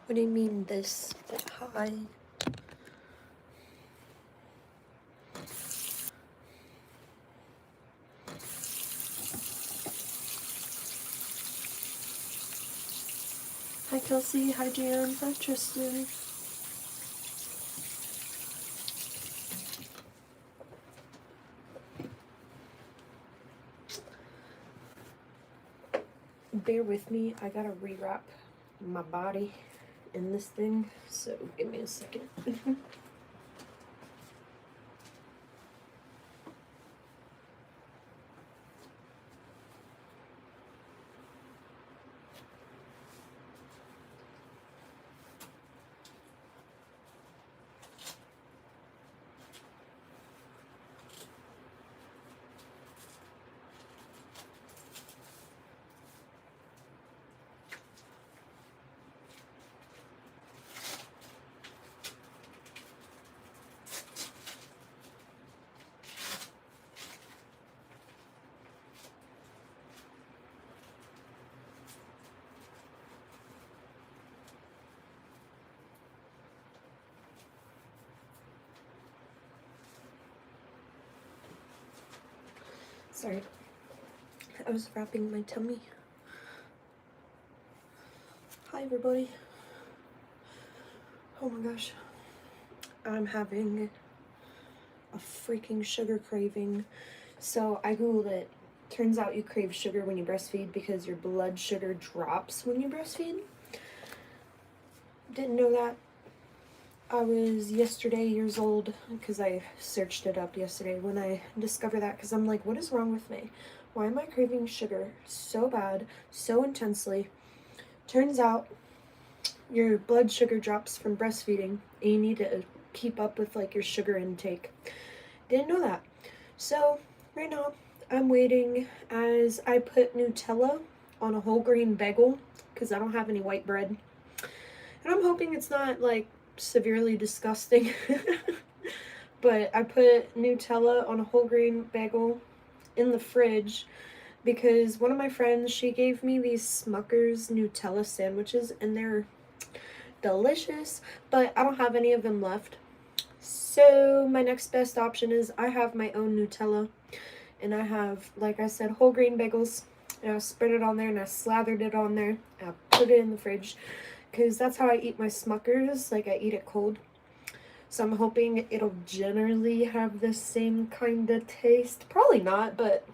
What do you mean this? Hi. Hi Kelsey, hi Jan, hi Tristan. Bear with me, I gotta rewrap my body in this thing, so give me a second. Sorry, I was wrapping my tummy. Hi everybody. Oh my gosh, I'm having a freaking sugar craving. So I googled it. Turns out you crave sugar when you breastfeed because your blood sugar drops when you breastfeed. Didn't know that. I was yesterday years old because I searched it up yesterday when I discovered that, because I'm like, what is wrong with me? Why am I craving sugar so bad, so intensely? Turns out your blood sugar drops from breastfeeding and you need to keep up with like your sugar intake. Didn't know that. So right now I'm waiting as I put Nutella on a whole grain bagel because I don't have any white bread. And I'm hoping it's not like severely disgusting. But I put Nutella on a whole grain bagel in the fridge because one of my friends, she gave me these Smucker's Nutella sandwiches and they're delicious, but I don't have any of them left. So my next best option is I have my own Nutella and I have, like I said, whole grain bagels, and I spread it on there and I slathered it on there and I put it in the fridge because that's how I eat my Smuckers, like I eat it cold. So I'm hoping it'll generally have the same kind of taste. Probably not, but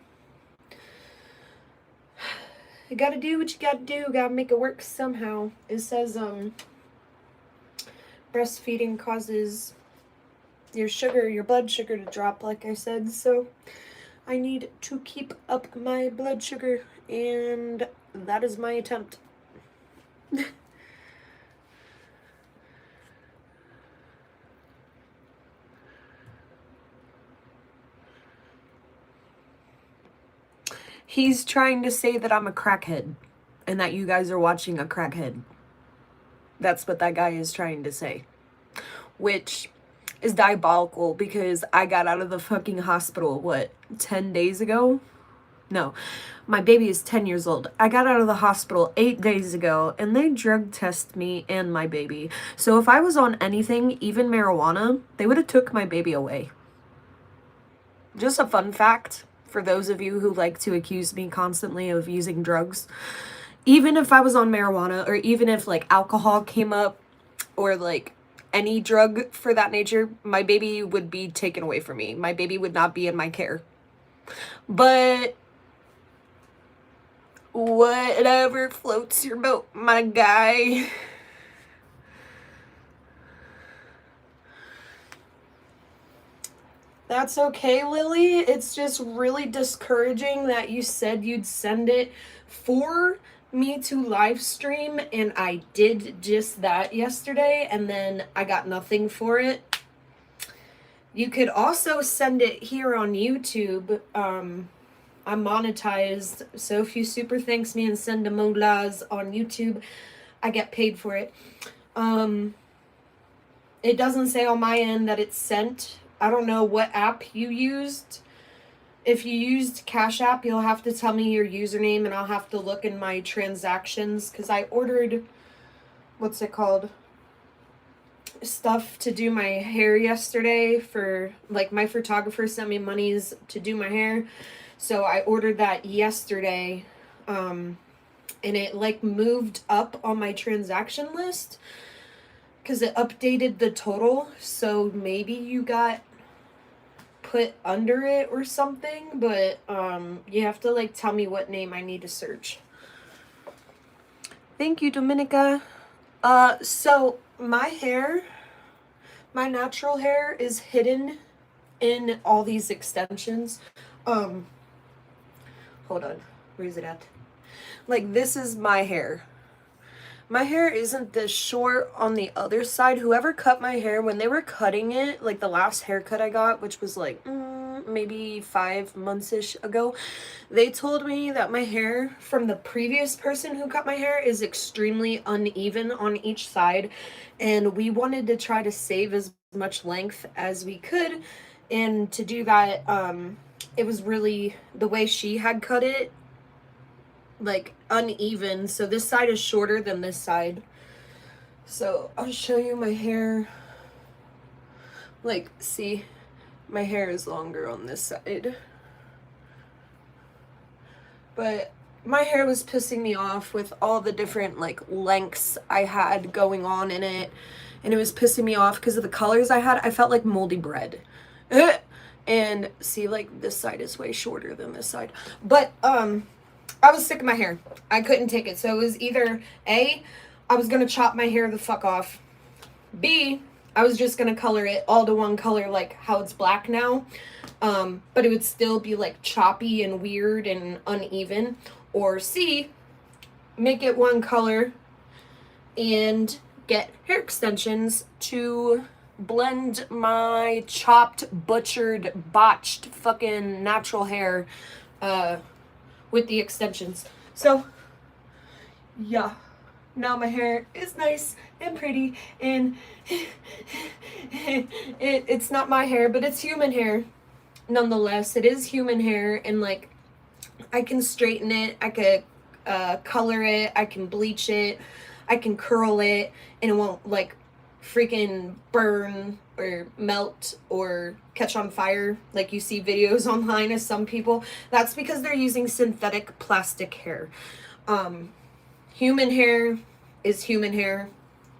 you gotta do what you gotta do. Gotta make it work somehow. It says breastfeeding causes your blood sugar to drop, like I said. So I need to keep up my blood sugar, and that is my attempt. He's trying to say that I'm a crackhead and that you guys are watching a crackhead. That's what that guy is trying to say. Which is diabolical because I got out of the fucking hospital, 10 days ago? No, my baby is 10 years old. I got out of the hospital 8 days ago and they drug test me and my baby. So if I was on anything, even marijuana, they would have took my baby away. Just a fun fact for those of you who like to accuse me constantly of using drugs. Even if I was on marijuana, or even if like alcohol came up, or like any drug for that nature, my baby would be taken away from me. My baby would not be in my care. But whatever floats your boat, my guy. That's okay, Lily. It's just really discouraging that you said you'd send it for me to live stream, and I did just that yesterday, and then I got nothing for it. You could also send it here on YouTube. I'm monetized, so if you super thanks me and send a molas on YouTube, I get paid for it. It doesn't say on my end that it's sent. I don't know what app you used. If you used Cash App, you'll have to tell me your username and I'll have to look in my transactions, because I ordered what's it called? Stuff to do my hair yesterday for, like, my photographer sent me monies to do my hair. So I ordered that yesterday. And it, like, moved up on my transaction list because it updated the total. So maybe you got put under it or something, but you have to, like, tell me what name I need to search. Thank you, Dominica. So my hair, my natural hair is hidden in all these extensions. Hold on, where is it at? Like, this is my hair. My hair isn't this short on the other side. Whoever cut my hair, when they were cutting it, like the last haircut I got, which was like maybe 5 months-ish ago, they told me that my hair from the previous person who cut my hair is extremely uneven on each side, and we wanted to try to save as much length as we could. And to do that, it was really, the way she had cut it, like, uneven. So this side is shorter than this side. So I'll show you my hair. Like, see, my hair is longer on this side. But my hair was pissing me off with all the different, like, lengths I had going on in it. And it was pissing me off because of the colors I had. I felt like moldy bread. And see, like, this side is way shorter than this side. But, I was sick of my hair. I couldn't take it. So it was either A, I was going to chop my hair the fuck off. B, I was just going to color it all to one color, like how it's black now. But it would still be, like, choppy and weird and uneven. Or C, make it one color and get hair extensions to blend my chopped, butchered, botched fucking natural hair with the extensions. So yeah, now my hair is nice and pretty, and it's not my hair, but it's human hair nonetheless. It is human hair, and, like, I can straighten it, I could color it, I can bleach it, I can curl it, and it won't, like, freaking burn or melt or catch on fire like you see videos online of some people. That's because they're using synthetic plastic hair. Human hair is human hair.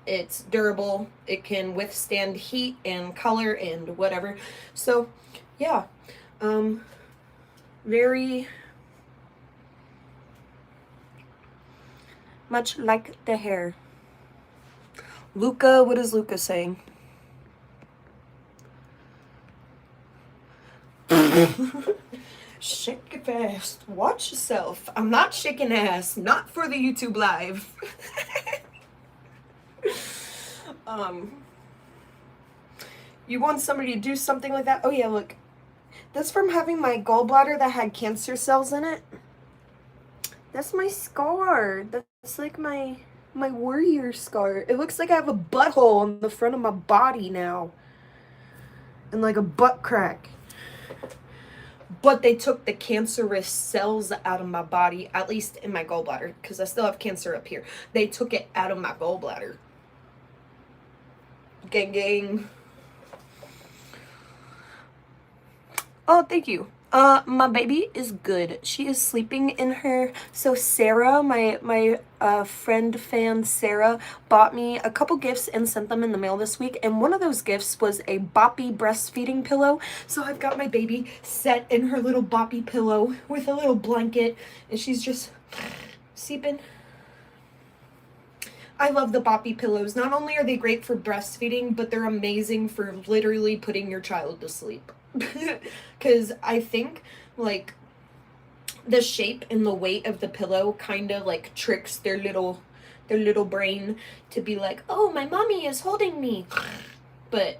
It's durable. It can withstand heat and color and whatever. So yeah, very much like the hair. Luca, what is Luca saying? Shake it fast. Watch yourself. I'm not shaking ass. Not for the YouTube live. You want somebody to do something like that? Oh yeah, look. That's from having my gallbladder that had cancer cells in it. That's my scar. That's like my warrior scar. It looks like I have a butthole on the front of my body now. And, like, a butt crack. But they took the cancerous cells out of my body, at least in my gallbladder, because I still have cancer up here. They took it out of my gallbladder. Gang, gang. Oh, thank you. My baby is good. She is sleeping in her. So Sarah, my friend fan Sarah, bought me a couple gifts and sent them in the mail this week. And one of those gifts was a boppy breastfeeding pillow. So I've got my baby set in her little boppy pillow with a little blanket, and she's just sleeping. I love the boppy pillows. Not only are they great for breastfeeding, but they're amazing for literally putting your child to sleep. Because I think, like, the shape and the weight of the pillow kind of, like, tricks their little brain to be like, oh, my mommy is holding me. But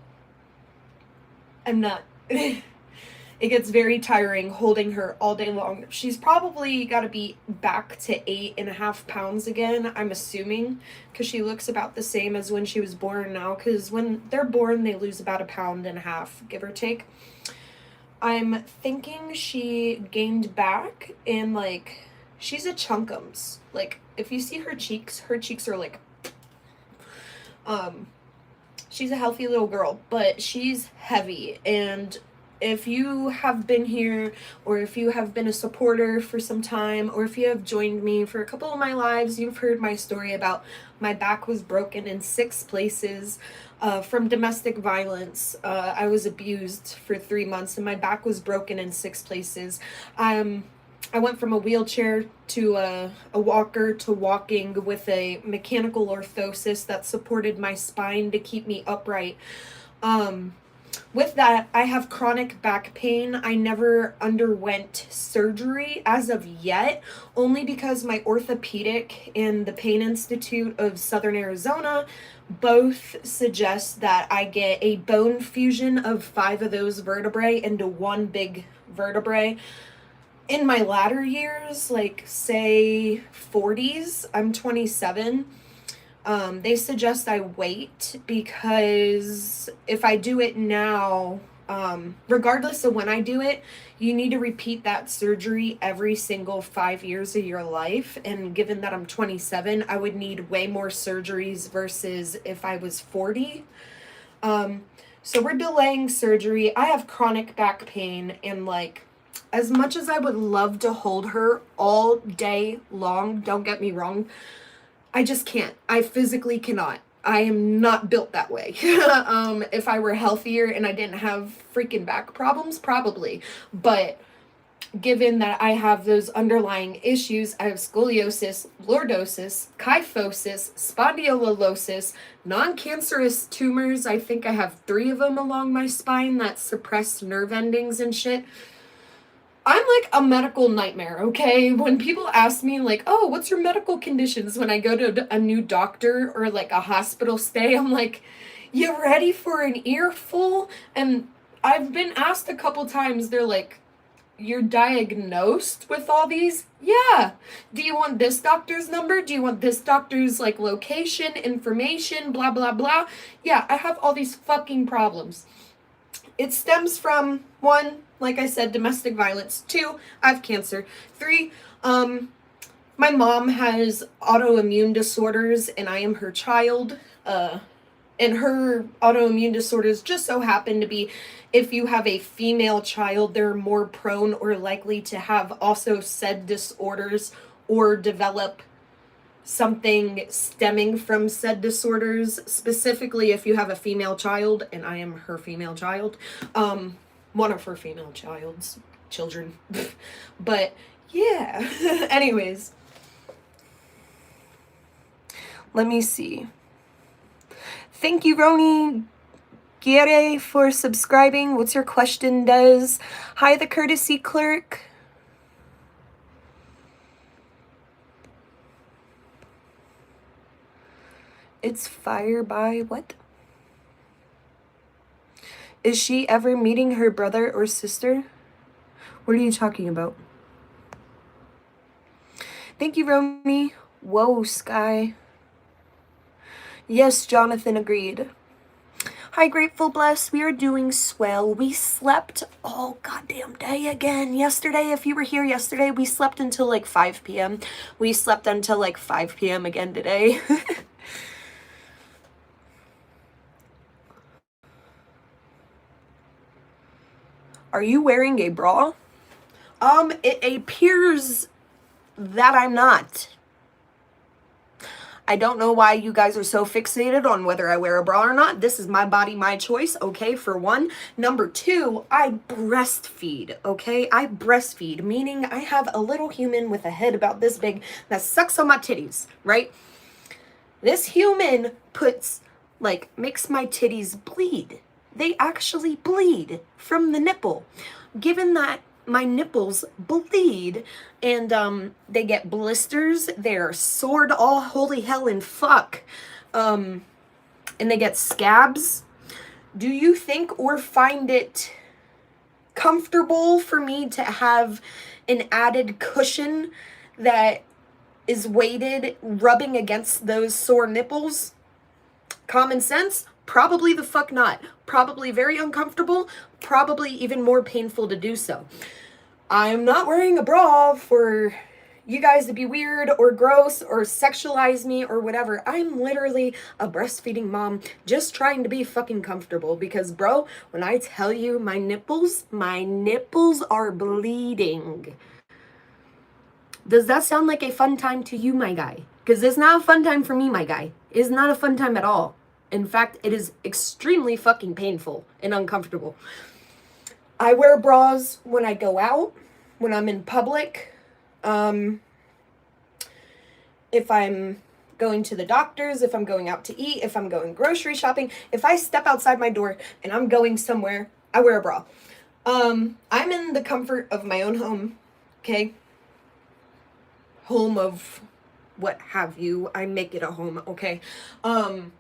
I'm not. It gets very tiring holding her all day long. She's probably got to be back to 8.5 pounds again, I'm assuming, because she looks about the same as when she was born now, because when they're born, they lose about 1.5 pounds, give or take. I'm thinking she gained back, and, like, she's a chunkums. Like, if you see her cheeks are, like, She's a healthy little girl, but she's heavy. And if you have been here, or if you have been a supporter for some time, or if you have joined me for a couple of my lives, you've heard my story about my back was broken in 6 places from domestic violence. I was abused for 3 months, and my back was broken in 6 places. I went from a wheelchair to a walker to walking with a mechanical orthosis that supported my spine to keep me upright. With that, I have chronic back pain. I never underwent surgery as of yet, only because my orthopedic and the Pain Institute of Southern Arizona both suggest that I get a bone fusion of 5 of those vertebrae into one big vertebrae. In my latter years, like say 40s, I'm 27. They suggest I wait because if I do it now, regardless of when I do it, you need to repeat that surgery every single 5 years of your life. And given that I'm 27, I would need way more surgeries versus if I was 40. So we're delaying surgery. I have chronic back pain, and like, as much as I would love to hold her all day long, don't get me wrong, I just can't. I physically cannot. I am not built that way. If I were healthier and I didn't have freaking back problems, probably. But given that I have those underlying issues, I have scoliosis, lordosis, kyphosis, spondylosis, non-cancerous tumors. I think I have 3 of them along my spine that suppress nerve endings and shit. I'm like a medical nightmare, okay? When people ask me, like, oh, what's your medical conditions when I go to a new doctor or like a hospital stay, I'm like, you ready for an earful? And I've been asked a couple times, they're like, you're diagnosed with all these? Yeah. Do you want this doctor's number? Do you want this doctor's like location, information, blah, blah, blah? Yeah, I have all these fucking problems. It stems from 1, like I said, domestic violence. 2, I have cancer. 3, my mom has autoimmune disorders and I am her child. And her autoimmune disorders just so happen to be, if you have a female child, they're more prone or likely to have also said disorders or develop something stemming from said disorders. Specifically, if you have a female child, and I am her female child, one of her female children. But yeah. Anyways, let me see. Thank you, Roni Giere, for subscribing. What's your question, Des? Hi, the courtesy clerk. It's fire by what? Is she ever meeting her brother or sister? What are you talking about? Thank you, Romy. Whoa, Sky. Yes, Jonathan agreed. Hi, Grateful Bless. We are doing swell. We slept all goddamn day again. Yesterday, if you were here yesterday, we slept until like 5 p.m. We slept until like 5 p.m. again today. Are you wearing a bra? It appears that I'm not. I don't know why you guys are so fixated on whether I wear a bra or not. This is my body, my choice, okay, for 1. Number 2, I breastfeed, okay? I breastfeed, meaning I have a little human with a head about this big that sucks on my titties, right? This human makes my titties bleed. They actually bleed from the nipple. Given that my nipples bleed and they get blisters, they're sore to all holy hell and fuck, and they get scabs, do you think or find it comfortable for me to have an added cushion that is weighted rubbing against those sore nipples? Common sense? Probably the fuck not. Probably very uncomfortable, probably even more painful to do so. I'm not wearing a bra for you guys to be weird or gross or sexualize me or whatever. I'm literally a breastfeeding mom just trying to be fucking comfortable because, bro, when I tell you my nipples are bleeding. Does that sound like a fun time to you, my guy? Because it's not a fun time for me, my guy. It's not a fun time at all. In fact, it is extremely fucking painful and uncomfortable. I wear bras when I go out, when I'm in public, if I'm going to the doctor's, if I'm going out to eat, if I'm going grocery shopping, if I step outside my door and I'm going somewhere, I wear a bra. I'm in the comfort of my own home, okay? Home of what have you. I make it a home, okay? I'm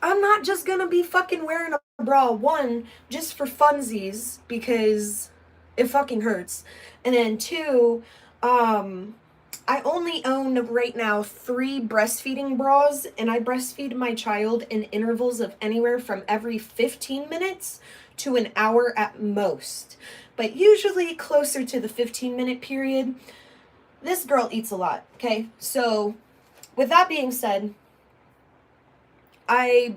not just gonna be fucking wearing a bra, one, just for funsies, because it fucking hurts. And then two, I only own right now 3 breastfeeding bras, and I breastfeed my child in intervals of anywhere from every 15 minutes to an hour at most. But usually closer to the 15-minute period. This girl eats a lot, okay? So, with that being said, I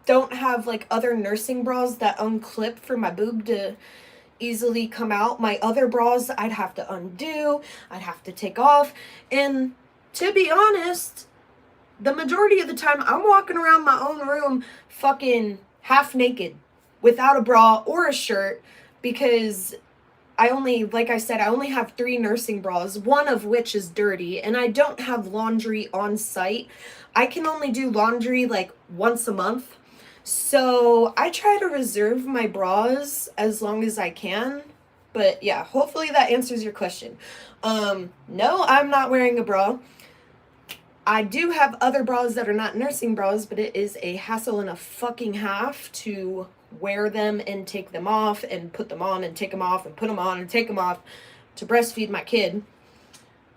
don't have like other nursing bras that unclip for my boob to easily come out. My other bras I'd have to undo, I'd have to take off, and to be honest, the majority of the time I'm walking around my own room fucking half naked without a bra or a shirt because like I said, I only have 3 nursing bras, one of which is dirty, and I don't have laundry on site. I can only do laundry like once a month. So I try to reserve my bras as long as I can. But yeah, hopefully that answers your question. No, I'm not wearing a bra. I do have other bras that are not nursing bras, but it is a hassle and a fucking half to wear them and take them off and put them on and take them off and put them on and take them off to breastfeed my kid.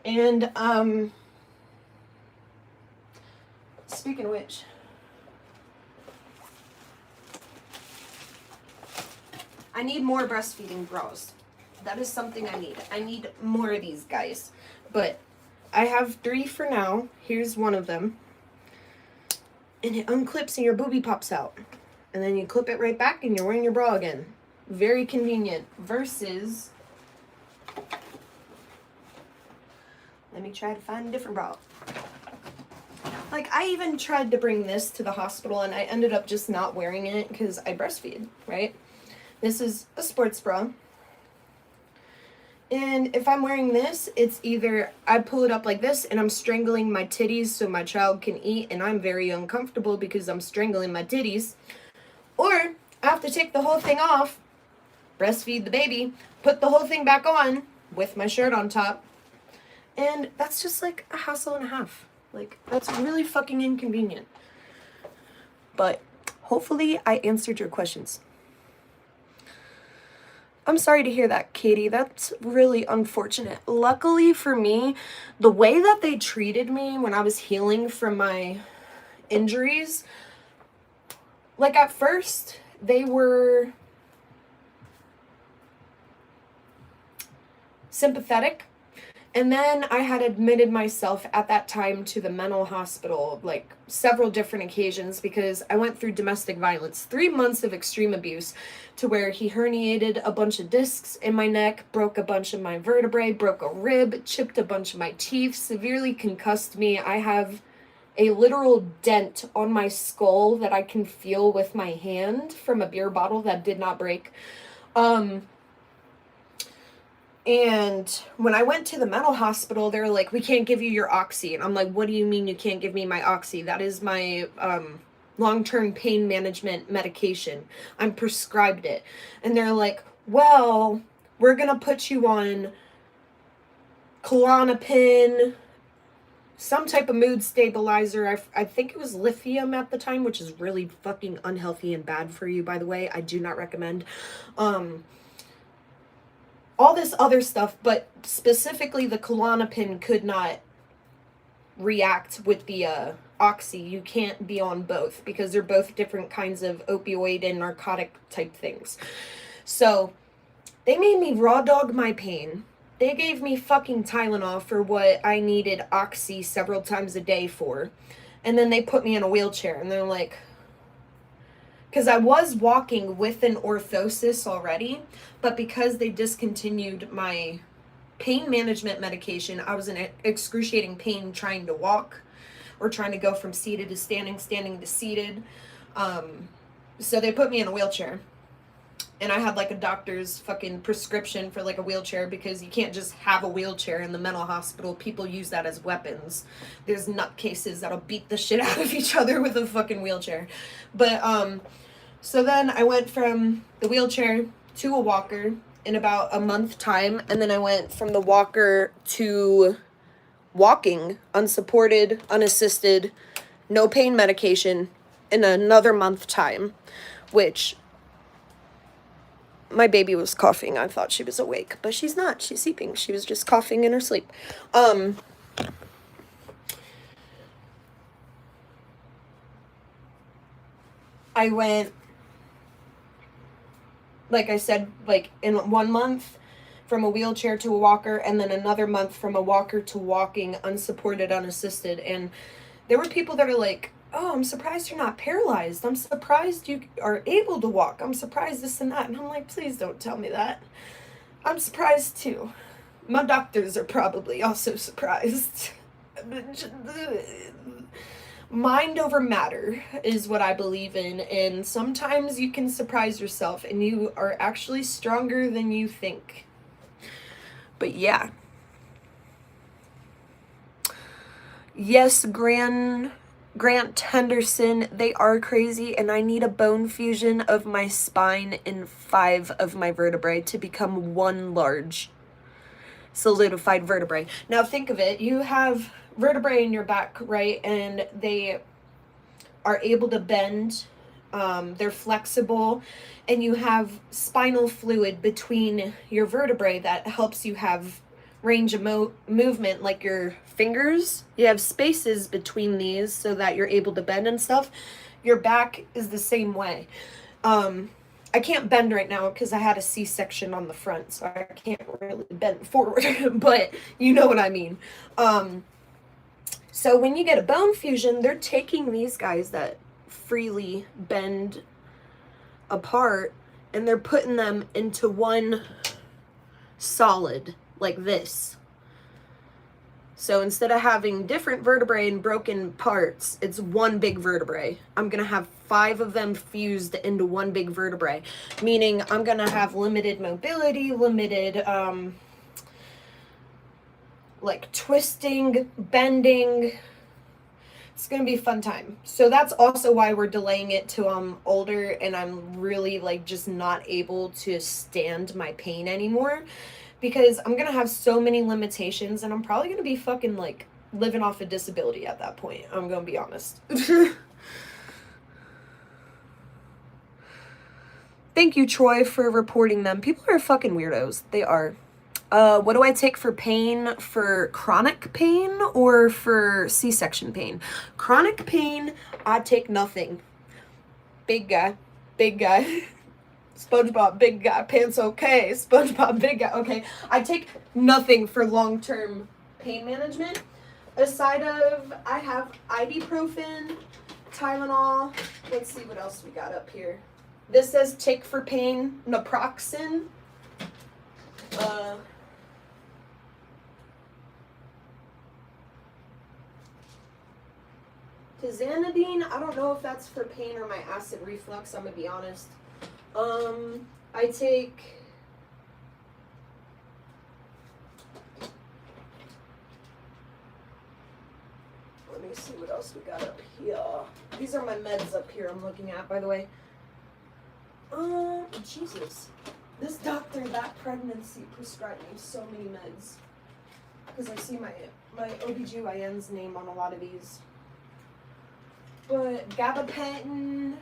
And speaking of which, I need more breastfeeding bras. That is something I need. I need more of these guys. But I have 3 for now. Here's one of them. And it unclips and your boobie pops out. And then you clip it right back and you're wearing your bra again. Very convenient. Versus, let me try to find a different bra. Like, I even tried to bring this to the hospital and I ended up just not wearing it because I breastfeed, right? This is a sports bra. And if I'm wearing this, it's either I pull it up like this and I'm strangling my titties so my child can eat and I'm very uncomfortable because I'm strangling my titties. Or I have to take the whole thing off, breastfeed the baby, put the whole thing back on with my shirt on top. And that's just like a hassle and a half. Like, that's really fucking inconvenient. But hopefully I answered your questions. I'm sorry to hear that, Katie. That's really unfortunate. Luckily for me, the way that they treated me when I was healing from my injuries, like at first, they were sympathetic. And then I had admitted myself at that time to the mental hospital, like several different occasions, because I went through domestic violence, 3 months of extreme abuse, to where he herniated a bunch of discs in my neck, broke a bunch of my vertebrae, broke a rib, chipped a bunch of my teeth, severely concussed me. I have a literal dent on my skull that I can feel with my hand from a beer bottle that did not break. And when I went to the mental hospital, they were like, we can't give you your oxy. And I'm like, what do you mean you can't give me my oxy? That is my long-term pain management medication. I'm prescribed it. And they're like, well, we're going to put you on Klonopin, some type of mood stabilizer. I think it was lithium at the time, which is really fucking unhealthy and bad for you, by the way. I do not recommend. All this other stuff, but specifically the Klonopin could not react with the oxy. You can't be on both because they're both different kinds of opioid and narcotic type things. So They made me raw dog my pain. They gave me fucking Tylenol for what I needed Oxy several times a day for. And then they put me in a wheelchair, and they're like, because I was walking with an orthosis already, but because they discontinued my pain management medication, I was in excruciating pain trying to walk or trying to go from seated to standing, standing to seated. So they put me in a wheelchair. And I had like a doctor's fucking prescription for like a wheelchair, because you can't just have a wheelchair in the mental hospital. People use that as weapons. There's nutcases that'll beat the shit out of each other with a fucking wheelchair. But so then I went from the wheelchair to a walker in about a month time, and then I went from the walker to walking, unsupported, unassisted, no pain medication, in another month time, which my baby was coughing. I thought she was awake, but she's not. She's sleeping. She was just coughing in her sleep. I went, like I said, like in 1 month from a wheelchair to a walker, and then another month from a walker to walking, unsupported, unassisted. And there were people that are like, oh, I'm surprised you're not paralyzed. I'm surprised you are able to walk. I'm surprised this and that. And I'm like, please don't tell me that. I'm surprised too. My doctors are probably also surprised. Mind over matter is what I believe in. And sometimes you can surprise yourself and you are actually stronger than you think. But yeah. Yes, Grant Henderson, they are crazy, and I need a bone fusion of my spine in 5 of my vertebrae to become one large solidified vertebrae. Now think of it, you have vertebrae in your back, right? And they are able to bend, they're flexible, and you have spinal fluid between your vertebrae that helps you have range of movement, like your fingers. You have spaces between these so that you're able to bend and stuff. Your back is the same way. I can't bend right now because I had a C-section on the front, so I can't really bend forward, but you know what I mean. So when you get a bone fusion, they're taking these guys that freely bend apart, and they're putting them into one solid, like this. So instead of having different vertebrae and broken parts, it's one big vertebrae. I'm gonna have 5 of them fused into one big vertebrae, meaning I'm gonna have limited mobility, limited like twisting, bending. It's gonna be a fun time. So that's also why we're delaying it till I'm older and I'm really like just not able to stand my pain anymore, because I'm gonna have so many limitations and I'm probably gonna be fucking like living off a disability at that point. I'm gonna be honest. Thank you, Troy, for reporting them. People are fucking weirdos. They are. What do I take for pain? For chronic pain or for C-section pain? Chronic pain, I take nothing. Big guy. Big guy. SpongeBob, big guy, pants okay. SpongeBob, big guy, okay. I take nothing for long-term pain management. Aside of, I have ibuprofen, Tylenol. Let's see what else we got up here. This says take for pain, naproxen. Tizanidine, I don't know if that's for pain or my acid reflux, I'm gonna be honest. I take let me see what else we got up here. These are my meds up here I'm looking at, by the way. Jesus. This doctor that pregnancy prescribed me so many meds. Because I see my OBGYN's name on a lot of these. But gabapentin,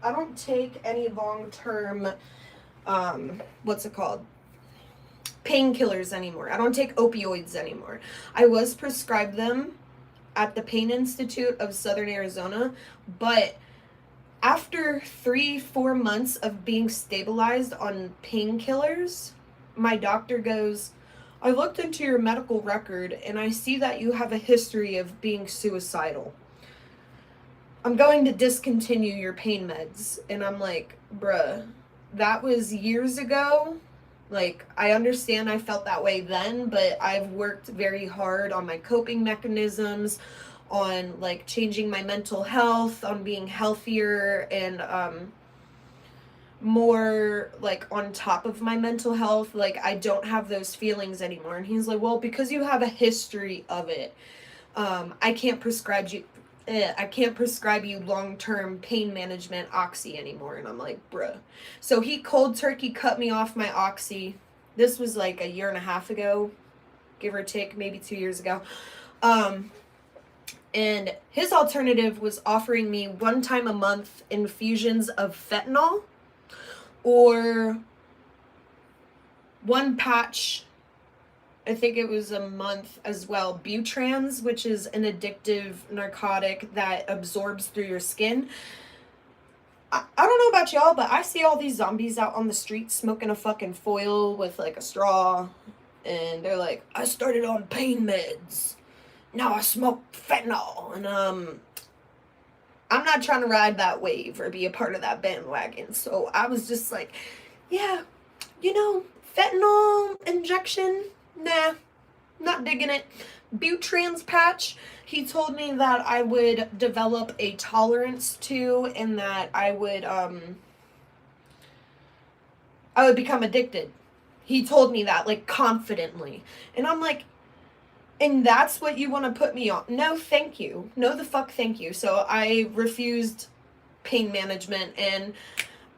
I don't take any long-term, what's it called? Painkillers anymore. I don't take opioids anymore. I was prescribed them at the Pain Institute of Southern Arizona, but After 3-4 months of being stabilized on painkillers, my doctor goes, I looked into your medical record and I see that you have a history of being suicidal. I'm going to discontinue your pain meds. And I'm like, bruh, that was years ago. Like, I understand I felt that way then, but I've worked very hard on my coping mechanisms, on like changing my mental health, on being healthier and more like on top of my mental health. Like, I don't have those feelings anymore. And he's like, well, because you have a history of it, I can't prescribe you long-term pain management oxy anymore. And I'm like, bruh. So he cold turkey cut me off my oxy. This was like a year and a half ago, give or take, maybe 2 years ago. And his alternative was offering me 1 time a month infusions of fentanyl, or 1 patch, I think it was a month as well, Butrans, which is an addictive narcotic that absorbs through your skin. I don't know about y'all, but I see all these zombies out on the street smoking a fucking foil with like a straw, and they're like, I started on pain meds, now I smoke fentanyl. And I'm not trying to ride that wave or be a part of that bandwagon. So I was just like, yeah, fentanyl injection, nah, not digging it. Butrans patch, he told me that I would develop a tolerance to, and that I would become addicted. He told me that, like, confidently. And I'm like, and that's what you want to put me on? No, thank you. No, the fuck, thank you. So I refused pain management and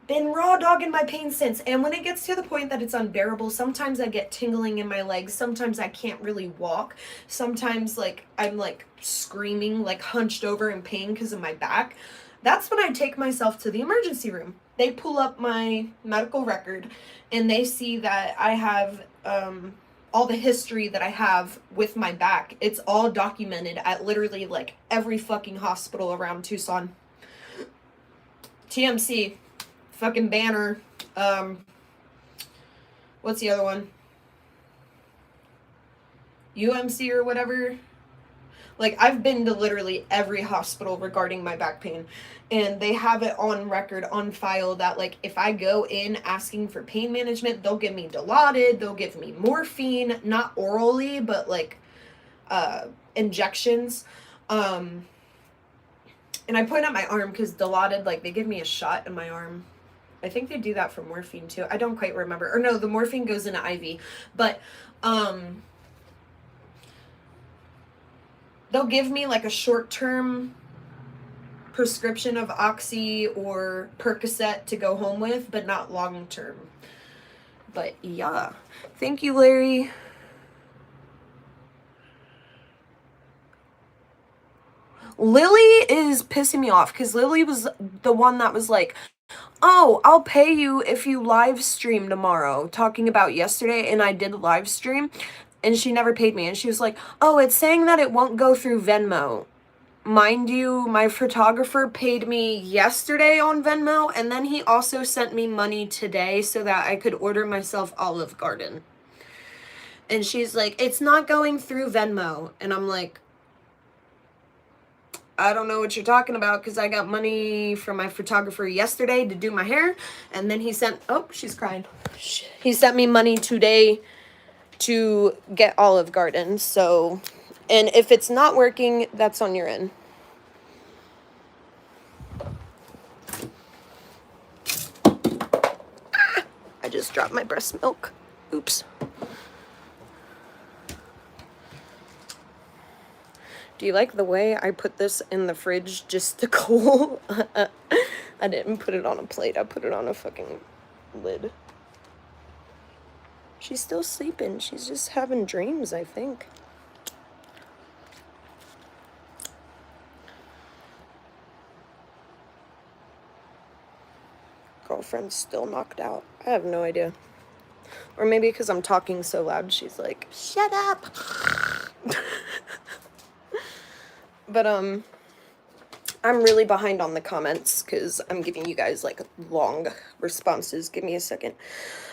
been raw dogging my pain since. And when it gets to the point that it's unbearable, sometimes I get tingling in my legs. Sometimes I can't really walk. Sometimes, like, I'm, like, screaming, like, hunched over in pain because of my back. That's when I take myself to the emergency room. They pull up my medical record, and they see that I have all the history that I have with my back. It's all documented at literally, like, every fucking hospital around Tucson. TMC. Fucking Banner. What's the other one? UMC or whatever. Like, I've been to literally every hospital regarding my back pain, and they have it on record, on file, that, like, if I go in asking for pain management, they'll give me Dilaudid, they'll give me morphine, not orally, but, like, injections. And I point at my arm because Dilaudid, like, they give me a shot in my arm. I think they do that for morphine too. I don't quite remember. Or no, the morphine goes into IV. But they'll give me like a short-term prescription of Oxy or Percocet to go home with, but not long-term. But yeah. Thank you, Larry. Lily is pissing me off because Lily was the one that was like, oh, I'll pay you if you live stream tomorrow, talking about yesterday, and I did live stream, and she never paid me, and she was like, oh, it's saying that it won't go through Venmo. Mind you, my photographer paid me yesterday on Venmo, and then he also sent me money today so that I could order myself Olive Garden. And she's like, it's not going through Venmo, and I'm like, I don't know what you're talking about, because I got money from my photographer yesterday to do my hair, and then he sent, oh, she's crying. He sent me money today to get Olive Garden, so, and if it's not working, that's on your end. I just dropped my breast milk. Oops. Do you like the way I put this in the fridge just to cool? I didn't put it on a plate. I put it on a fucking lid. She's still sleeping. She's just having dreams, I think. Girlfriend's still knocked out. I have no idea. Or maybe because I'm talking so loud, she's like, shut up. But, I'm really behind on the comments because I'm giving you guys like long responses. Give me a second.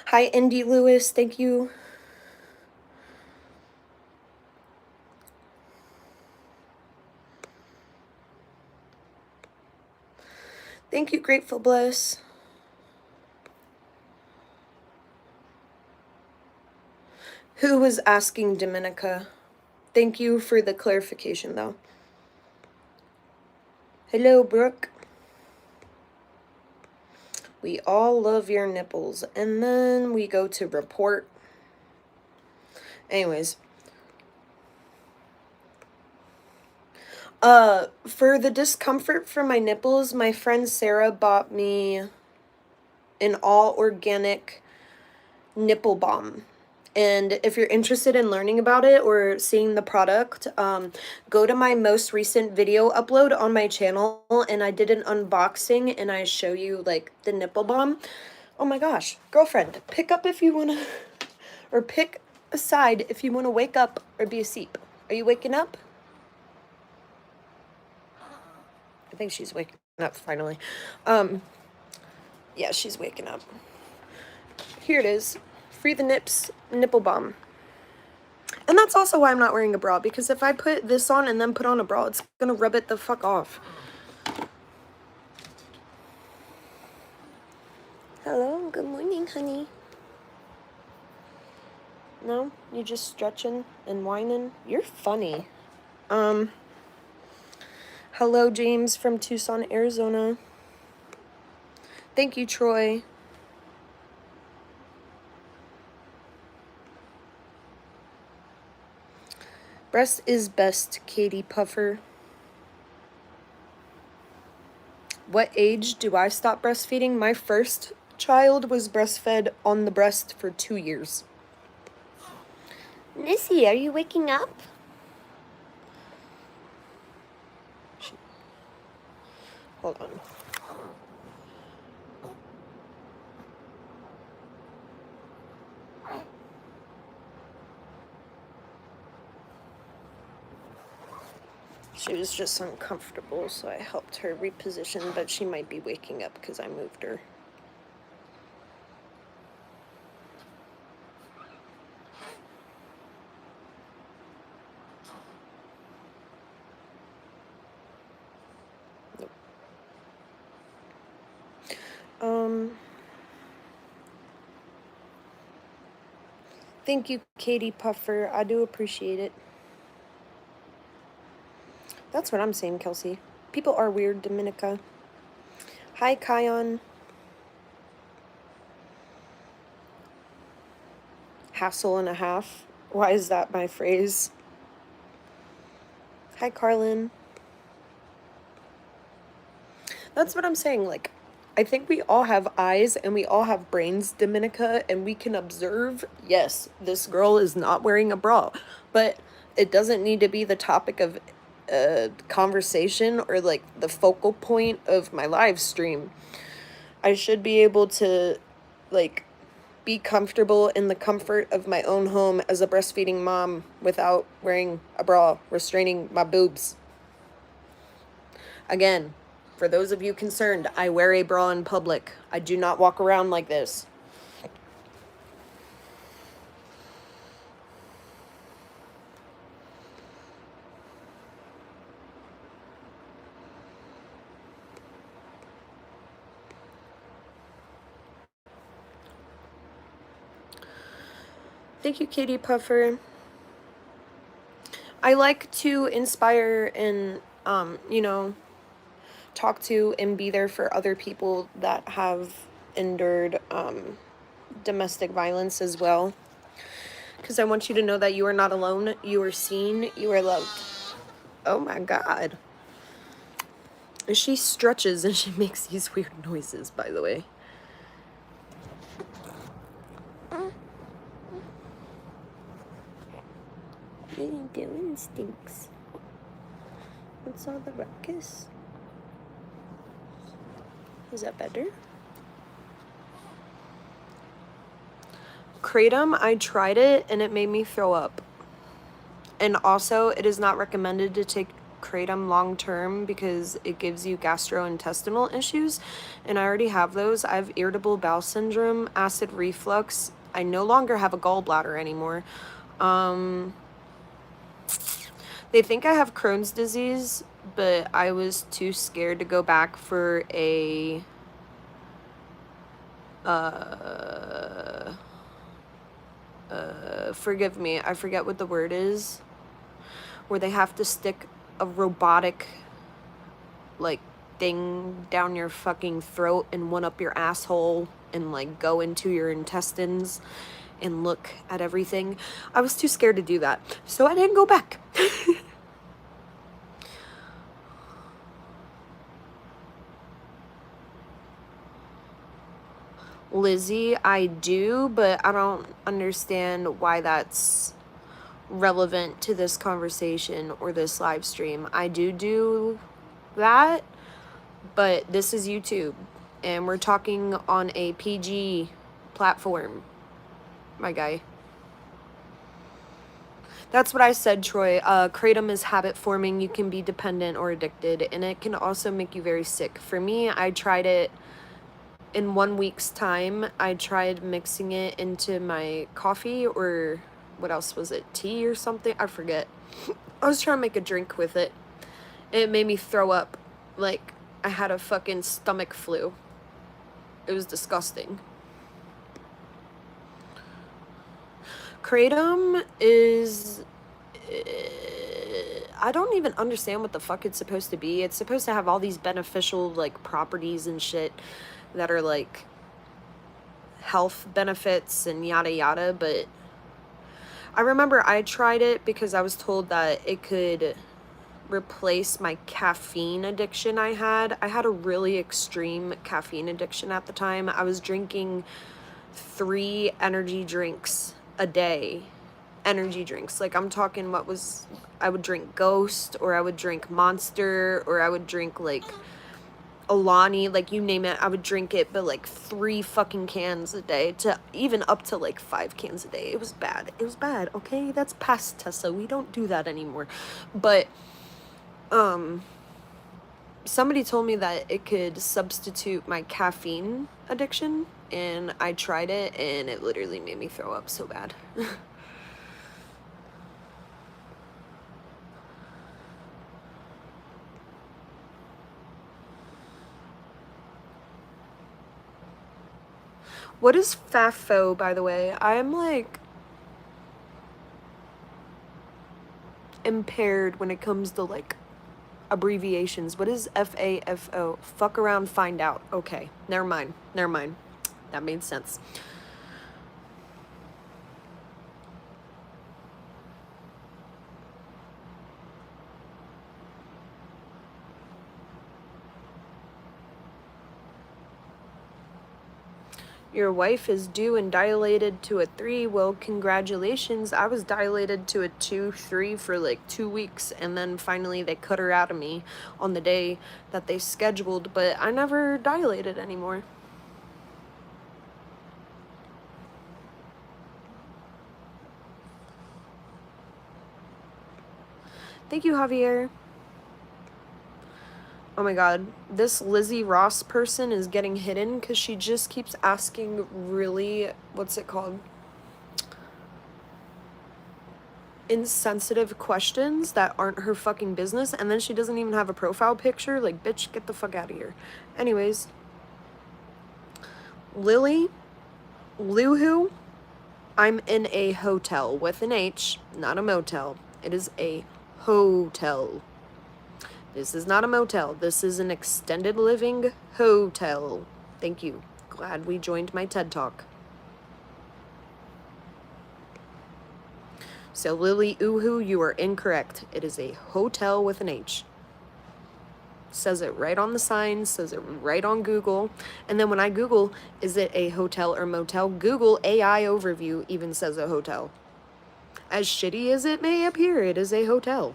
Hi, Indy Lewis. Thank you. Thank you, Grateful Bliss. Who was asking Dominica? Thank you for the clarification, though. Hello, Brooke. We all love your nipples. And then we go to report. Anyways. For the discomfort for my nipples, my friend Sarah bought me an all-organic nipple balm. And if you're interested in learning about it or seeing the product, go to my most recent video upload on my channel, and I did an unboxing and I show you like the nipple balm. Oh my gosh, girlfriend, pick up if you want to, or pick a side if you want to wake up or be asleep. Are you waking up? I think she's waking up finally. Yeah, she's waking up. Here it is. Free the Nips nipple balm. And that's also why I'm not wearing a bra, because if I put this on and then put on a bra, it's gonna rub it the fuck off. Hello, good morning, honey. No? You just stretching and whining? You're funny. Hello, James from Tucson, Arizona. Thank you, Troy. Breast is best, Katie Puffer. What age do I stop breastfeeding? My first child was breastfed on the breast for 2 years. Missy, are you waking up? Hold on. She was just uncomfortable, so I helped her reposition, but she might be waking up because I moved her. Thank you, Katie Puffer. I do appreciate it. That's what I'm saying, Kelsey. People are weird, Dominica. Hi, Kion. Hassle and a half. Why is that my phrase? Hi, Carlin. That's what I'm saying. Like, I think we all have eyes and we all have brains, Dominica, and we can observe, yes, this girl is not wearing a bra, but it doesn't need to be the topic of conversation or like the focal point of my live stream. I should be able to like be comfortable in the comfort of my own home as a breastfeeding mom without wearing a bra, restraining my boobs. Again, for those of you concerned, I wear a bra in public. I do not walk around like this. Thank you, Katie Puffer. I like to inspire and, you know, talk to and be there for other people that have endured domestic violence as well. Because I want you to know that you are not alone. You are seen. You are loved. Oh my God. She stretches and she makes these weird noises, by the way. What are you doing, Stinks? What's all the ruckus? Is that better? Kratom, I tried it and it made me throw up. And also, it is not recommended to take kratom long term because it gives you gastrointestinal issues, and I already have those. I have irritable bowel syndrome, acid reflux. I no longer have a gallbladder anymore. They think I have Crohn's disease, but I was too scared to go back for a forgive me, I forget what the word is, where they have to stick a robotic, like, thing down your fucking throat and one up your asshole and, like, go into your intestines and look at everything. I was too scared to do that, so I didn't go back. Lizzie, I do, but I don't understand why that's relevant to this conversation or this live stream. I do that, but this is YouTube, and we're talking on a PG platform, my guy. That's what I said, Troy. Kratom is habit forming. You can be dependent or addicted, and it can also make you very sick. For me, I tried it in 1 week's time. I tried mixing it into my coffee, or what else was it? Tea or something? I forget. I was trying to make a drink with it. It made me throw up. Like, I had a fucking stomach flu. It was disgusting. Kratom is... I don't even understand what the fuck it's supposed to be. It's supposed to have all these beneficial, like, properties and shit that are, like, health benefits and yada yada, but I remember I tried it because I was told that it could replace my caffeine addiction I had. I had a really extreme caffeine addiction at the time. I was drinking 3 energy drinks a day. Energy drinks. Like, I'm talking I would drink Ghost, or I would drink Monster, or I would drink, like, Alani, like, you name it, I would drink it, but, like, 3 fucking cans a day, to even up to, like, 5 cans a day. It was bad. It was bad, okay? That's past Tessa. We don't do that anymore. But, somebody told me that it could substitute my caffeine addiction, and I tried it, and it literally made me throw up so bad. What is FAFO, by the way? I'm, like, impaired when it comes to, like, abbreviations. What is FAFO? Fuck around, find out. Okay, never mind. That made sense. Your wife is due and dilated to a 3. Well, congratulations. I was dilated to a 2, 3 for like 2 weeks, and then finally they cut her out of me on the day that they scheduled, but I never dilated anymore. Thank you, Javier. Oh my god, this Lizzie Ross person is getting hidden because she just keeps asking really, what's it called? Insensitive questions that aren't her fucking business, and then she doesn't even have a profile picture. Like, bitch, get the fuck out of here. Anyways, Lily, Luhu, I'm in a hotel with an H, not a motel. It is a hotel. This is not a motel. This is an extended living hotel. Thank you. Glad we joined my TED Talk. So, Lily Uhu, you are incorrect. It is a hotel with an H. Says it right on the sign, says it right on Google. And then when I Google, is it a hotel or motel? Google AI overview even says a hotel. As shitty as it may appear, it is a hotel.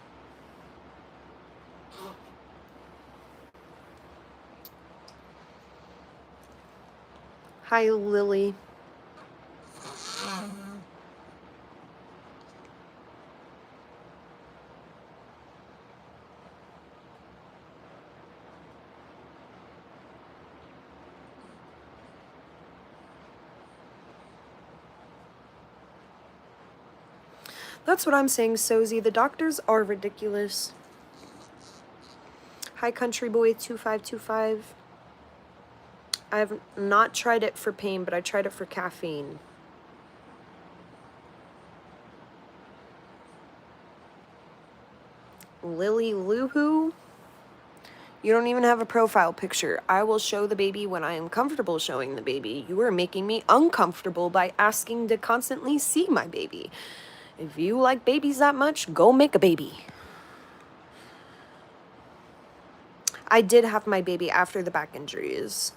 Hi, Lily. That's what I'm saying, Sozy. The doctors are ridiculous. Hi, Country Boy 2525. I've not tried it for pain, but I tried it for caffeine. Lily Luhu? You don't even have a profile picture. I will show the baby when I am comfortable showing the baby. You are making me uncomfortable by asking to constantly see my baby. If you like babies that much, go make a baby. I did have my baby after the back injuries.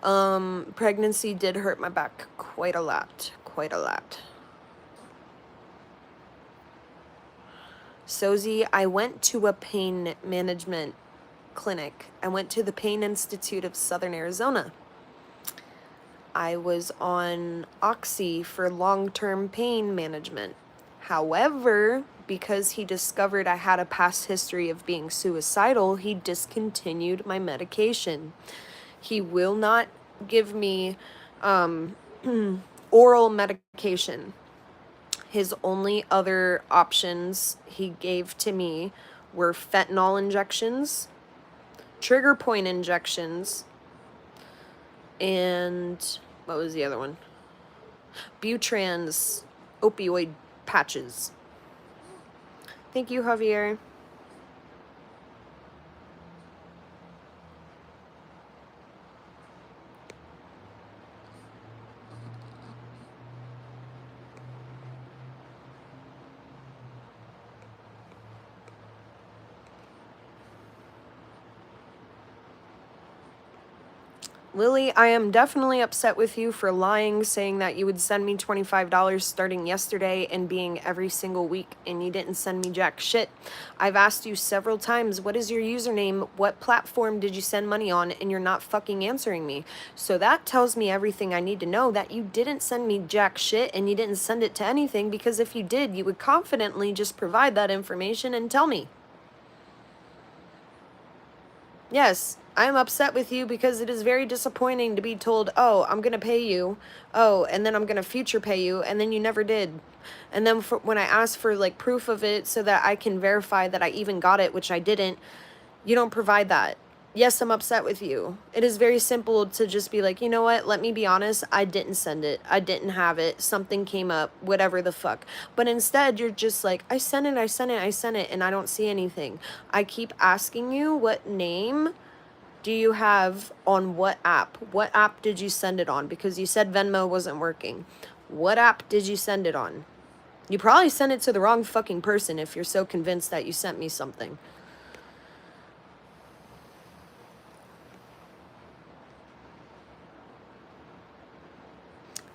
Pregnancy did hurt my back quite a lot. Quite a lot. Sozy, I went to a pain management clinic. I went to the Pain Institute of Southern Arizona. I was on Oxy for long-term pain management. However, because he discovered I had a past history of being suicidal, he discontinued my medication. He will not give me oral medication. His only other options he gave to me were fentanyl injections, trigger point injections, and what was the other one? Butrans opioid patches. Thank you, Javier. Lily, I am definitely upset with you for lying, saying that you would send me $25 starting yesterday and being every single week, and you didn't send me jack shit. I've asked you several times, what is your username? What platform did you send money on? And you're not fucking answering me. So that tells me everything I need to know, that you didn't send me jack shit and you didn't send it to anything, because if you did, you would confidently just provide that information and tell me. Yes, I am upset with you because it is very disappointing to be told, oh, I'm going to pay you, oh, and then I'm going to future pay you, and then you never did. And then when I asked for, like, proof of it so that I can verify that I even got it, which I didn't, you don't provide that. Yes, I'm upset with you. It is very simple to just be like, you know what, let me be honest, I didn't send it. I didn't have it. Something came up, whatever the fuck. But instead, you're just like, I sent it, and I don't see anything. I keep asking you, what name do you have on what app? What app did you send it on? Because you said Venmo wasn't working. What app did you send it on? You probably sent it to the wrong fucking person if you're so convinced that you sent me something.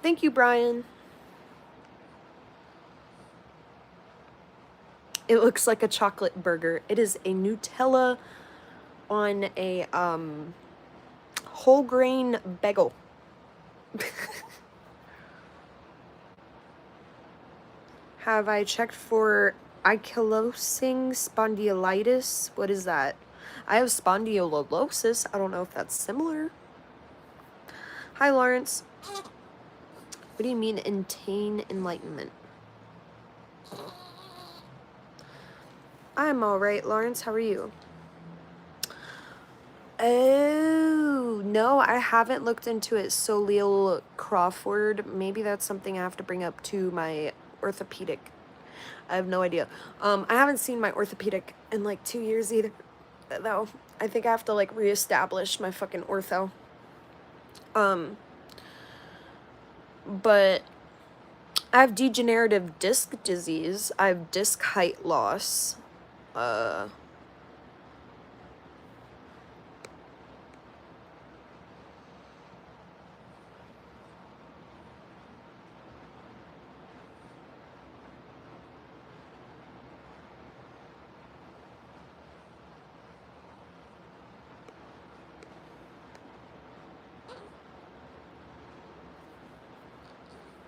Thank you, Brian. It looks like a chocolate burger. It is a Nutella on a whole grain bagel. Have I checked for ankylosing spondylitis? What is that? I have spondylosis. I don't know if that's similar. Hi, Lawrence. What do you mean, attain enlightenment? I'm alright, Lawrence. How are you? Oh, no, I haven't looked into it. Solil Crawford. Maybe that's something I have to bring up to my orthopedic. I have no idea. I haven't seen my orthopedic in like 2 years either, though. I think I have to like reestablish my fucking ortho. But I have degenerative disc disease. I have disc height loss.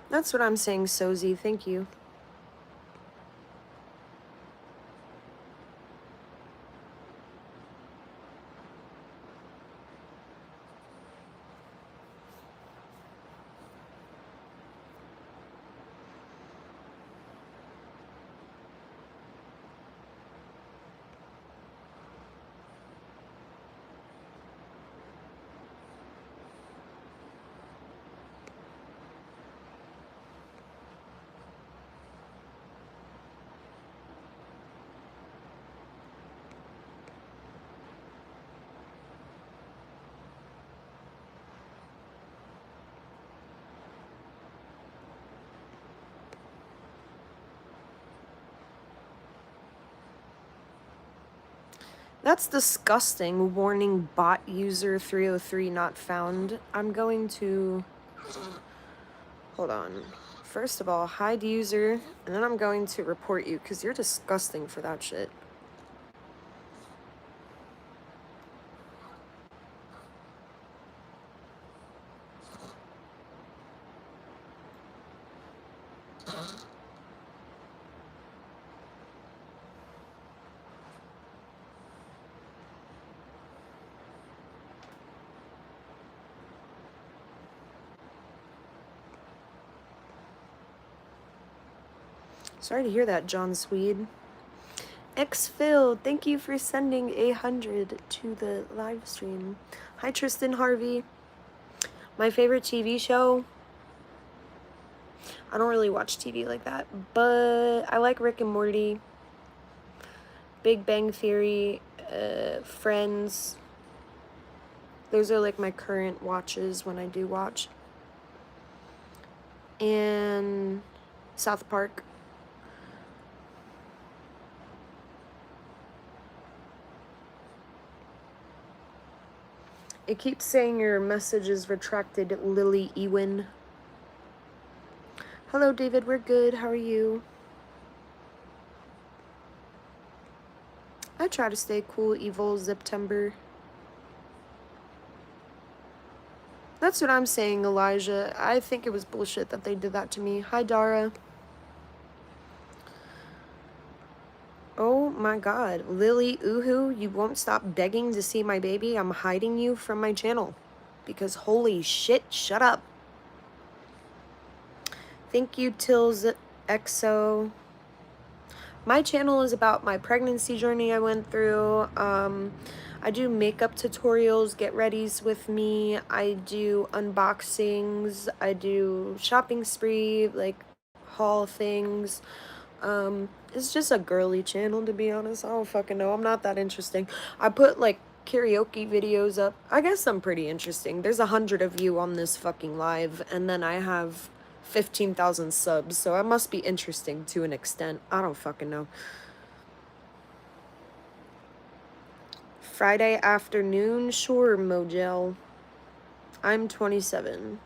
That's what I'm saying, Sozy. Thank you. That's disgusting. Warning, bot user 303 not found. I'm going to... Hold on. First of all, hide user, and then I'm going to report you, because you're disgusting for that shit. Sorry to hear that, John Swede. Xphil, thank you for sending 100 to the live stream. Hi, Tristan Harvey. My favorite TV show? I don't really watch TV like that, but I like Rick and Morty, Big Bang Theory, Friends. Those are like my current watches when I do watch. And South Park. It keeps saying your message is retracted, Lily Ewin. Hello, David. We're good. How are you? I try to stay cool, evil, September. That's what I'm saying, Elijah. I think it was bullshit that they did that to me. Hi, Dara. Oh my god. Lily Uhu, you won't stop begging to see my baby? I'm hiding you from my channel. Because holy shit, shut up. Thank you, Tills XO. My channel is about my pregnancy journey I went through. I do makeup tutorials, get readies with me. I do unboxings. I do shopping spree, like haul things. It's just a girly channel, to be honest. I don't fucking know. I'm not that interesting. I put like karaoke videos up. I guess I'm pretty interesting. There's 100 of you on this fucking live, and then I have 15,000 subs, so I must be interesting to an extent. I don't fucking know. Friday afternoon? Sure, Mojel. I'm 27.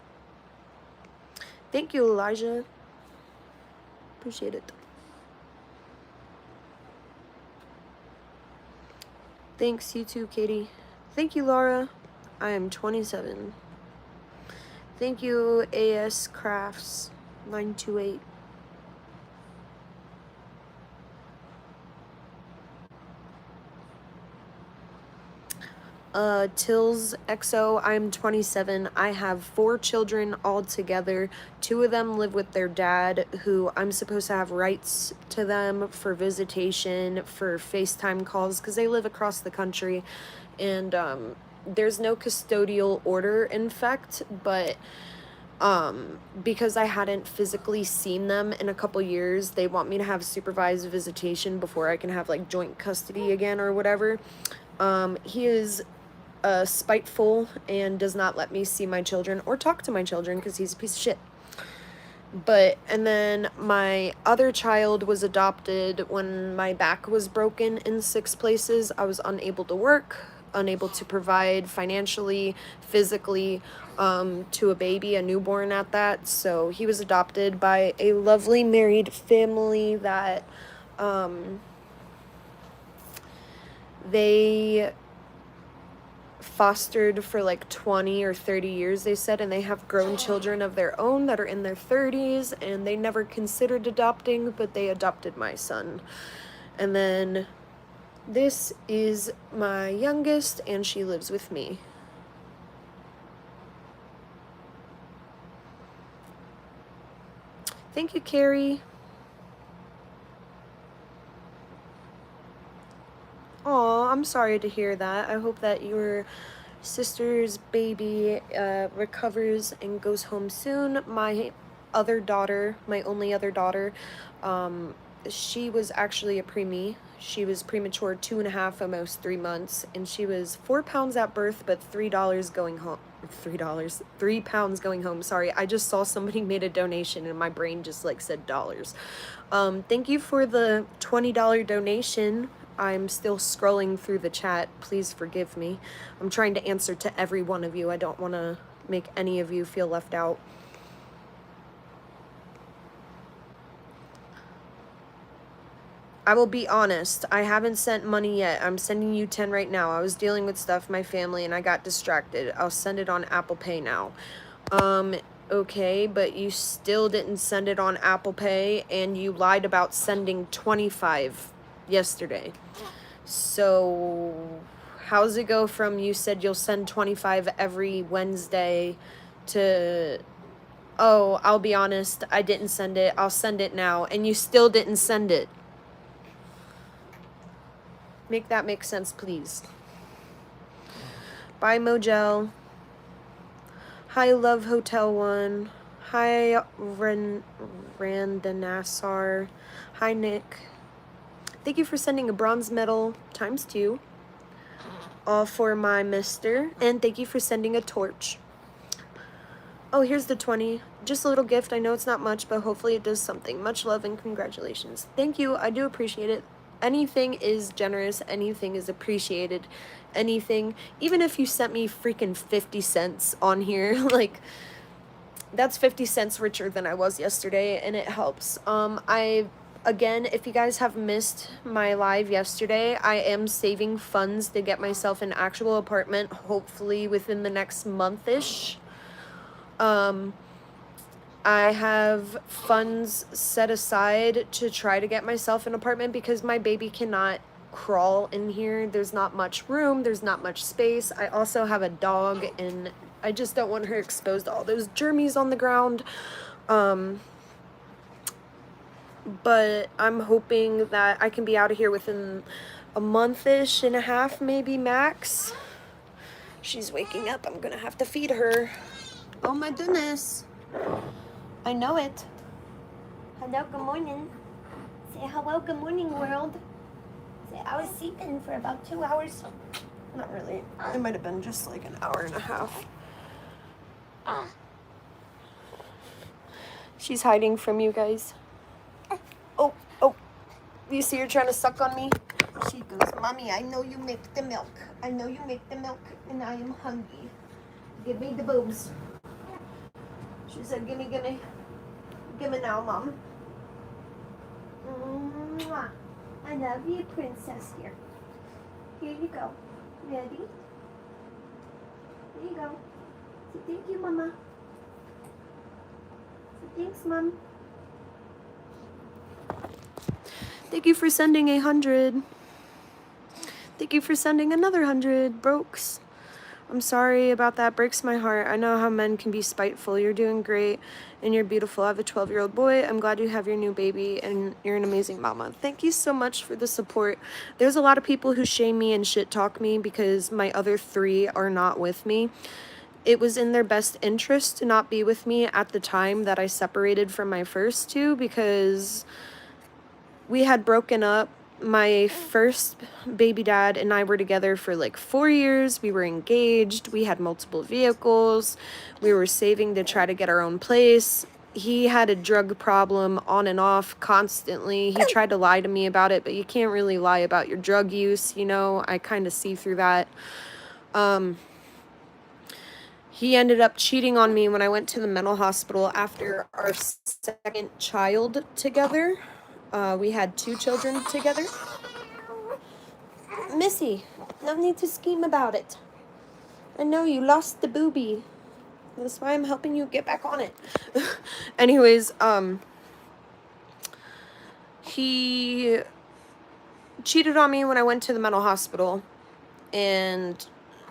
Thank you, Elijah. Appreciate it. Thanks, you too, Katie. Thank you, Laura. I am 27. Thank you, AS Crafts 928. Tills XO, I'm 27. I have 4 children altogether. 2 of them live with their dad, who I'm supposed to have rights to them for visitation, for FaceTime calls, because they live across the country. And there's no custodial order, in fact, but because I hadn't physically seen them in a couple years, they want me to have supervised visitation before I can have like joint custody again or whatever. He is spiteful and does not let me see my children or talk to my children because he's a piece of shit. And then my other child was adopted when my back was broken in 6 places. I was unable to work, unable to provide financially, physically, to a baby, a newborn at that. So he was adopted by a lovely married family that, they fostered for like 20 or 30 years, they said, and they have grown children of their own that are in their 30s, and they never considered adopting, but they adopted my son. And then this is my youngest, and she lives with me. Thank you, Carrie. Aw, I'm sorry to hear that. I hope that your sister's baby recovers and goes home soon. My other daughter, my only other daughter, she was actually a preemie. She was premature 2.5, almost 3 months, and she was 4 pounds at birth, but $3 going home. £3 going home. Sorry, I just saw somebody made a donation and my brain just like said dollars. Thank you for the $20 donation. I'm still scrolling through the chat. Please forgive me. I'm trying to answer to every one of you. I don't want to make any of you feel left out. I will be honest, I haven't sent money yet. I'm sending you 10 right now. I was dealing with stuff, my family, and I got distracted. I'll send it on Apple Pay now. Okay, but you still didn't send it on Apple Pay, and you lied about sending 25 yesterday. So, how's it go from you said you'll send 25 every Wednesday to, oh, I'll be honest, I didn't send it, I'll send it now, and you still didn't send it? Make that make sense, please. Bye, Mojel. Hi, Love Hotel 1. Hi, Randanassar. Hi, Nick. Thank you for sending a bronze medal ×2. All for my mister. And thank you for sending a torch. Oh, here's the 20. Just a little gift. I know it's not much, but hopefully it does something. Much love and congratulations. Thank you. I do appreciate it. Anything is generous. Anything is appreciated. Anything. Even if you sent me freaking 50 cents on here, like, that's 50 cents richer than I was yesterday, and it helps. Again, if you guys have missed my live yesterday, I am saving funds to get myself an actual apartment, hopefully within the next month-ish. I have funds set aside to try to get myself an apartment because my baby cannot crawl in here. There's not much room. There's not much space. I also have a dog, and I just don't want her exposed to all those germies on the ground. But I'm hoping that I can be out of here within a month-ish and a half, maybe max. She's waking up. I'm gonna have to feed her. Oh my goodness. I know it. Hello, good morning. Say hello, good morning, world. Say, I was sleeping for about 2 hours. Not really. It might have been just like an hour and a half. She's hiding from you guys. Oh, you see her trying to suck on me? She goes, Mommy, I know you make the milk. I know you make the milk, and I am hungry. Give me the boobs. She said, gimme. Gimme now, Mom. Mwah. I love you, princess. Here you go. Ready? There you go. So thank you, Mama. So thanks, Mom. Thank you for sending 100. Thank you for sending another 100, Brokes. I'm sorry about that. Breaks my heart. I know how men can be spiteful. You're doing great, and you're beautiful. I have a 12-year-old boy. I'm glad you have your new baby, and you're an amazing mama. Thank you so much for the support. There's a lot of people who shame me and shit talk me because my other 3 are not with me. It was in their best interest to not be with me at the time that I separated from my first 2 because we had broken up. My first baby dad and I were together for like 4 years. We were engaged. We had multiple vehicles. We were saving to try to get our own place. He had a drug problem on and off constantly. He tried to lie to me about it, but you can't really lie about your drug use, you know? I kind of see through that. He ended up cheating on me when I went to the mental hospital after our second child together. We had 2 children together. Missy, no need to scheme about it. I know you lost the boobie. That's why I'm helping you get back on it. Anyways, he cheated on me when I went to the mental hospital, and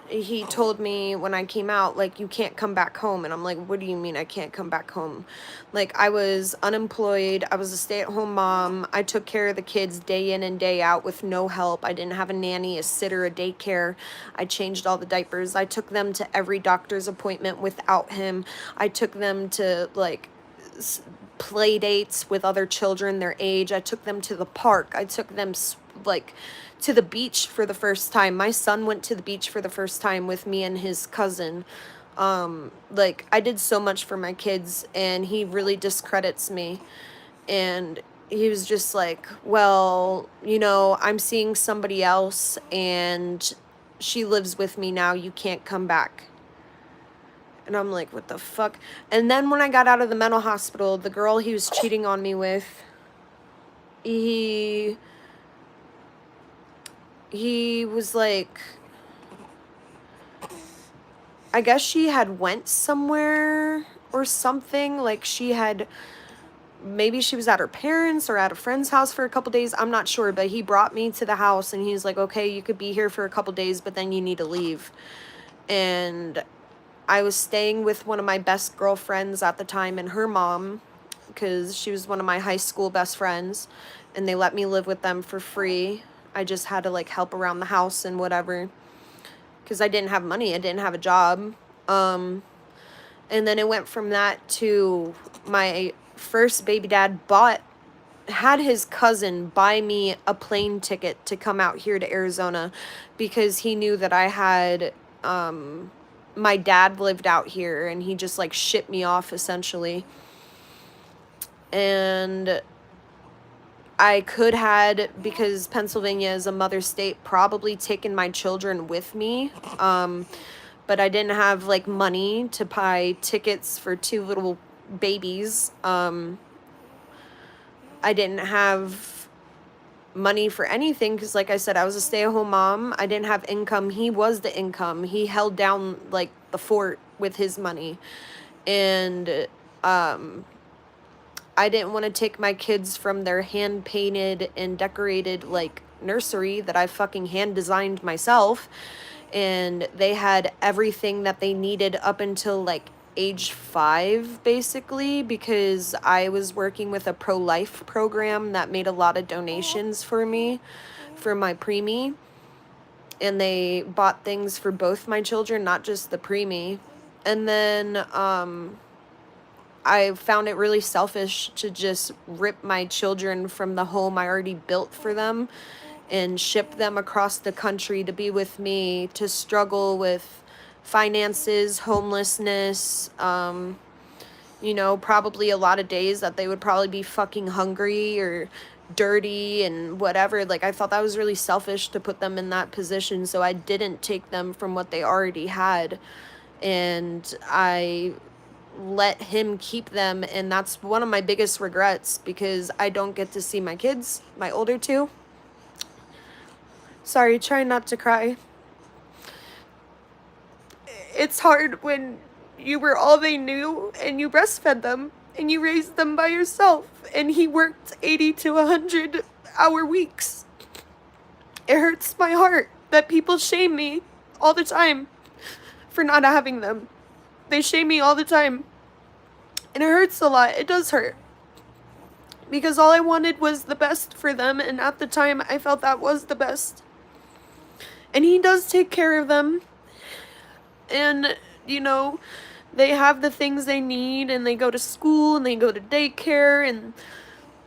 he told me when I came out, like, you can't come back home. And I'm like, what do you mean I can't come back home? Like, I was unemployed. I was a stay-at-home mom. I took care of the kids day in and day out with no help. I didn't have a nanny, a sitter, a daycare. I changed all the diapers. I took them to every doctor's appointment without him. I took them to, like, play dates with other children their age. I took them to the park. I took them, like, to the beach for the first time. My son went to the beach for the first time with me and his cousin. Like, I did so much for my kids, and he really discredits me. And he was just like, well, you know, I'm seeing somebody else and she lives with me now. You can't come back. And I'm like, what the fuck? And then when I got out of the mental hospital, the girl he was cheating on me with, he was like, I guess she had went somewhere or something. Like maybe she was at her parents or at a friend's house for a couple days. I'm not sure, but he brought me to the house and he's like, okay, you could be here for a couple days, but then you need to leave. And I was staying with one of my best girlfriends at the time and her mom, because she was one of my high school best friends, and they let me live with them for free. I just had to like help around the house and whatever, because I didn't have money. I didn't have a job. And then it went from that to my first baby dad had his cousin buy me a plane ticket to come out here to Arizona, because he knew that I had, my dad lived out here, and he just like shipped me off essentially. And I could had, because Pennsylvania is a mother state, probably taken my children with me. But I didn't have like money to buy tickets for 2 little babies. I didn't have money for anything because, like I said, I was a stay-at-home mom. I didn't have income. He was the income. He held down like the fort with his money. And I didn't want to take my kids from their hand-painted and decorated like nursery that I fucking hand-designed myself. And they had everything that they needed up until like age 5, basically, because I was working with a pro-life program that made a lot of donations for me for my preemie. And they bought things for both my children, not just the preemie. And then I found it really selfish to just rip my children from the home I already built for them and ship them across the country to be with me, to struggle with finances, homelessness, you know, probably a lot of days that they would probably be fucking hungry or dirty and whatever. Like, I thought that was really selfish to put them in that position, so I didn't take them from what they already had, and I let him keep them. And that's one of my biggest regrets, because I don't get to see my kids, my older two. Sorry, try not to cry. It's hard when you were all they knew and you breastfed them and you raised them by yourself, and he worked 80 to 100 hour weeks. It hurts my heart that people shame me all the time for not having them. They shame me all the time. And it hurts a lot. It does hurt. Because all I wanted was the best for them, and at the time I felt that was the best. And he does take care of them. And, you know, they have the things they need, and they go to school, and they go to daycare, and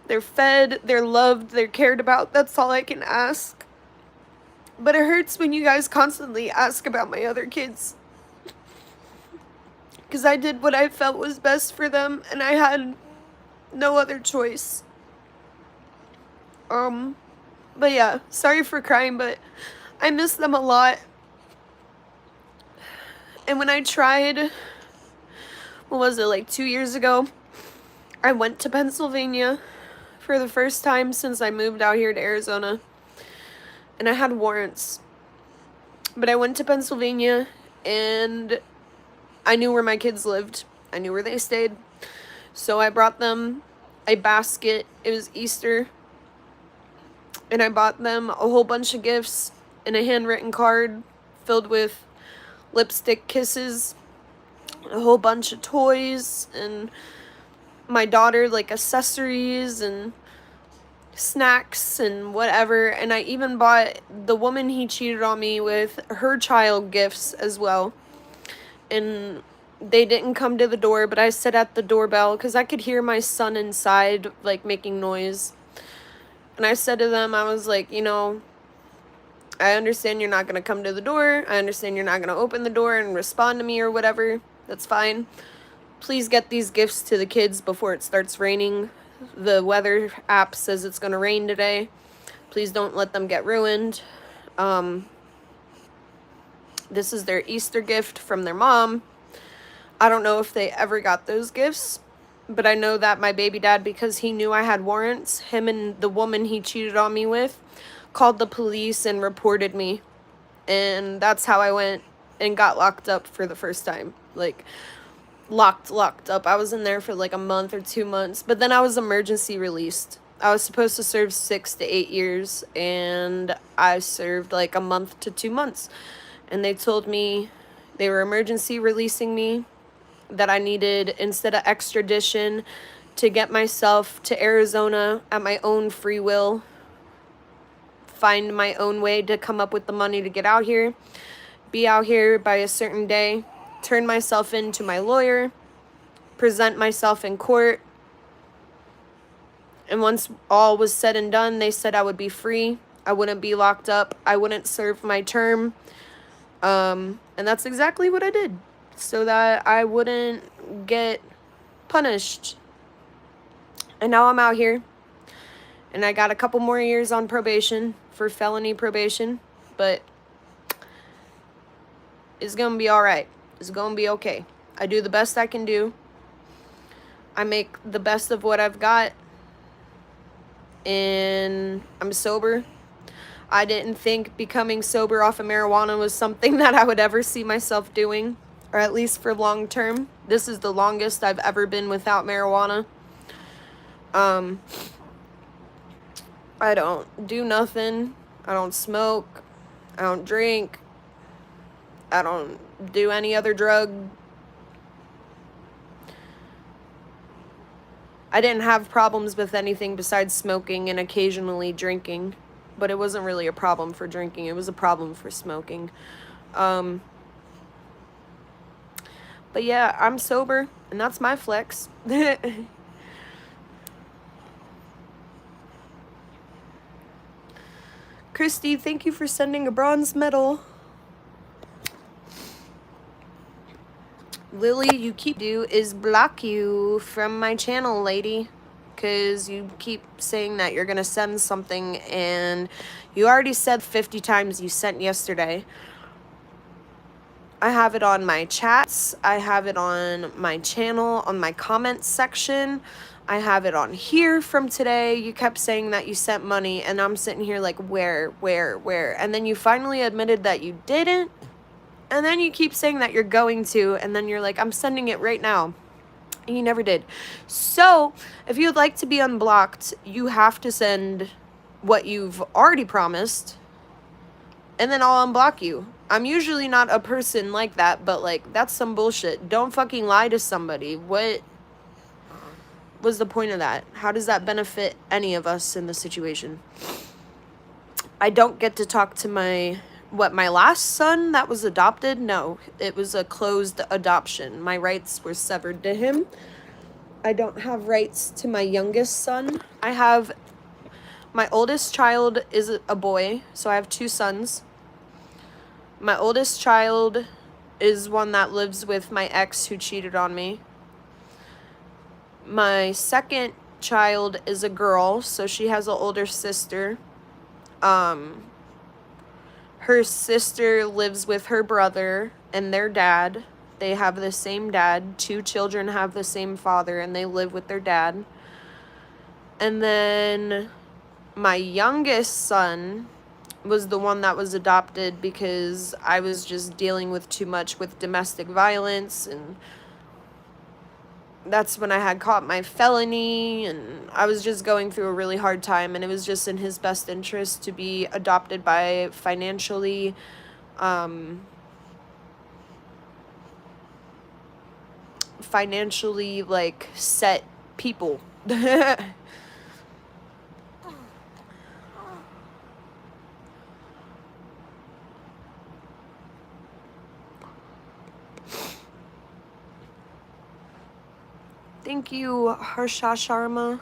they're fed, they're loved, they're cared about. That's all I can ask. But it hurts when you guys constantly ask about my other kids. Because I did what I felt was best for them, and I had no other choice. But yeah, sorry for crying, but I miss them a lot. And when I tried, what was it, like 2 years ago, I went to Pennsylvania for the first time since I moved out here to Arizona. And I had warrants. But I went to Pennsylvania, and I knew where my kids lived. I knew where they stayed. So I brought them a basket. It was Easter. And I bought them a whole bunch of gifts and a handwritten card filled with lipstick kisses, a whole bunch of toys, and my daughter like accessories and snacks and whatever. And I even bought the woman he cheated on me with her child gifts as well. And they didn't come to the door, but I sat at the doorbell because I could hear my son inside like making noise. And I said to them, I was like, you know, I understand you're not going to come to the door. I understand you're not going to open the door and respond to me or whatever. That's fine. Please get these gifts to the kids before it starts raining. The weather app says it's going to rain today. Please don't let them get ruined. This is their Easter gift from their mom. I don't know if they ever got those gifts, but I know that my baby dad, because he knew I had warrants, him and the woman he cheated on me with called the police and reported me. And that's how I went and got locked up for the first time. Like, locked up. I was in there for like a month or 2 months, but then I was emergency released. I was supposed to serve 6 to 8 years, and I served like a month to 2 months. And they told me they were emergency releasing me, that I needed, instead of extradition, to get myself to Arizona at my own free will, find my own way to come up with the money to get out here, be out here by a certain day, turn myself in to my lawyer, present myself in court, and once all was said and done, they said I would be free, I wouldn't be locked up, I wouldn't serve my term, and that's exactly what I did, so that I wouldn't get punished. And now I'm out here, and I got a couple more years on probation for felony probation, but it's gonna be all right. It's gonna be okay. I do the best I can do. I make the best of what I've got, and I'm sober. I didn't think becoming sober off of marijuana was something that I would ever see myself doing, or at least for long term. This is the longest I've ever been without marijuana. I don't do nothing. I don't smoke. I don't drink. I don't do any other drug. I didn't have problems with anything besides smoking and occasionally drinking, but it wasn't really a problem for drinking. It was a problem for smoking. But yeah, I'm sober, and that's my flex. Christy, thank you for sending a bronze medal. Lily, you keep do is block you from my channel, lady, because you keep saying that you're gonna send something, and you already said 50 times you sent yesterday. I have it on my chats, I have it on my channel, on my comments section, I have it on here from today. You kept saying that you sent money, and I'm sitting here like, where? And then you finally admitted that you didn't, and then you keep saying that you're going to, and then you're like, I'm sending it right now, and you never did. So if you'd like to be unblocked, you have to send what you've already promised, and then I'll unblock you. I'm usually not a person like that, but like, that's some bullshit. Don't fucking lie to somebody. What was the point of that? How does that benefit any of us in the situation? I don't get to talk to my last son that was adopted? No, it was a closed adoption. My rights were severed to him. I don't have rights to my youngest son. I have, my oldest child is a boy, so I have 2 sons. My oldest child is one that lives with my ex who cheated on me. My second child is a girl, so she has an older sister. Her sister lives with her brother and their dad. They have the same dad. 2 children have the same father, and they live with their dad. And then my youngest son was the one that was adopted because I was just dealing with too much with domestic violence, and that's when I had caught my felony, and I was just going through a really hard time, and it was just in his best interest to be adopted by financially like set people. Thank you, Harsha Sharma.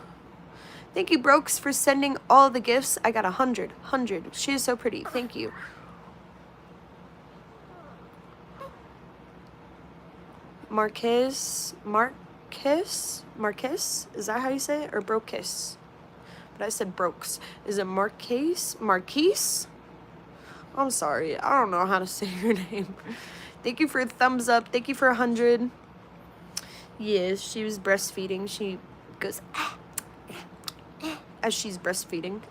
Thank you, Brooks, for sending all the gifts. I got 100. She is so pretty. Thank you. Marquez Marquez? Is that how you say it? Or Brokis? But I said Brokes. Is it Marquise? Marquise? I'm sorry. I don't know how to say your name. Thank you for a thumbs up. Thank you for 100. Yes, she was breastfeeding. She goes as she's breastfeeding.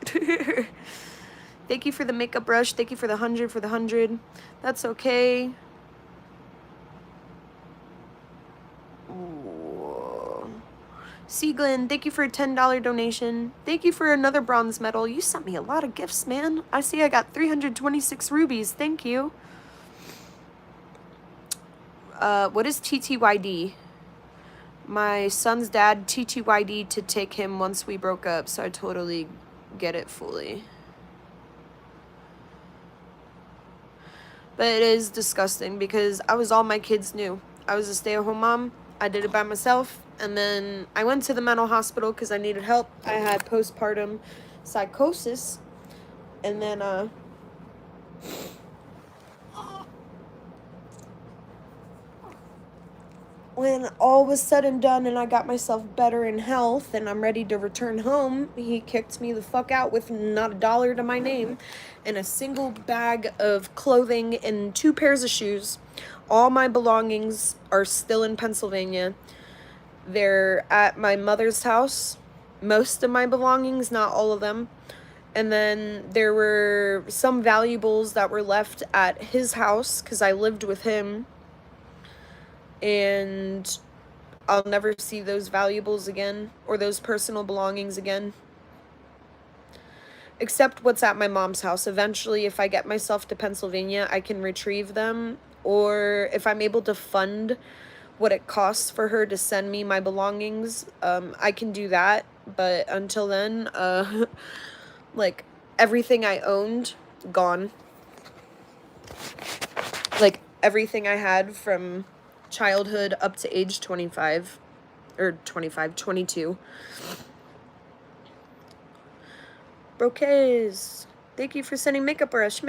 Thank you for the makeup brush. Thank you for the 100 for the 100. That's okay. Sieglin, thank you for a $10 donation. Thank you for another bronze medal. You sent me a lot of gifts, man. I see I got 326 rubies. Thank you. What is TTYD? My son's dad TTYD to take him once we broke up, so I totally get it fully. But it is disgusting because I was all my kids knew. I was a stay-at-home mom. I did it by myself. And then I went to the mental hospital because I needed help. I had postpartum psychosis. And then, when all was said and done and I got myself better in health and I'm ready to return home, he kicked me the fuck out with not a dollar to my name and a single bag of clothing and 2 pairs of shoes. All my belongings are still in Pennsylvania. They're at my mother's house. Most of my belongings, not all of them. And then there were some valuables that were left at his house because I lived with him. And I'll never see those valuables again or those personal belongings again. Except what's at my mom's house. Eventually, if I get myself to Pennsylvania, I can retrieve them. Or if I'm able to fund what it costs for her to send me my belongings, I can do that. But until then, like, everything I owned, gone. Like, everything I had from childhood up to age 25. Or 22. Brocays. Thank you for sending makeup brush.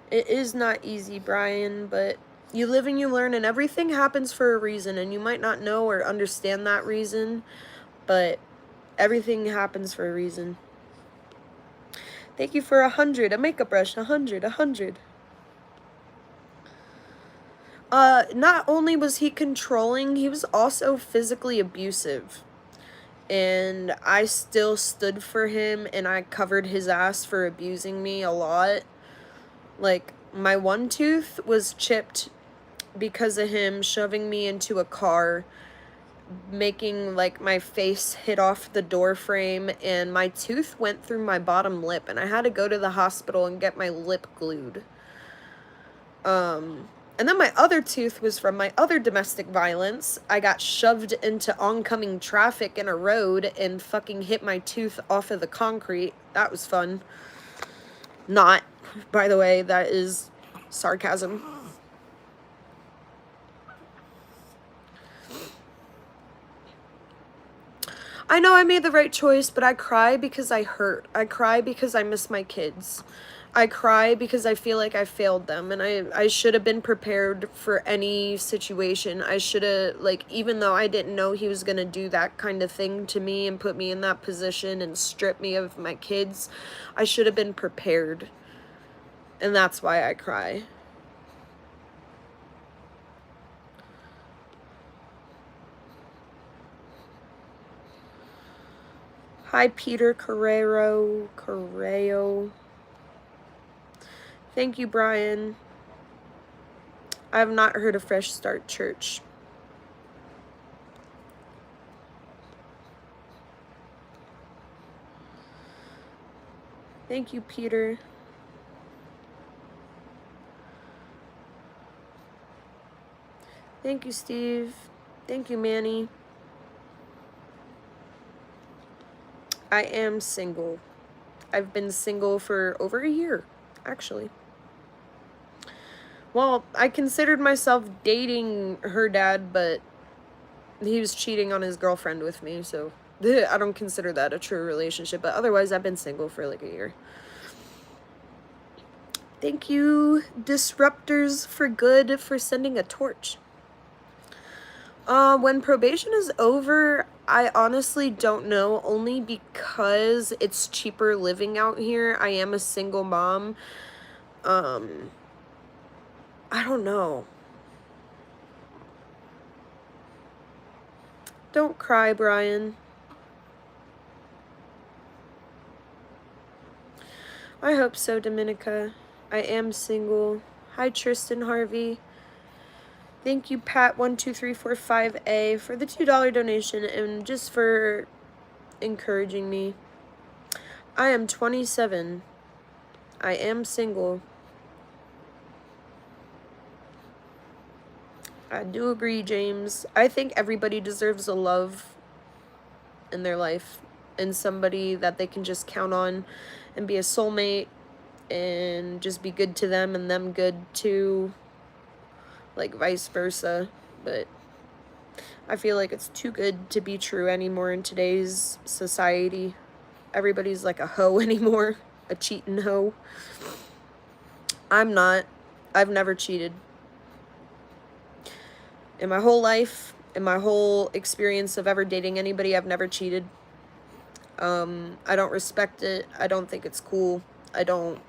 It is not easy, Brian, but you live and you learn, and everything happens for a reason, and you might not know or understand that reason, but everything happens for a reason. Thank you for 100. A makeup brush. 100. Not only was he controlling, he was also physically abusive. And I still stood for him, and I covered his ass for abusing me a lot. Like, my one tooth was chipped because of him shoving me into a car, making, like, my face hit off the door frame, and my tooth went through my bottom lip, and I had to go to the hospital and get my lip glued. And then my other tooth was from my other domestic violence. I got shoved into oncoming traffic in a road and fucking hit my tooth off of the concrete. That was fun. Not, by the way, that is sarcasm. I know I made the right choice, but I cry because I hurt. I cry because I miss my kids. I cry because I feel like I failed them, and I should have been prepared for any situation. I should have, like, even though I didn't know he was going to do that kind of thing to me and put me in that position and strip me of my kids, I should have been prepared. And that's why I cry. Hi, Peter Carrero. Thank you, Brian. I have not heard of Fresh Start Church. Thank you, Peter. Thank you, Steve. Thank you, Manny. I am single. I've been single for over a year, actually. Well, I considered myself dating her dad, but he was cheating on his girlfriend with me, so I don't consider that a true relationship. But otherwise, I've been single for like a year. Thank you, Disruptors for Good, for sending a torch. When probation is over, I honestly don't know, only because it's cheaper living out here. I am a single mom. I don't know. Don't cry, Brian. I hope so, Dominica. I am single. Hi, Tristan Harvey. Thank you, Pat12345A, for the $2 donation and just for encouraging me. I am 27. I am single. I do agree, James. I think everybody deserves a love in their life and somebody that they can just count on and be a soulmate and just be good to them and them good to, like vice versa. But I feel like it's too good to be true anymore in today's society. Everybody's like a hoe anymore, a cheating hoe. I'm not. I've never cheated. In my whole life, in my whole experience of ever dating anybody, I've never cheated. I don't respect it. I don't think it's cool. I don't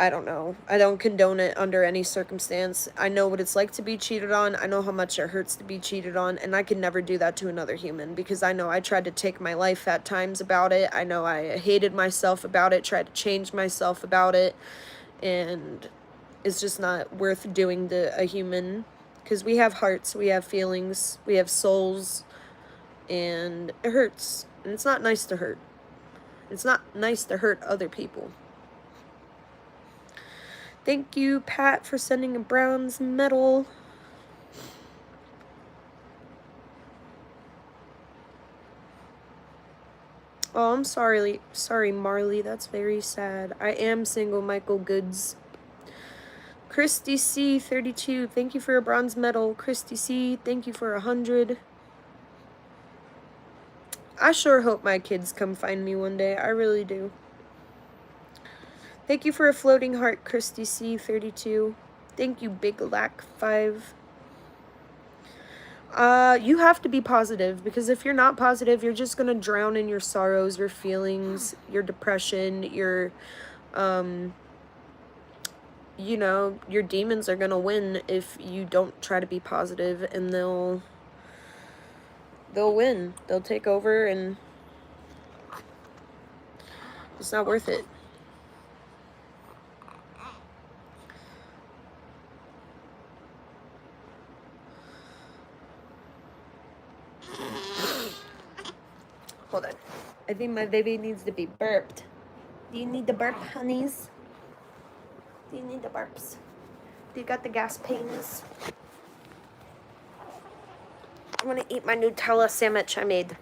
know. I don't condone it under any circumstance. I know what it's like to be cheated on. I know how much it hurts to be cheated on, and I could never do that to another human because I know I tried to take my life at times about it. I know I hated myself about it, tried to change myself about it, and it's just not worth doing to a human because we have hearts, we have feelings, we have souls, and it hurts. And it's not nice to hurt. It's not nice to hurt other people. Thank you, Pat, for sending a bronze medal. Oh, I'm sorry, Marley. That's very sad. I am single, Michael Goods. Christy C, 32. Thank you for a bronze medal. Christy C, thank you for 100. I sure hope my kids come find me one day. I really do. Thank you for a floating heart, Christy C, 32. Thank you, Big Lack 5. You have to be positive, because if you're not positive, you're just gonna drown in your sorrows, your feelings, your depression, your, you know, your demons are gonna win if you don't try to be positive, and they'll win. They'll take over, and it's not worth it. Hold on. I think my baby needs to be burped. Do you need the burp, honeys? Do you need the burps? Do you got the gas pains? I want to eat my Nutella sandwich I made.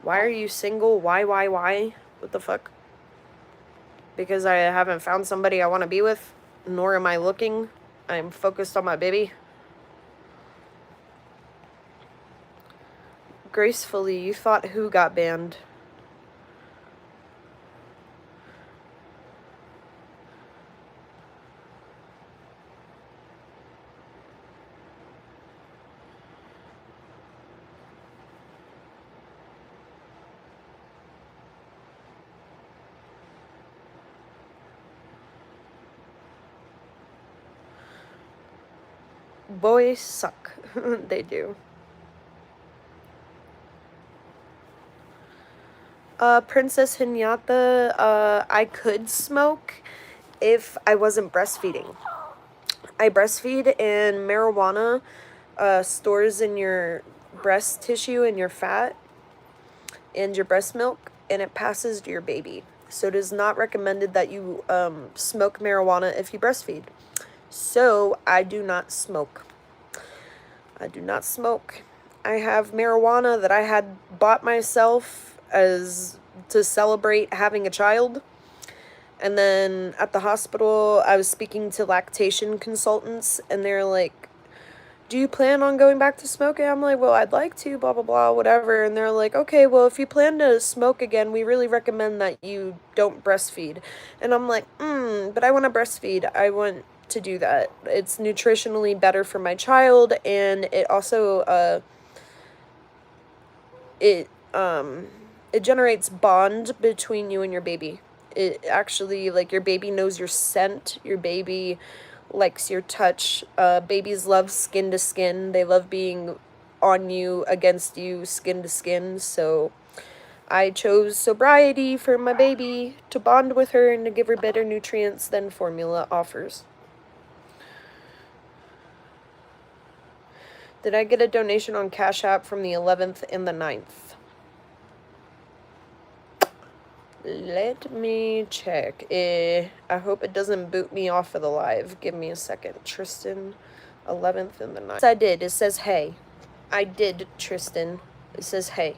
Why are you single? Why? What the fuck? Because I haven't found somebody I want to be with, nor am I looking. I'm focused on my baby. Gracefully, you thought who got banned? Boys suck. They do. Princess Hinata, I could smoke if I wasn't breastfeeding. I breastfeed, and marijuana stores in your breast tissue and your fat and your breast milk, and it passes to your baby. So it is not recommended that you smoke marijuana if you breastfeed. So I do not smoke. I do not smoke. I have marijuana that I had bought myself as to celebrate having a child. And then at the hospital, I was speaking to lactation consultants, and they're like, do you plan on going back to smoking? I'm like, well, I'd like to, blah, blah, blah, whatever. And they're like, okay, well, if you plan to smoke again, we really recommend that you don't breastfeed. And I'm like, but I want to breastfeed. I want to do that. It's nutritionally better for my child, and it also, it generates bond between you and your baby. It actually, like, your baby knows your scent, your baby likes your touch. Babies love skin to skin. They love being on you, against you, skin to skin. So I chose sobriety for my baby to bond with her and to give her better nutrients than formula offers. Did I get a donation on Cash App from the 11th and the 9th? Let me check. I hope it doesn't boot me off of the live. Give me a second. Tristan, 11th and the 9th. Yes, I did. It says hey. I did, Tristan. It says hey.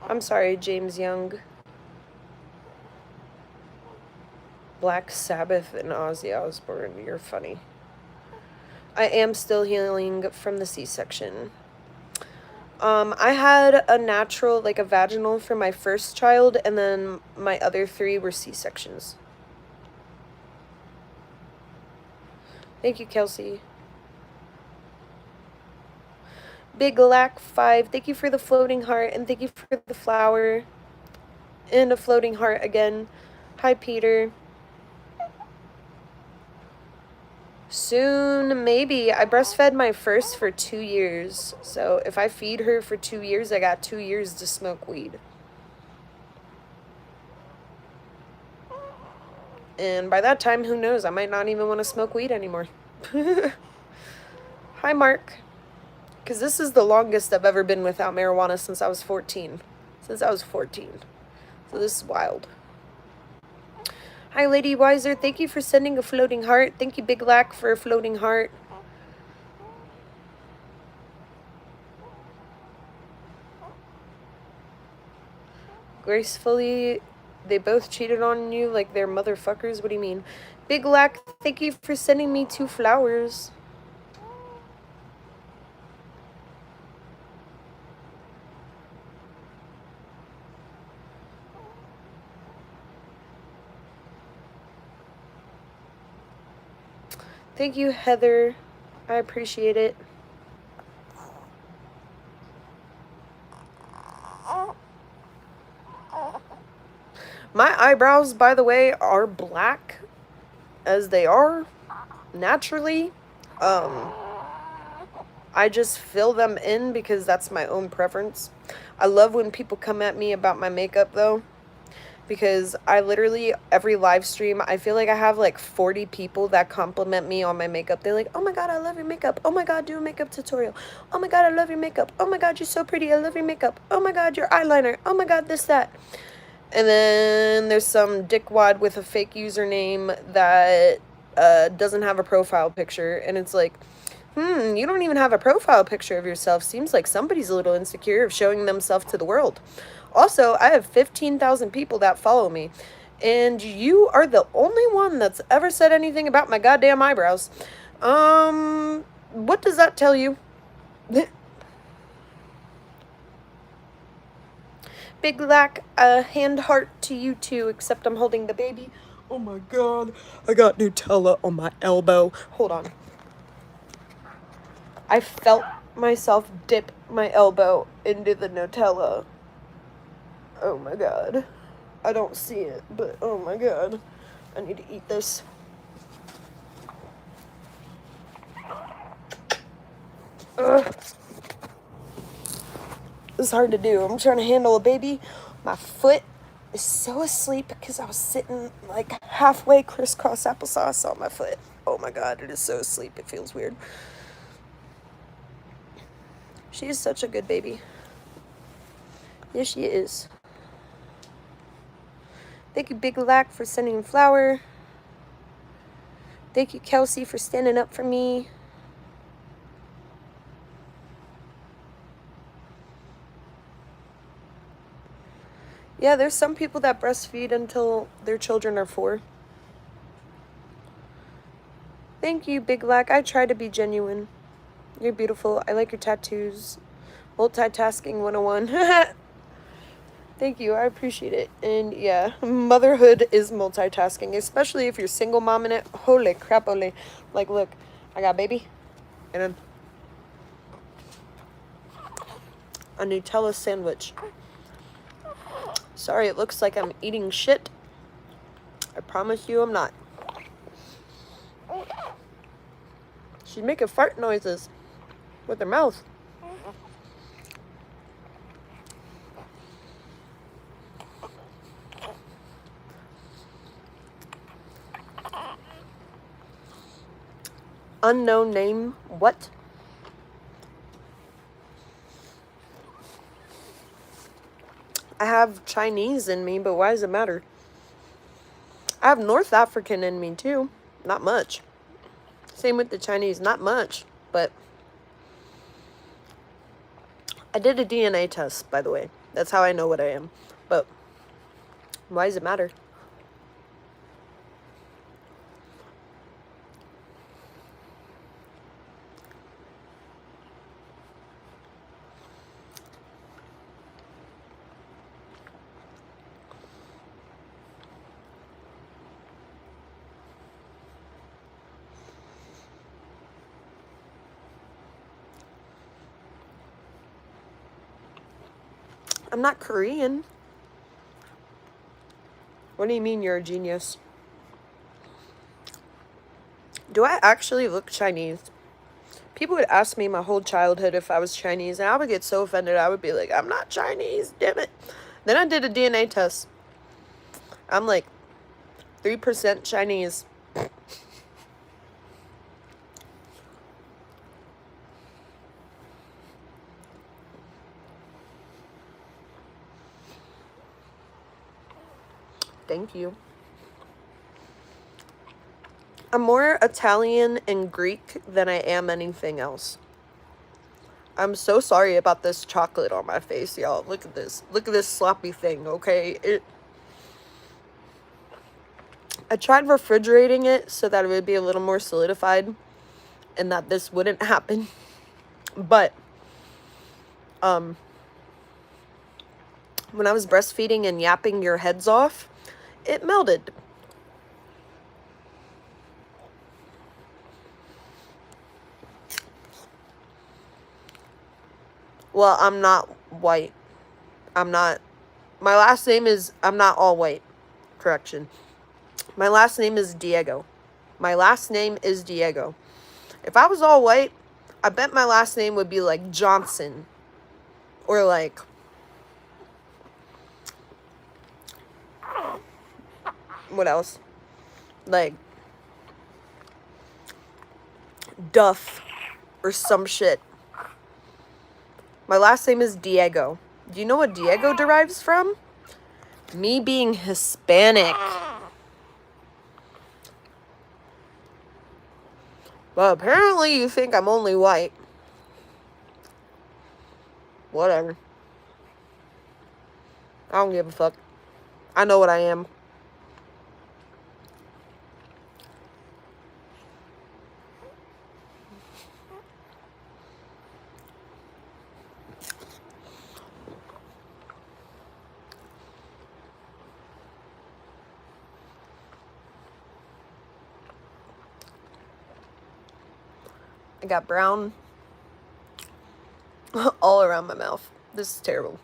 I'm sorry, James Young. Black Sabbath and Ozzy Osbourne. You're funny. I am still healing from the C-section. I had a natural, like a vaginal for my first child, and then my other 3 were C-sections. Thank you, Kelsey. Big Lack 5, thank you for the floating heart, and thank you for the flower. And a floating heart again. Hi, Peter. Soon, maybe. I breastfed my first for 2 years. So if I feed her for 2 years, I got 2 years to smoke weed. And by that time, who knows? I might not even want to smoke weed anymore. Hi, Mark. Because this is the longest I've ever been without marijuana since I was 14. So this is wild. Hi, Lady Wiser. Thank you for sending a floating heart. Thank you, Big Lack, for a floating heart. Gracefully, they both cheated on you like they're motherfuckers. What do you mean? Big Lack, thank you for sending me 2 flowers. Thank you, Heather. I appreciate it. My eyebrows, by the way, are black as they are naturally. I just fill them in because that's my own preference. I love when people come at me about my makeup, though, because I literally, every live stream, I feel like I have like 40 people that compliment me on my makeup. They're like, oh my god, I love your makeup. Oh my god, do a makeup tutorial. Oh my god, I love your makeup. Oh my god, you're so pretty. I love your makeup. Oh my god, your eyeliner. Oh my god, this, that. And then there's some dickwad with a fake username that doesn't have a profile picture. And it's like, you don't even have a profile picture of yourself. Seems like somebody's a little insecure of showing themselves to the world. Also, I have 15,000 people that follow me. And you are the only one that's ever said anything about my goddamn eyebrows. What does that tell you? Big Lack, a hand heart to you too, except I'm holding the baby. Oh my god, I got Nutella on my elbow. Hold on. I felt myself dip my elbow into the Nutella. Oh my god. I don't see it, but oh my god. I need to eat this. Ugh. It's hard to do. I'm trying to handle a baby. My foot is so asleep because I was sitting like halfway crisscross applesauce on my foot. Oh my god, it is so asleep. It feels weird. She is such a good baby. Yes, she is. Thank you, Big Lack, for sending a flower. Thank you, Kelsey, for standing up for me. Yeah, there's some people that breastfeed until their children are 4. Thank you, Big Black. I try to be genuine. You're beautiful. I like your tattoos. Multitasking 101. Thank you. I appreciate it. And yeah, motherhood is multitasking, especially if you're single mom in it. Holy crap, ole. Like, look, I got baby. And then a Nutella sandwich. Sorry, it looks like I'm eating shit. I promise you I'm not. She's making fart noises with her mouth. Unknown name. What? I have Chinese in me, but why does it matter? I have North African in me too. Not much. Same with the Chinese. Not much. But I did a DNA test, by the way. That's how I know what I am. But why does it matter? I'm not Korean. What do you mean you're a genius? Do I actually look Chinese? People would ask me my whole childhood if I was Chinese, and I would get so offended. I would be like, I'm not Chinese, damn it. Then I did a DNA test. I'm like 3% Chinese. Thank you. I'm more Italian and Greek than I am anything else. I'm so sorry about this chocolate on my face, y'all. Look at this. Look at this sloppy thing, okay? I tried refrigerating it so that it would be a little more solidified and that this wouldn't happen. But, when I was breastfeeding and yapping your heads off, it melted. Well, I'm not white. I'm not. My last name is. I'm not all white. Correction. My last name is Diego. My last name is Diego. If I was all white, I bet my last name would be like Johnson. Or like. What else? Like. Duff. Or some shit. My last name is Diego. Do you know what Diego derives from? Me being Hispanic. But apparently you think I'm only white. Whatever. I don't give a fuck. I know what I am. I got brown all around my mouth. This is terrible.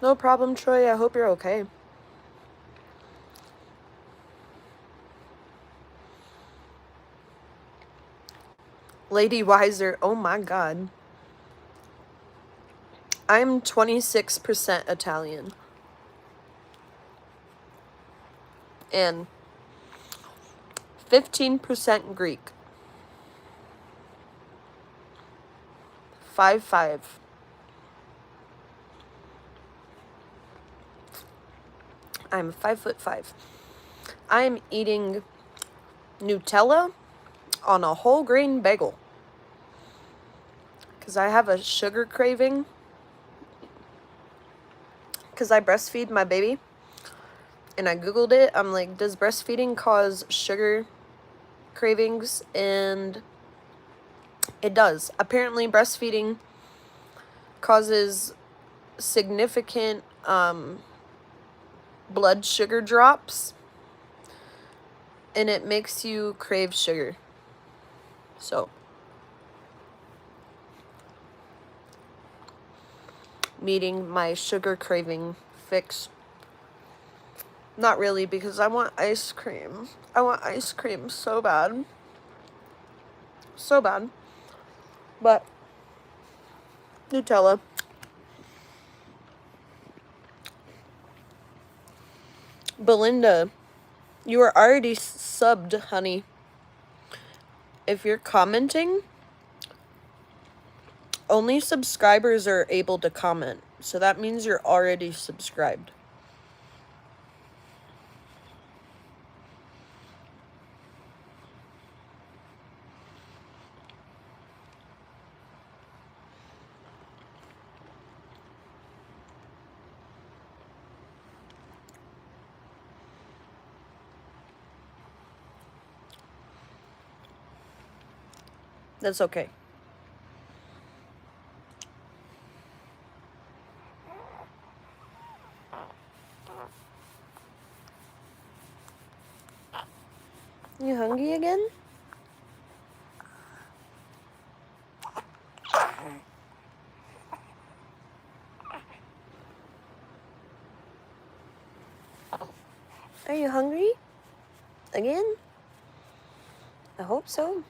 No problem, Troy. I hope you're okay. Lady Wiser. Oh my god. I'm 26% Italian. And 15% Greek. 5'5". I'm 5'5". I'm eating Nutella on a whole grain bagel. because I have a sugar craving because I breastfeed my baby, and I googled it. I'm like, does breastfeeding cause sugar cravings? And it does. Apparently breastfeeding causes significant blood sugar drops, and it makes you crave sugar. So meeting my sugar craving fix. Not really, because I want ice cream. I want ice cream so bad. So bad. But Nutella. Belinda, you are already subbed, honey. If you're commenting, only subscribers are able to comment. So that means you're already subscribed. That's okay. You hungry again? Are you hungry? Again? I hope so.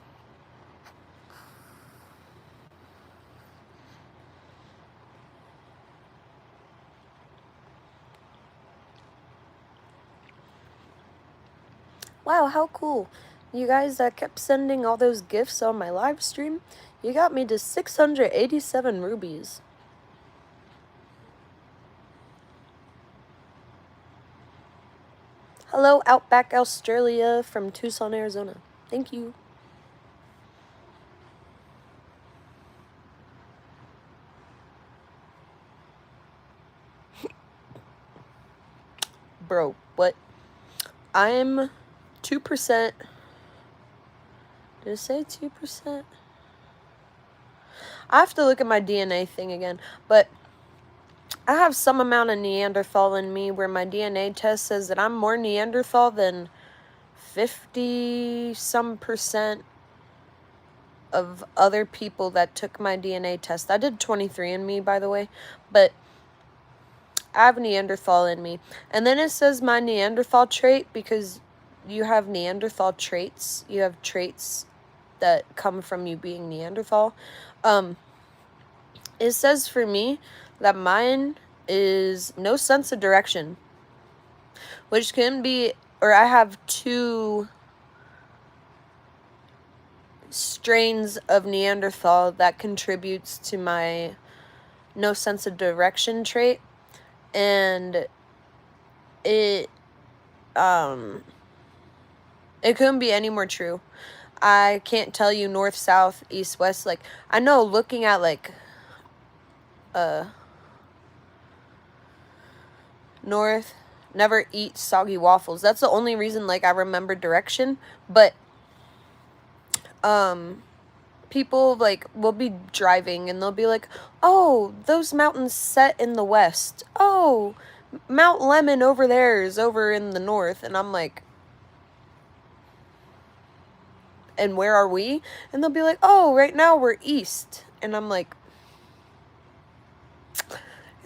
Wow, how cool. You guys that kept sending all those gifts on my live stream, you got me to 687 rubies. Hello, Outback Australia from Tucson, Arizona. Thank you. Bro, what? I'm 2%. Did it say 2%? I have to look at my DNA thing again, but I have some amount of Neanderthal in me where my DNA test says that I'm more Neanderthal than 50-some% of other people that took my DNA test. I did 23andMe, by the way, but I have Neanderthal in me. And then it says my Neanderthal trait, because you have Neanderthal traits. You have traits that come from you being Neanderthal. It says for me that mine is no sense of direction, which can be, or I have 2 strains of Neanderthal that contributes to my no sense of direction trait, and it couldn't be any more true. I can't tell you north, south, east, west. Like, I know looking at, like, north, never eat soggy waffles. That's the only reason, like, I remember direction. But, people, like, will be driving and they'll be like, oh, those mountains set in the west. Oh, Mount Lemon over there is over in the north. And I'm like, and where are we? And they'll be like, oh, right now we're east. And I'm like,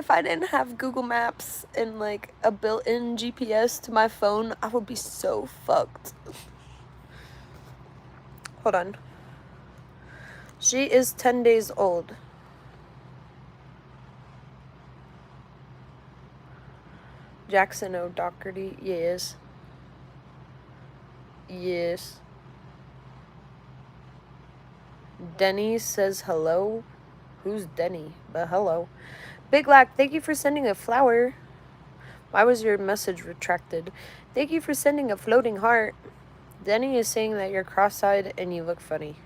if I didn't have Google Maps and, like, a built-in GPS to my phone, I would be so fucked. Hold on. She is 10 days old. Jackson O'Doherty, yes. Yes. Denny says hello. Who's Denny? But hello. Big Lack, thank you for sending a flower. Why was your message retracted? Thank you for sending a floating heart. Denny is saying that you're cross-eyed and you look funny.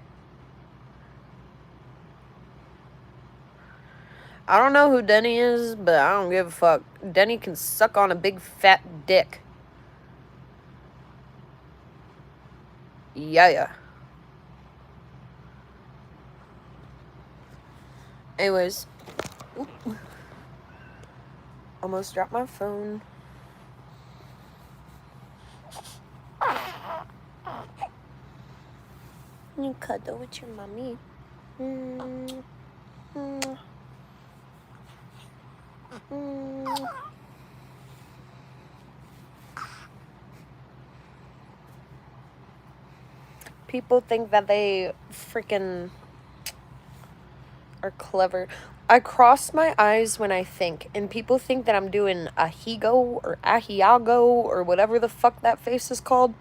I don't know who Denny is, but I don't give a fuck. Denny can suck on a big fat dick. Yeah. Anyways. Oop. Almost dropped my phone. You cuddle with your mommy. People think that they freaking are clever. I cross my eyes when I think, and people think that I'm doing ahigo or ahiago or whatever the fuck that face is called.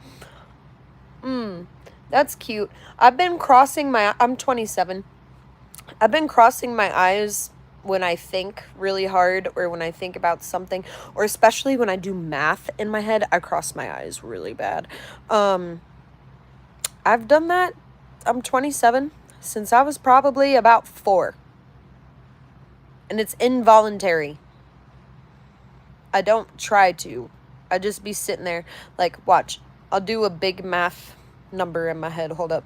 That's cute. I'm 27. I've been crossing my eyes when I think really hard or when I think about something, or especially when I do math in my head, I cross my eyes really bad. I've done that. I'm 27 since I was probably about 4. And it's involuntary. I don't try to. I just be sitting there like, watch. I'll do a big math number in my head. Hold up.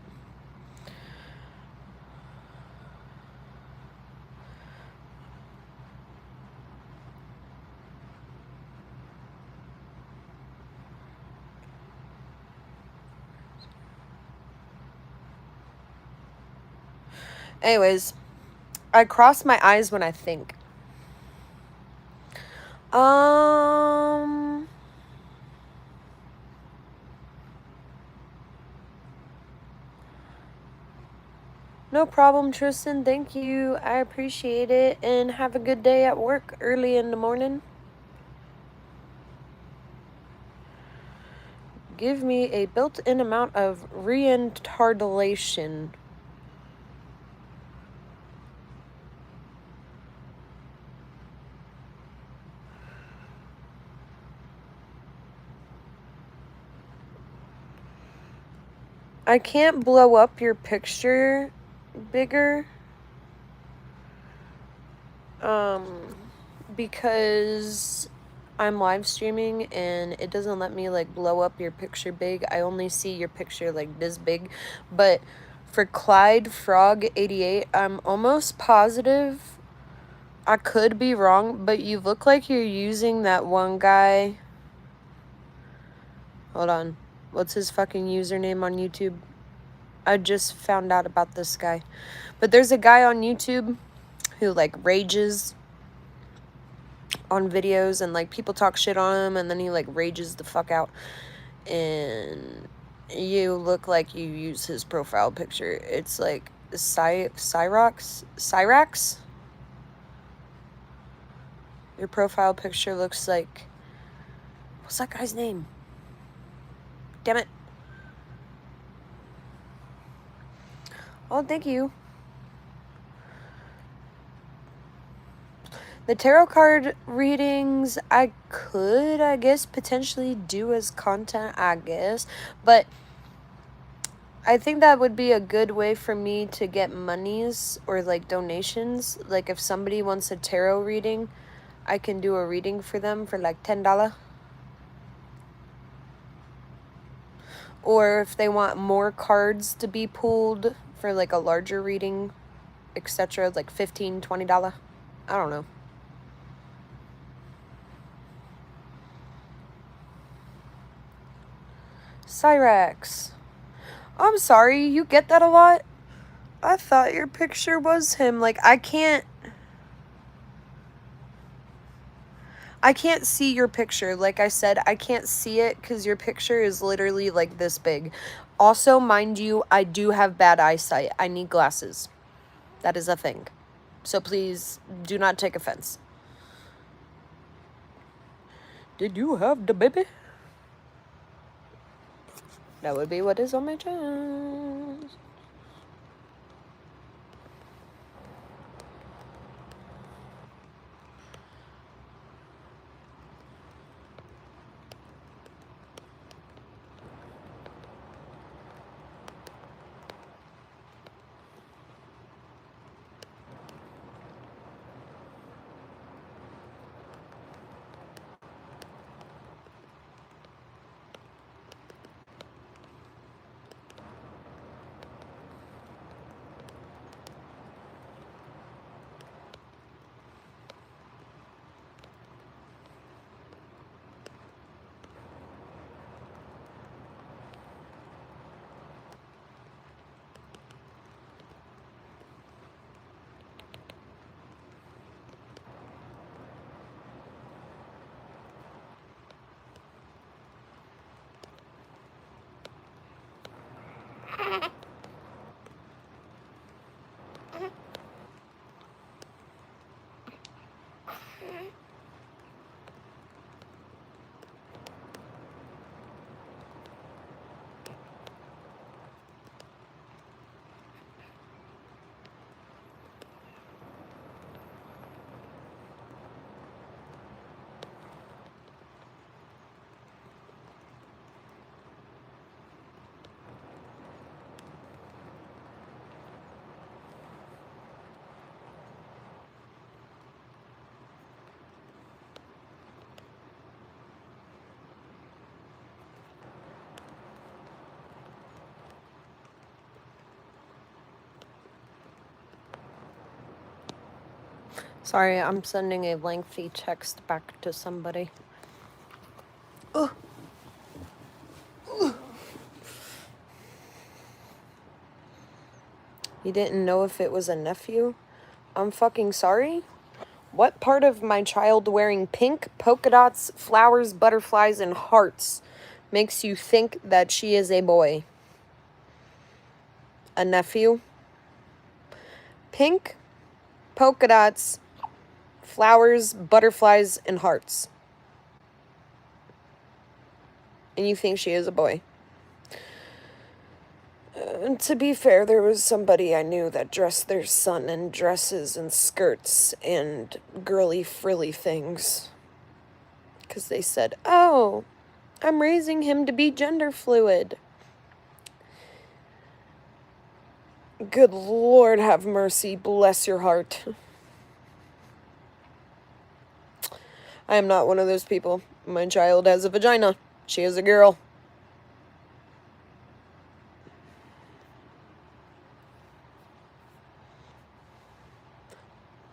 Anyways, I cross my eyes when I think. No problem, Tristan. Thank you. I appreciate it. And have a good day at work early in the morning. Give me a built-in amount of retardation. I can't blow up your picture bigger. Because I'm live streaming and it doesn't let me like blow up your picture big. I only see your picture like this big. But for Clyde Frog 88, I'm almost positive. I could be wrong, but you look like you're using that one guy. Hold on. What's his fucking username on YouTube? I just found out about this guy. But there's a guy on YouTube who like rages on videos and like people talk shit on him and then he like rages the fuck out, and you look like you use his profile picture. It's like Cyrax. Your profile picture looks like, what's that guy's name? Damn it. Oh, thank you. The tarot card readings, I could, I guess, potentially do as content, I guess. But I think that would be a good way for me to get monies or, like, donations. Like, if somebody wants a tarot reading, I can do a reading for them for, like, $10. Or if they want more cards to be pulled for, like, a larger reading, etc., like $15, $20. I don't know. Cyrax. I'm sorry, you get that a lot? I thought your picture was him. Like, I can't see your picture. Like I said, I can't see it because your picture is literally like this big. Also, mind you, I do have bad eyesight. I need glasses. That is a thing. So please do not take offense. Did you have the baby? That would be what is on my chest. Sorry, I'm sending a lengthy text back to somebody. Ugh. You didn't know if it was a nephew? I'm fucking sorry? What part of my child wearing pink, polka dots, flowers, butterflies, and hearts makes you think that she is a boy? A nephew? Pink, polka dots, flowers, butterflies, and hearts. And you think she is a boy. To be fair, there was somebody I knew that dressed their son in dresses and skirts and girly frilly things. Because they said, oh, I'm raising him to be gender fluid. Good Lord, have mercy. Bless your heart. I am not one of those people. My child has a vagina. She is a girl.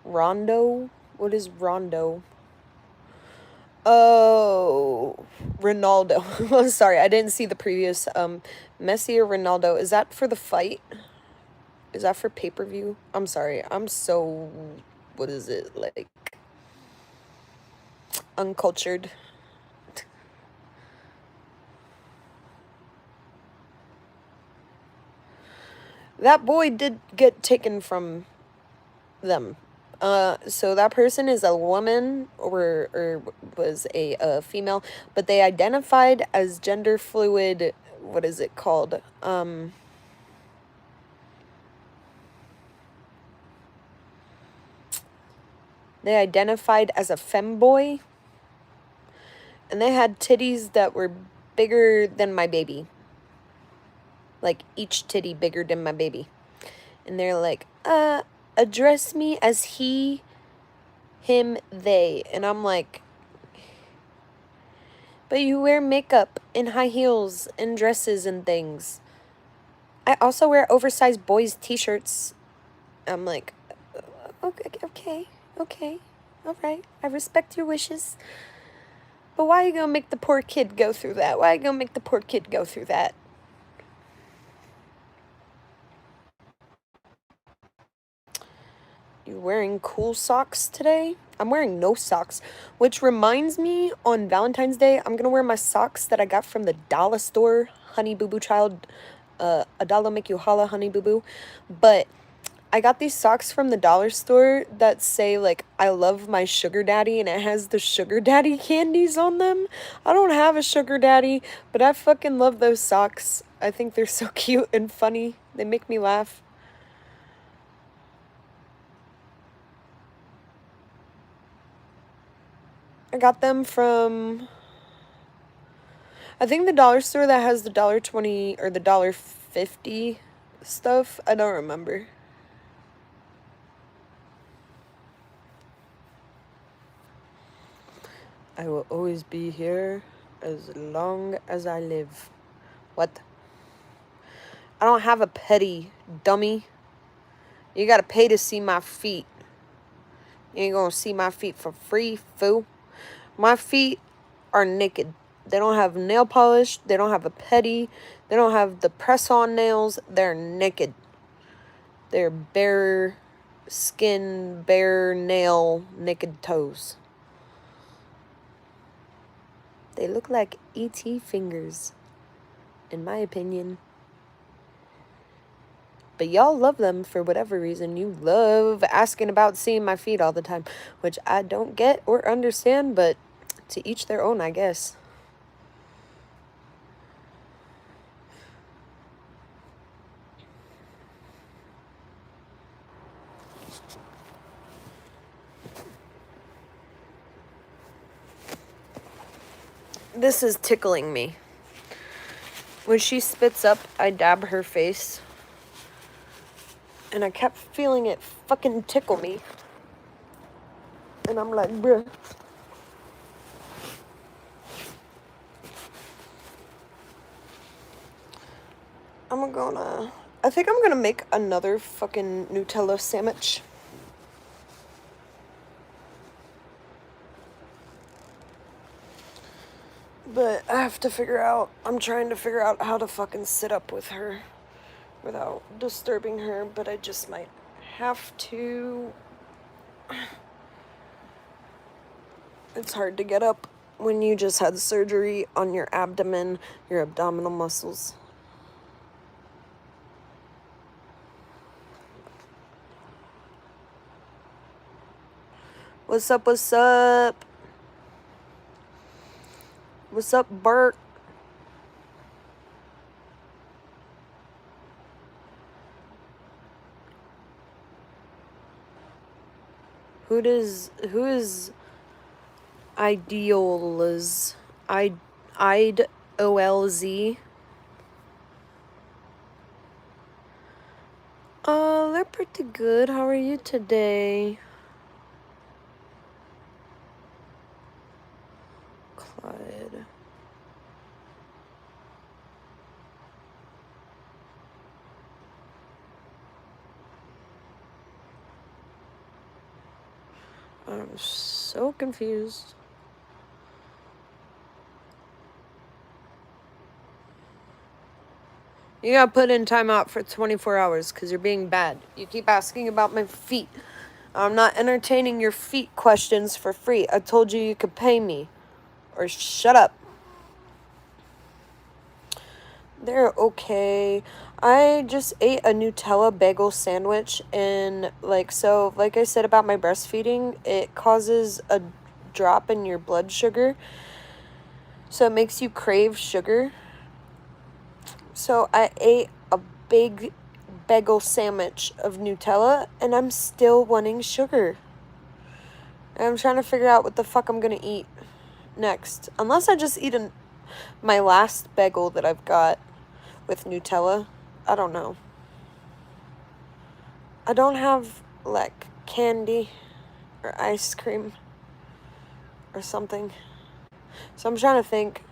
Rondo? What is Rondo? Oh, Ronaldo. Sorry, I didn't see the previous. Messi or Ronaldo. Is that for the fight? Is that for pay-per-view? I'm sorry. I'm so... What is it? Like... Uncultured. That boy did get taken from them. So that person is a woman or was a female, but they identified as gender fluid. What is it called? They identified as a femboy, and they had titties that were bigger than my baby. Like, each titty bigger than my baby. And they're like, address me as he, him, they. And I'm like, but you wear makeup and high heels and dresses and things. I also wear oversized boys' t-shirts. I'm like, okay, all right. I respect your wishes. But why are you gonna make the poor kid go through that? Why are you gonna make the poor kid go through that? You wearing cool socks today? I'm wearing no socks, which reminds me, on Valentine's Day, I'm gonna wear my socks that I got from the dollar store, Honey Boo Boo Child, a dollar make you holla, Honey Boo Boo. But I got these socks from the dollar store that say, like, I love my sugar daddy, and it has the sugar daddy candies on them. I don't have a sugar daddy, but I fucking love those socks. I think they're so cute and funny. They make me laugh. I got them from, I think, the dollar store that has the $1.20 or the $1.50 stuff. I don't remember. I will always be here as long as I live. What? I don't have a petty, dummy. You gotta pay to see my feet. You ain't gonna see my feet for free, fool. My feet are naked. They don't have nail polish. They don't have a petty. They don't have the press-on nails. They're naked. They're bare skin, bare nail, naked toes. They look like E.T. fingers, in my opinion. But y'all love them for whatever reason. You love asking about seeing my feet all the time, which I don't get or understand, but to each their own, I guess. This is tickling me. When she spits up, I dab her face. And I kept feeling it fucking tickle me. And I'm like, bruh. I think I'm gonna make another fucking Nutella sandwich. But I have to figure out, I'm trying to figure out how to fucking sit up with her without disturbing her, but I just might have to. It's hard to get up when you just had surgery on your abdomen, your abdominal muscles. What's up, what's up? What's up, Bert? Who is Ideolz? I'd OLZ? They're pretty good. How are you today? Clyde. I'm so confused. You gotta put in timeout for 24 hours because you're being bad. You keep asking about my feet. I'm not entertaining your feet questions for free. I told you you could pay me. Or shut up. They're okay. I just ate a Nutella bagel sandwich and like I said about my breastfeeding, it causes a drop in your blood sugar. So it makes you crave sugar. So I ate a big bagel sandwich of Nutella and I'm still wanting sugar. And I'm trying to figure out what the fuck I'm gonna eat next. Unless I just eat my last bagel that I've got with Nutella. I don't know. I don't have like candy or ice cream or something. So I'm trying to think.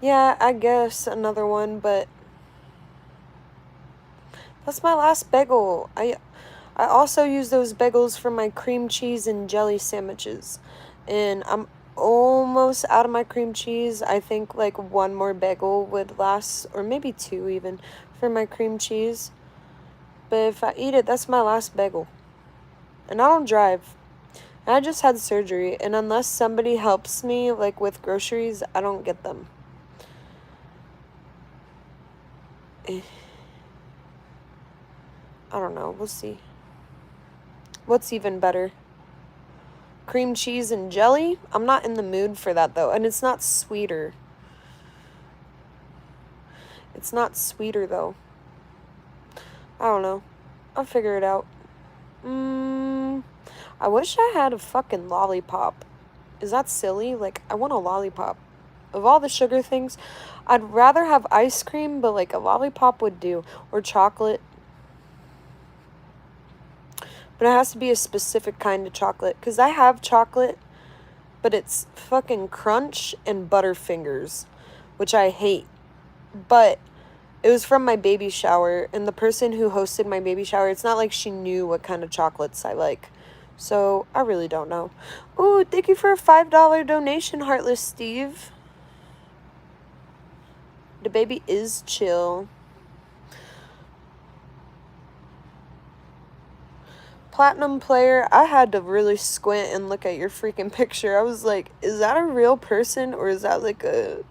Yeah, I guess another one, but that's my last bagel. I also use those bagels for my cream cheese and jelly sandwiches. And I'm almost out of my cream cheese. I think like one more bagel would last, or maybe two even, for my cream cheese. But if I eat it, that's my last bagel. And I don't drive. I just had surgery, and unless somebody helps me, like, with groceries, I don't get them. I don't know. We'll see. What's even better? Cream cheese and jelly? I'm not in the mood for that, though. And it's not sweeter. It's not sweeter, though. I don't know. I'll figure it out. I wish I had a fucking lollipop. Is that silly? Like, I want a lollipop. Of all the sugar things, I'd rather have ice cream, but like a lollipop would do. Or chocolate. But it has to be a specific kind of chocolate. Because I have chocolate, but it's fucking Crunch and Butterfingers, which I hate. But it was from my baby shower, and the person who hosted my baby shower, it's not like she knew what kind of chocolates I like. So, I really don't know. Ooh, thank you for a $5 donation, Heartless Steve. The baby is chill. Platinum player, I had to really squint and look at your freaking picture. I was like, is that a real person or is that like a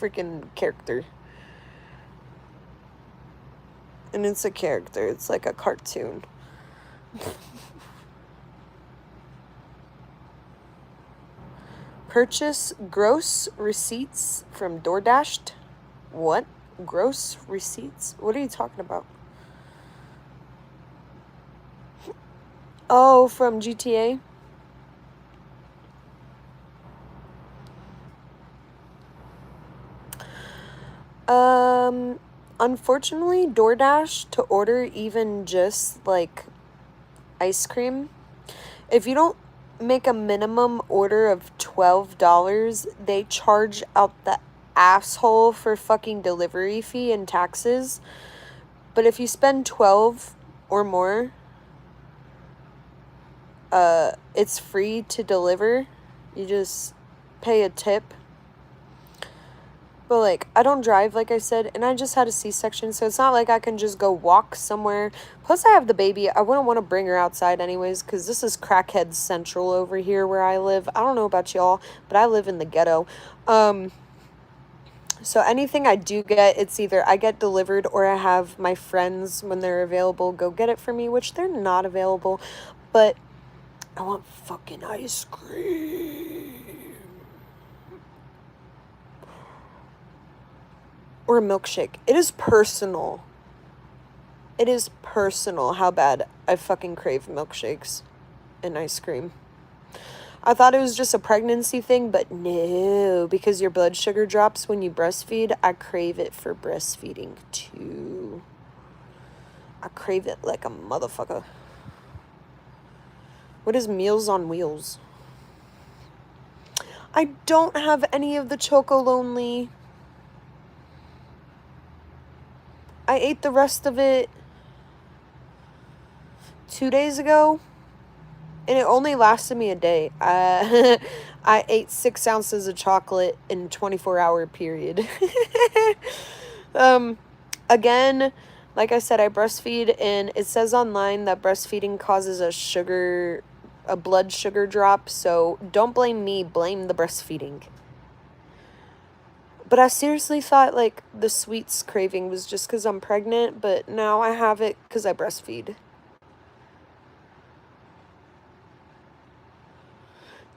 freaking character? And it's a character. It's like a cartoon. Purchase gross receipts from DoorDash. What? Gross receipts? What are you talking about? Oh, from GTA? Unfortunately, DoorDash, to order even just like ice cream, if you don't make a minimum order of $12, they charge out the asshole for fucking delivery fee and taxes. But if you spend 12 or more, it's free to deliver. You just pay a tip. But, like, I don't drive, like I said, and I just had a C-section, so it's not like I can just go walk somewhere. Plus, I have the baby. I wouldn't want to bring her outside anyways, because this is crackhead central over here where I live. I don't know about y'all, but I live in the ghetto. So anything I do get, it's either I get delivered or I have my friends, when they're available, go get it for me, which they're not available. But I want fucking ice cream. Or a milkshake. It is personal. It is personal how bad I fucking crave milkshakes and ice cream. I thought it was just a pregnancy thing, but no, because your blood sugar drops when you breastfeed. I crave it for breastfeeding too. I crave it like a motherfucker. What is Meals on Wheels? I don't have any of the Choco Lonely. I ate the rest of it 2 days ago, and it only lasted me a day. I ate 6 ounces of chocolate in a 24-hour period. Again, like I said, I breastfeed, and it says online that breastfeeding causes a blood sugar drop, so don't blame me, blame the breastfeeding. But I seriously thought, like, the sweets craving was just because I'm pregnant, but now I have it because I breastfeed.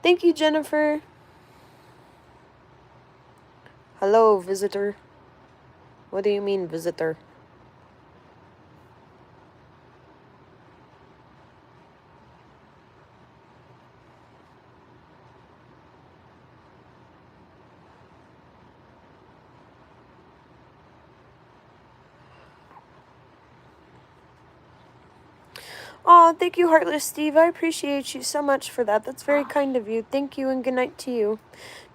Thank you, Jennifer. Hello, visitor. What do you mean, visitor? Oh, thank you, Heartless Steve. I appreciate you so much for that. That's very kind of you. Thank you, and good night to you.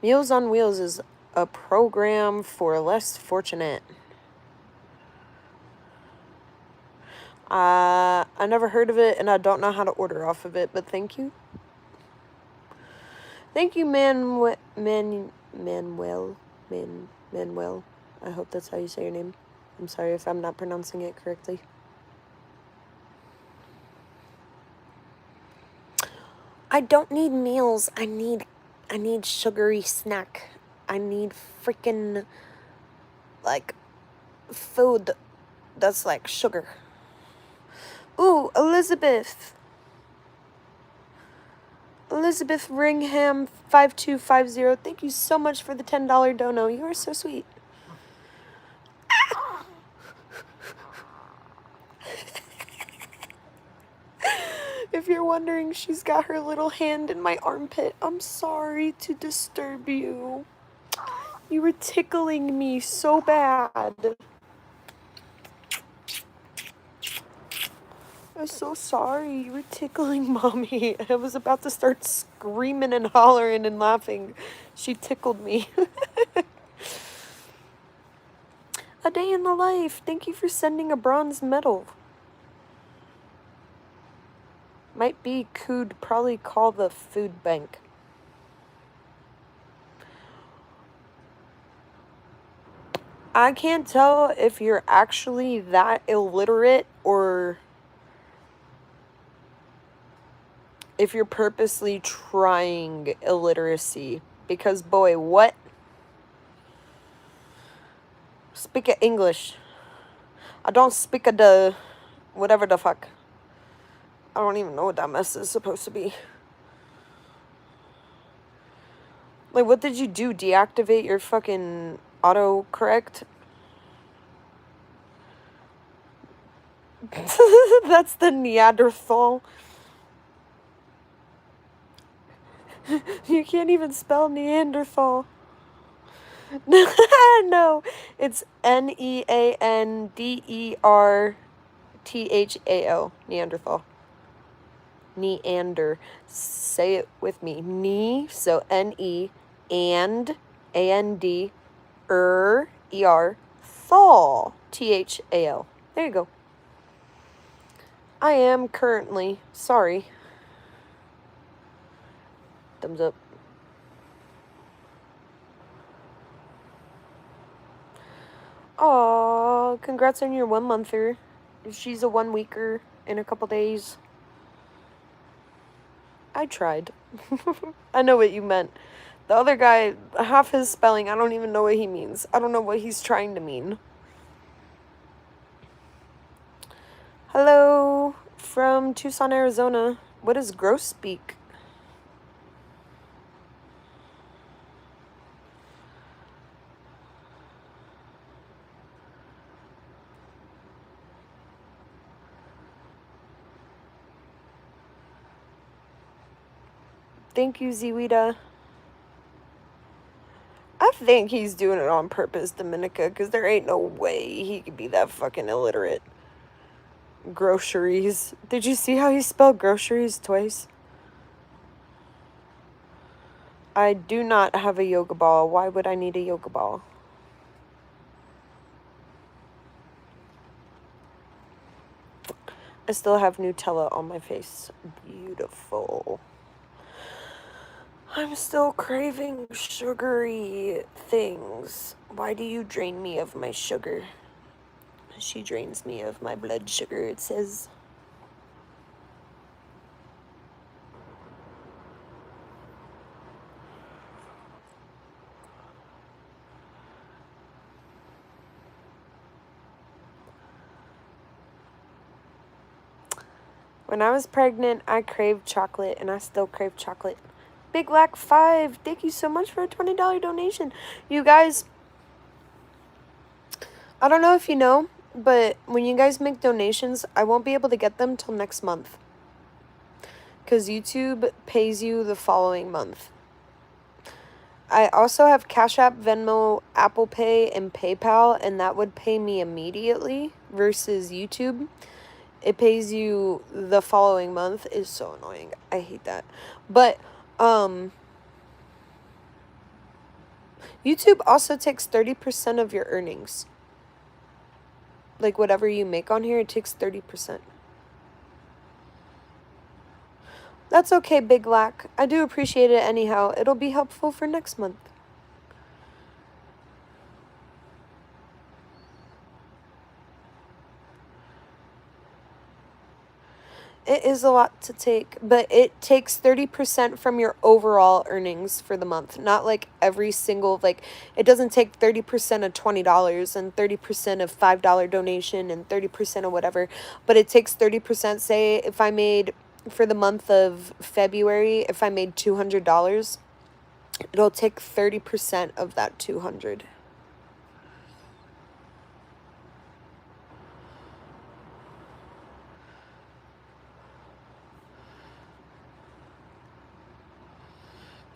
Meals on Wheels is a program for less fortunate. I never heard of it, and I don't know how to order off of it, but thank you. Thank you, Manuel. I hope that's how you say your name. I'm sorry if I'm not pronouncing it correctly. I don't need meals. I need sugary snack. I need freaking, like, food that's like sugar. Ooh, Elizabeth Ringham 5250. Thank you so much for the $10 dono. You are so sweet. If you're wondering, she's got her little hand in my armpit. I'm sorry to disturb you. You were tickling me so bad. I'm so sorry. You were tickling Mommy. I was about to start screaming and hollering and laughing. She tickled me. A day in the life. Thank you for sending a bronze medal. Might be could probably call the food bank. I can't tell if you're actually that illiterate or if you're purposely trying illiteracy. Because, boy, what? Speak it English. I don't speak of the whatever the fuck. I don't even know what that mess is supposed to be. Like, what did you do? Deactivate your fucking autocorrect? That's the Neanderthal. You can't even spell Neanderthal. No, it's Neanderthal. Neanderthal. Neander. Say it with me. So N-E, and A-N-D, E-R, thal, T-H-A-L. There you go. I am currently, sorry. Thumbs up. Congrats on your 1-monther. She's a 1-weeker in a couple days. I tried. I know what you meant. The other guy, half his spelling, I don't even know what he means. I don't know what he's trying to mean. Hello from Tucson, Arizona. What is gross speak? Thank you, Ziwita. I think he's doing it on purpose, Dominica, because there ain't no way he could be that fucking illiterate. Groceries. Did you see how he spelled groceries twice? I do not have a yoga ball. Why would I need a yoga ball? I still have Nutella on my face. Beautiful. I'm still craving sugary things. Why do you drain me of my sugar? She drains me of my blood sugar, it says. When I was pregnant, I craved chocolate, and I still crave chocolate. Big Black 5, thank you so much for a $20 donation. You guys, I don't know if you know, but when you guys make donations, I won't be able to get them till next month. Because YouTube pays you the following month. I also have Cash App, Venmo, Apple Pay, and PayPal, and that would pay me immediately versus YouTube. It pays you the following month. Is so annoying. I hate that. But YouTube also takes 30% of your earnings. Like whatever you make on here, it takes 30%. That's okay, Big Lack. I do appreciate it anyhow. It'll be helpful for next month. It is a lot to take, but it takes 30% from your overall earnings for the month. Not like every single, like, it doesn't take 30% of $20 and 30% of $5 donation and 30% of whatever, but it takes 30%. Say if I made, for the month of February, if I made $200, it'll take 30% of that 200.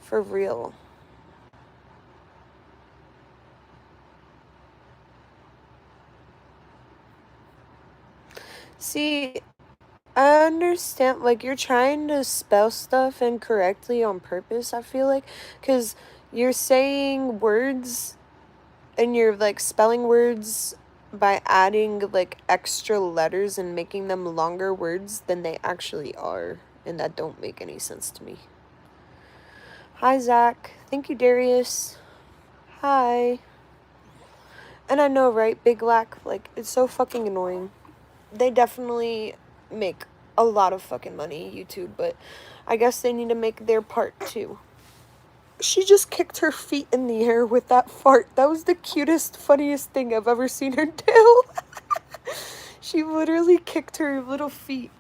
For real. See, I understand, like, you're trying to spell stuff incorrectly on purpose, I feel like, because you're saying words and you're, like, spelling words by adding, like, extra letters and making them longer words than they actually are, and that don't make any sense to me. Hi, Zach. Thank you, Darius. Hi. And I know, right, Big Lack, like, it's so fucking annoying. They definitely make a lot of fucking money, YouTube, but I guess they need to make their part too. She just kicked her feet in the air with that fart. That was the cutest, funniest thing I've ever seen her do. She literally kicked her little feet.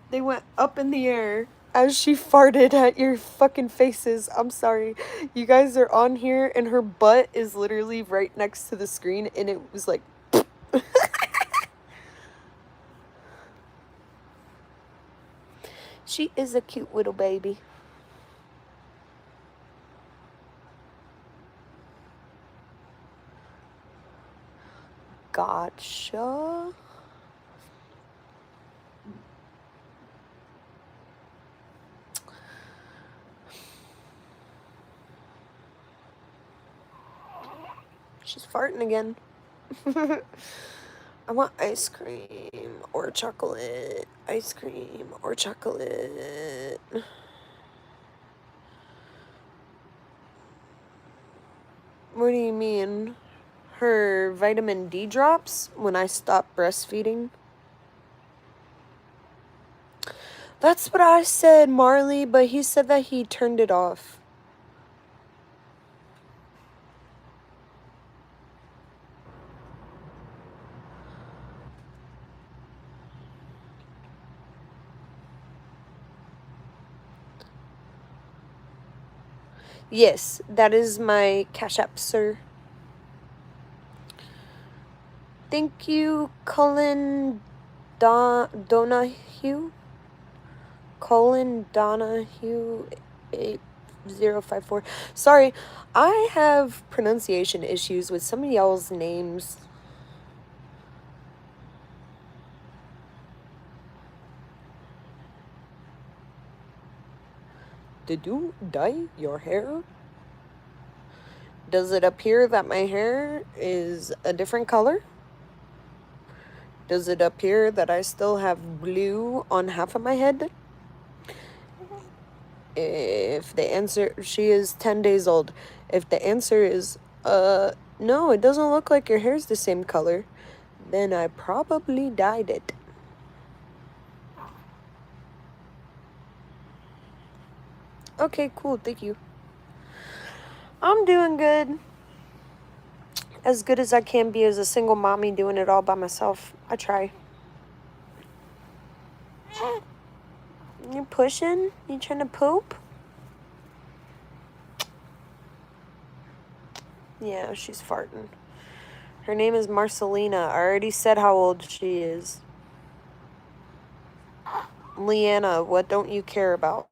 They went up in the air as she farted at your fucking faces. I'm sorry. You guys are on here and her butt is literally right next to the screen and it was like... She is a cute little baby. Gotcha. She's farting again. I want ice cream or chocolate. Ice cream or chocolate. What do you mean? her vitamin D drops when I stopped breastfeeding. That's what I said, Marley, but he said that he turned it off. Yes, that is my Cash App, sir. Thank you, Colin Donahue. Colin Donahue 8054. Sorry, I have pronunciation issues with some of y'all's names. Did you dye your hair? Does it appear that my hair is a different color? Does it appear that I still have blue on half of my head? If the answer, she is 10 days old. If the answer is, no, it doesn't look like your hair's the same color, then I probably dyed it. Okay, cool, thank you. I'm doing good. As good as I can be as a single mommy doing it all by myself. I try. You pushing? You trying to poop? Yeah, she's farting. Her name is Marcelina. I already said how old she is. Leanna, what don't you care about?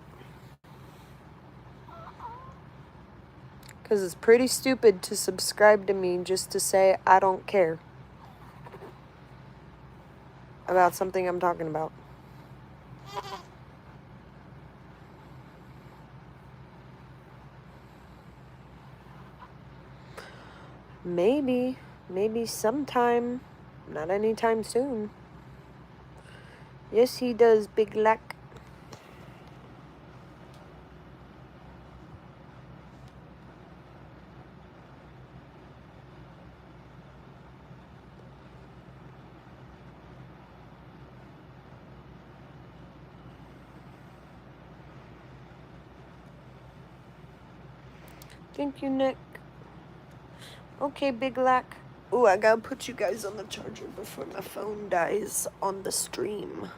Because it's pretty stupid to subscribe to me just to say I don't care about something I'm talking about. Maybe sometime. Not anytime soon. Yes, he does, Big Lack. Thank you, Nick. Okay, Big Lack. Ooh, I gotta put you guys on the charger before my phone dies on the stream.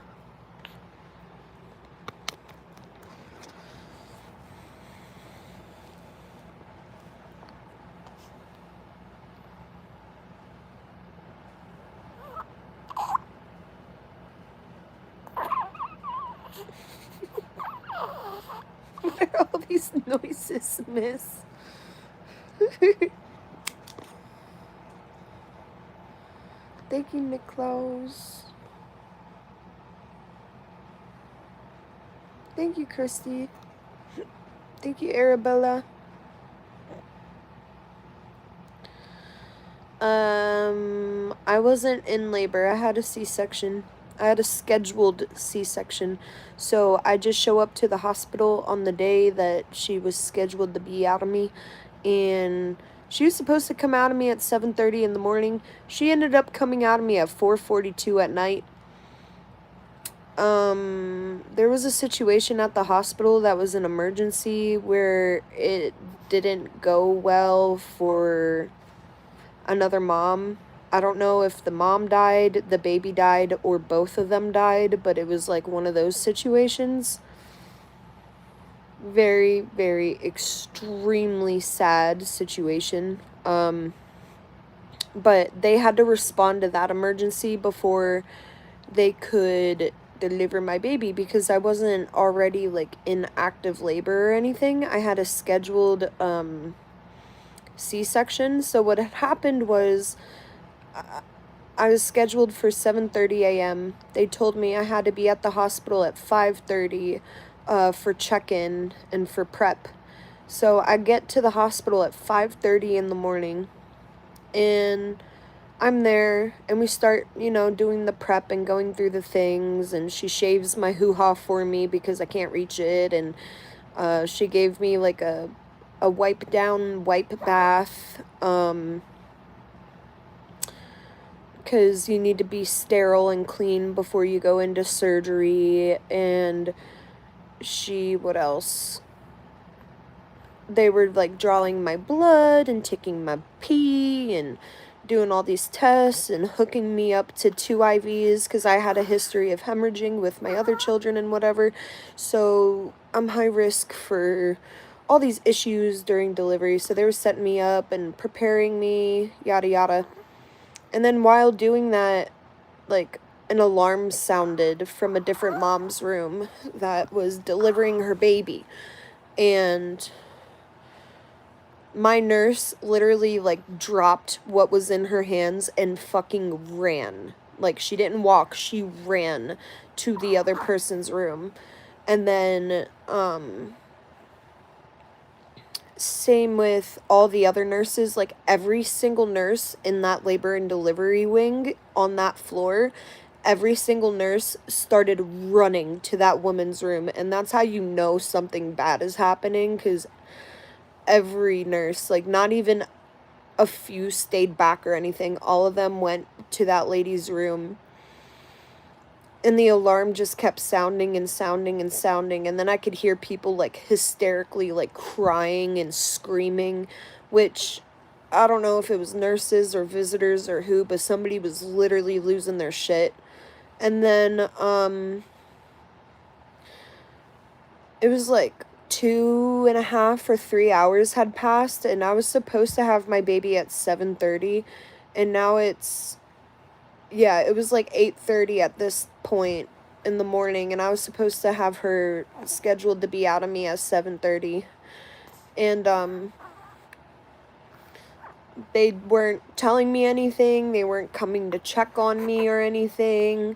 What are all these noises, miss? Thank you, Niklaus. Thank you, Christy. Thank you, Arabella. I wasn't in labor. I had a C-section. I had a scheduled C-section. So I just show up to the hospital on the day that she was scheduled to be out of me. And she was supposed to come out of me at 7:30 in the morning. She ended up coming out of me at 4:42 at night. There was a situation at the hospital that was an emergency where it didn't go well for another mom. I don't know if the mom died, the baby died, or both of them died, but it was like one of those situations. Very, very extremely sad situation. But they had to respond to that emergency before they could deliver my baby because I wasn't already like in active labor or anything. I had a scheduled C-section. So what had happened was I was scheduled for 7:30 a.m. They told me I had to be at the hospital at 5:30 for check-in and for prep. So I get to the hospital at 5:30 in the morning and I'm there and we start, doing the prep and going through the things, and she shaves my hoo-ha for me because I can't reach it, and she gave me like a wipe bath. because you need to be sterile and clean before you go into surgery. And what else? They were like drawing my blood and taking my pee and doing all these tests and hooking me up to 2 IVs because I had a history of hemorrhaging with my other children and whatever. So I'm high risk for all these issues during delivery. So they were setting me up and preparing me, yada yada. And then while doing that, like, an alarm sounded from a different mom's room that was delivering her baby. And my nurse literally, like, dropped what was in her hands and fucking ran. Like, she didn't walk, she ran to the other person's room. And then, same with all the other nurses. Like, every single nurse in that labor and delivery wing on that floor, every single nurse started running to that woman's room. And that's how you know something bad is happening, because every nurse, like, not even a few stayed back or anything. All of them went to that lady's room. And the alarm just kept sounding and sounding and sounding. And then I could hear people, like, hysterically, like, crying and screaming, which I don't know if it was nurses or visitors or who, but somebody was literally losing their shit. And then, it was like 2.5 or 3 hours had passed, and I was supposed to have my baby at 7:30, and now it's, yeah, it was like 8:30 at this point in the morning, and I was supposed to have her scheduled to be out of me at 7:30. And they weren't telling me anything. They weren't coming to check on me or anything.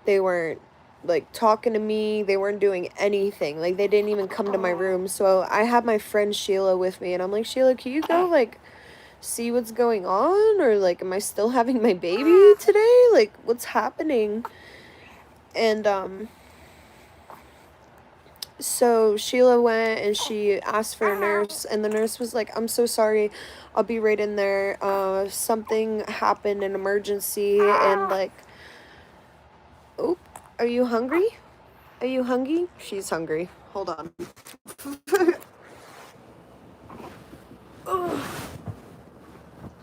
They weren't, like, talking to me. They weren't doing anything. Like, they didn't even come to my room. So I had my friend Sheila with me, and I'm like, Sheila, can you go, like, see what's going on? Or, like, am I still having my baby today? Like, what's happening? And so Sheila went and she asked for a nurse, and the nurse was like, I'm so sorry, I'll be right in there. Something happened, an emergency, and, like, oh, are you hungry? Are you hungry? She's hungry. Hold on.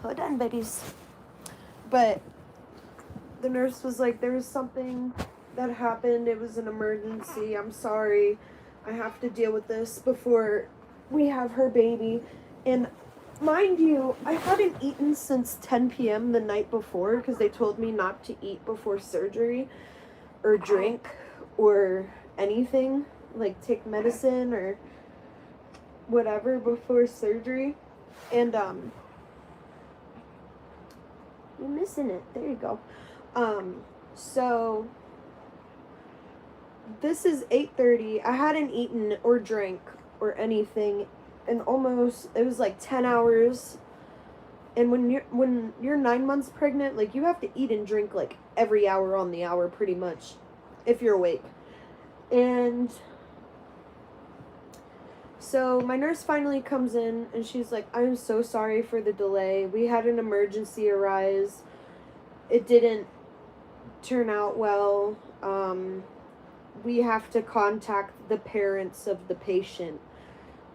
Hold on, babies. But the nurse was like, there was something that happened. It was an emergency. I'm sorry. I have to deal with this before we have her baby. And mind you, I hadn't eaten since 10 p.m. the night before because they told me not to eat before surgery or drink or anything, like take medicine or whatever before surgery. And you're missing it. There you go. So this is 8:30. I hadn't eaten or drank or anything in almost, it was like 10 hours. And when you're 9 months pregnant, like, you have to eat and drink like every hour on the hour pretty much if you're awake. And so my nurse finally comes in and she's like, I'm so sorry for the delay. We had an emergency arise. It didn't turn out well. We have to contact the parents of the patient,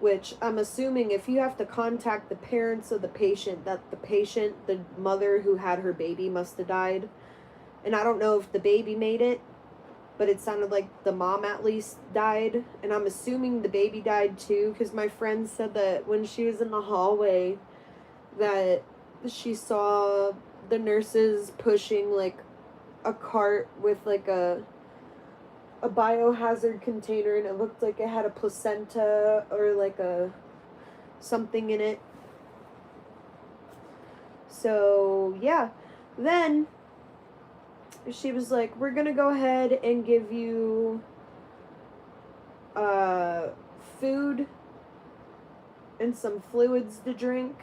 which I'm assuming if you have to contact the parents of the patient, that the patient, the mother who had her baby, must have died. And I don't know if the baby made it, but it sounded like the mom at least died. And I'm assuming the baby died too, because my friend said that when she was in the hallway that she saw the nurses pushing like a cart with like a biohazard container, and it looked like it had a placenta or like a something in it. So yeah, then she was like, we're gonna go ahead and give you food and some fluids to drink,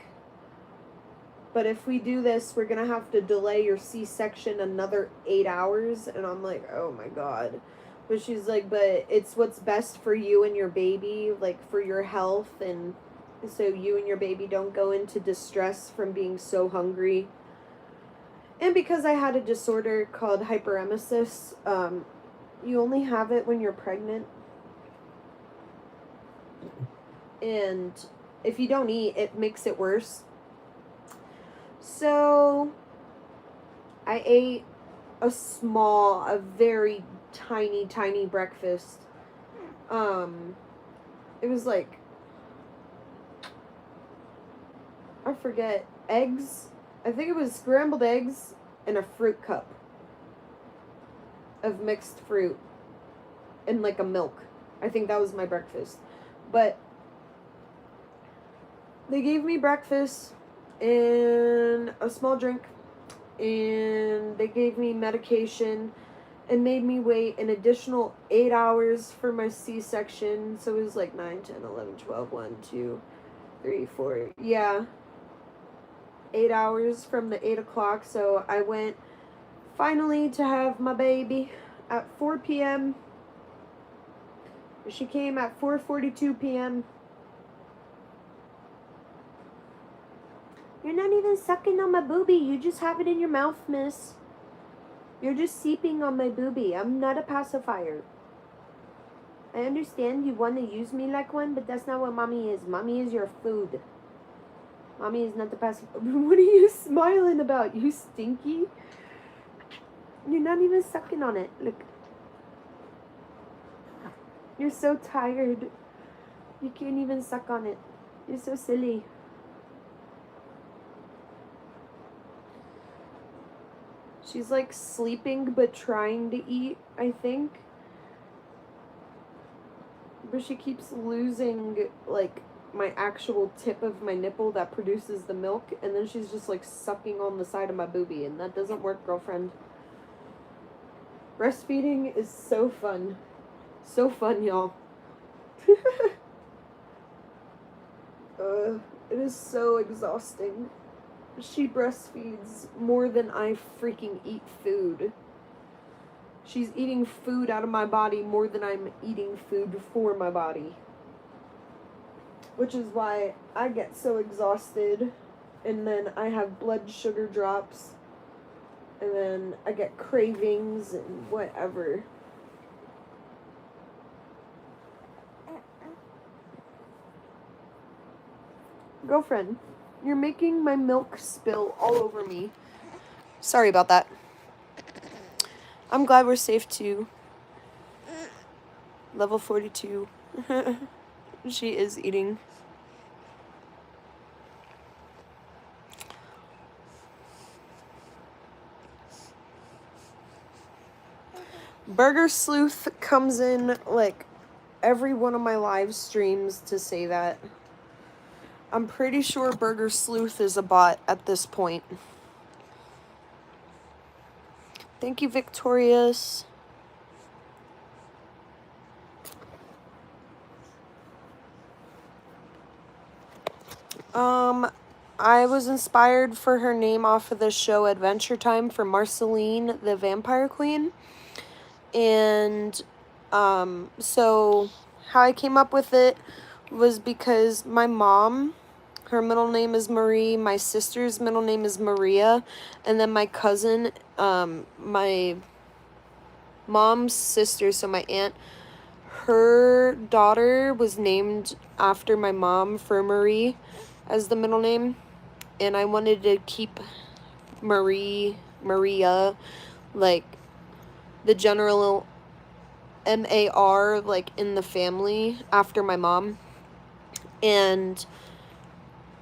but if we do this, we're gonna have to delay your C-section another 8 hours. And I'm like, oh my god. But she's like, but it's what's best for you and your baby, like, for your health, and so you and your baby don't go into distress from being so hungry. And because I had a disorder called hyperemesis, you only have it when you're pregnant. And if you don't eat, it makes it worse. So I ate a very tiny breakfast. It was like, I forget, eggs. I think it was scrambled eggs and a fruit cup of mixed fruit and like a milk. I think that was my breakfast. But they gave me breakfast and a small drink, and they gave me medication and made me wait an additional 8 hours for my C-section. So it was like 9, 10, 11, 12, 1, 2, 3, 4. Yeah. 8 hours from the 8 o'clock. So I went finally to have my baby at 4 p.m. She came at 4:42 p.m. You're not even sucking on my boobie. You just have it in your mouth, miss. You're just seeping on my boobie. I'm not a pacifier. I understand you want to use me like one, but that's not what mommy is. Mommy is your food. Mommy is not the pacifier. What are you smiling about, you stinky? You're not even sucking on it. Look. You're so tired. You can't even suck on it. You're so silly. She's like sleeping but trying to eat, I think. But she keeps losing like my actual tip of my nipple that produces the milk, and then she's just like sucking on the side of my boobie, and that doesn't work, girlfriend. Breastfeeding is so fun. So fun, y'all. It is so exhausting. She breastfeeds more than I freaking eat food. She's eating food out of my body more than I'm eating food for my body. Which is why I get so exhausted, and then I have blood sugar drops, and then I get cravings and whatever. Girlfriend, you're making my milk spill all over me. Sorry about that. I'm glad we're safe too. Level 42. She is eating. Burger Sleuth comes in like every one of my live streams to say that. I'm pretty sure Burger Sleuth is a bot at this point. Thank you, Victorious. I was inspired for her name off of the show Adventure Time for Marceline, the Vampire Queen. And, so how I came up with it was because my mom, her middle name is Marie, my sister's middle name is Maria, and then my cousin, my mom's sister, so my aunt, her daughter was named after my mom for Marie as the middle name, and I wanted to keep Maria, like, the general M-A-R, like, in the family after my mom. And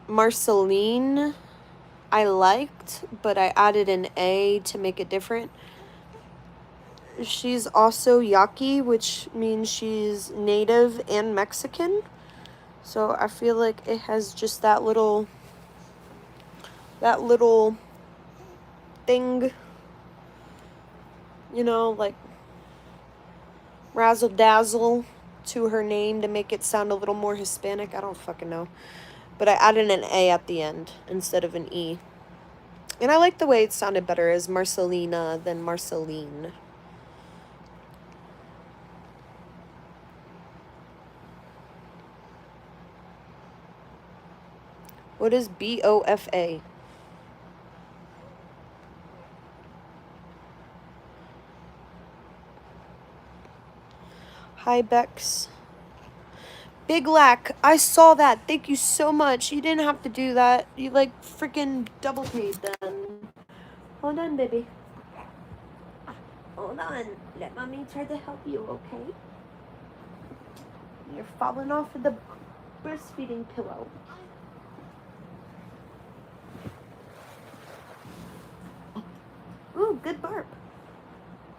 Marceline I liked, but I added an A to make it different. She's also Yaqui, which means she's Native and Mexican. So I feel like it has just that little thing, you know, like razzle dazzle to her name to make it sound a little more Hispanic. I don't fucking know. But I added an A at the end instead of an E. And I like the way it sounded better as Marcelina than Marceline. What is BOFA? Hi, Bex. Big Lack, I saw that. Thank you so much. You didn't have to do that. You, like, freaking double paid then. Hold on, baby. Hold on. Let mommy try to help you, okay? You're falling off of the breastfeeding pillow. Ooh, good burp.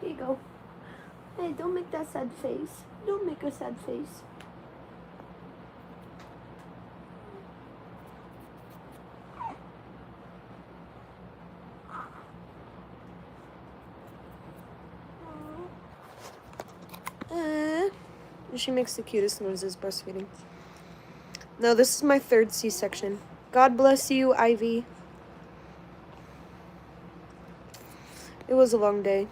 Here you go. Hey, don't make that sad face. Don't make a sad face. She makes the cutest noises breastfeeding. No, this is my 3rd C-section. God bless you, Ivy. It was a long day.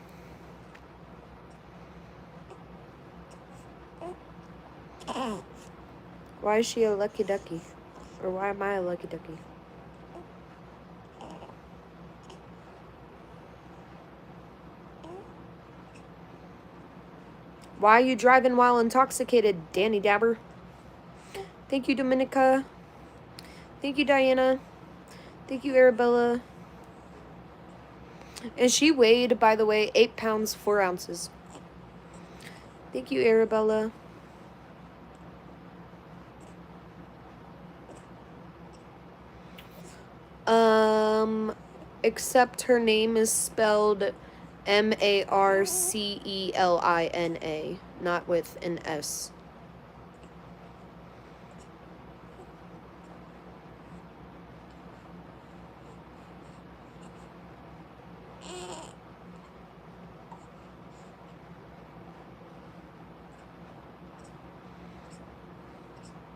Why is she a lucky ducky? Or why am I a lucky ducky? Why are you driving while intoxicated, Danny Dabber? Thank you, Dominica. Thank you, Diana. Thank you, Arabella. And she weighed, by the way, 8 pounds, 4 ounces. Thank you, Arabella. Except her name is spelled Marcelina, not with an S.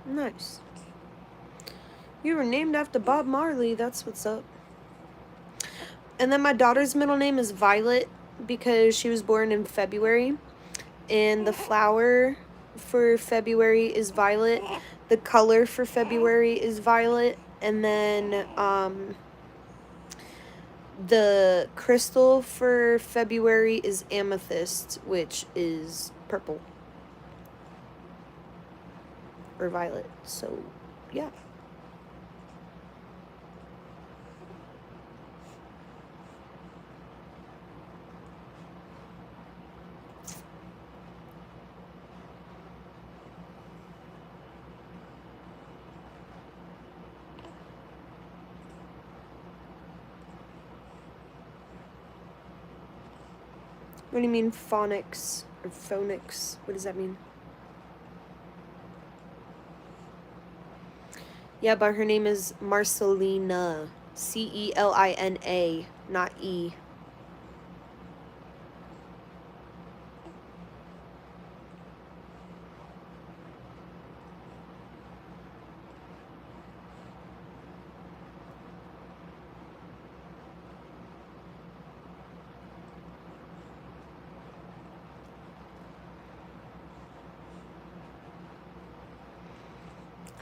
Nice. You were named after Bob Marley, that's what's up. And then my daughter's middle name is Violet because she was born in February. And the flower for February is violet. The color for February is violet. And then the crystal for February is amethyst, which is purple. Or violet. So, yeah. What do you mean phonics or phonics? What does that mean? Yeah, but her name is Marcelina. Celina, not E.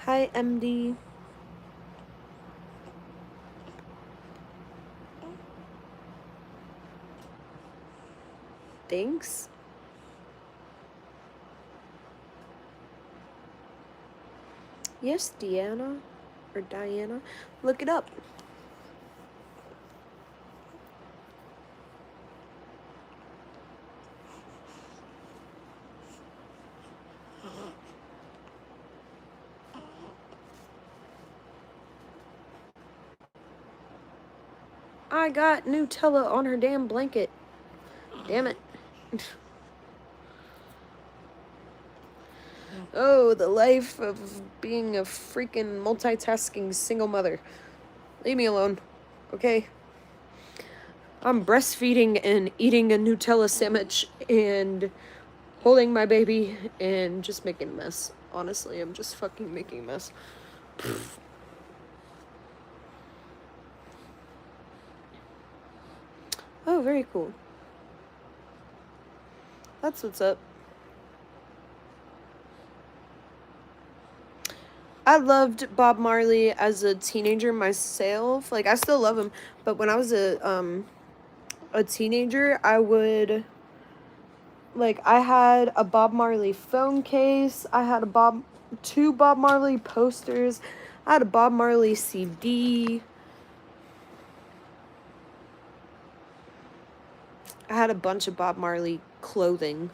Hi, MD. Thanks. Yes, Deanna or Diana. Look it up. I got Nutella on her damn blanket. Damn it. Oh, the life of being a freaking multitasking single mother. Leave me alone, okay? I'm breastfeeding and eating a Nutella sandwich and holding my baby and just making a mess. Honestly, I'm just fucking making a mess. Oh, very cool. That's what's up. I loved Bob Marley as a teenager myself. Like, I still love him, but when I was a teenager, I would Like, I had a Bob Marley phone case. I had two Bob Marley posters. I had a Bob Marley CD. I had a bunch of Bob Marley clothing.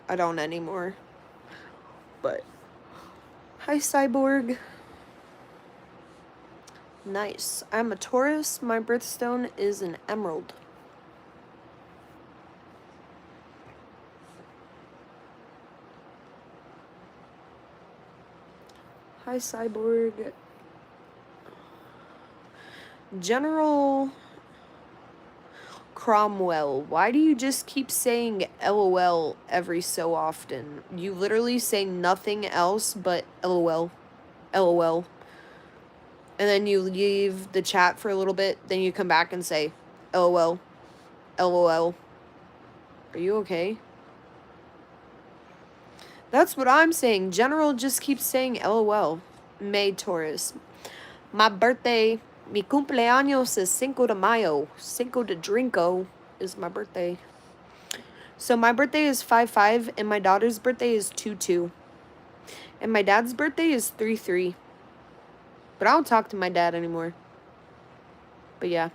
I don't anymore. But, hi, Cyborg. Nice. I'm a Taurus. My birthstone is an emerald. Hi, Cyborg. General Cromwell, why do you just keep saying LOL every so often? You literally say nothing else but LOL. LOL. And then you leave the chat for a little bit, then you come back and say LOL. LOL. Are you okay? That's what I'm saying. General just keeps saying LOL. May Taurus. My birthday, mi cumpleaños is Cinco de Mayo. Cinco de Drinko is my birthday. So my birthday is 5/5 and my daughter's birthday is 2/2. And my dad's birthday is 3/3. But I don't talk to my dad anymore. But yeah.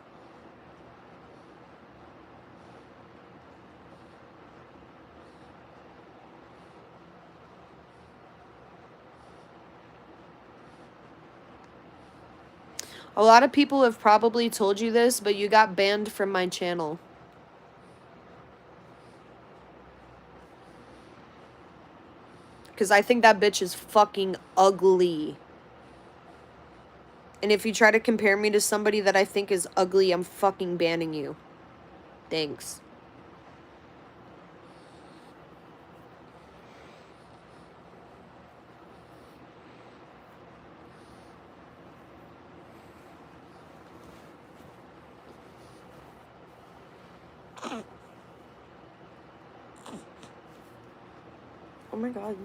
A lot of people have probably told you this, but you got banned from my channel. Because I think that bitch is fucking ugly. And if you try to compare me to somebody that I think is ugly, I'm fucking banning you. Thanks. Oh my god.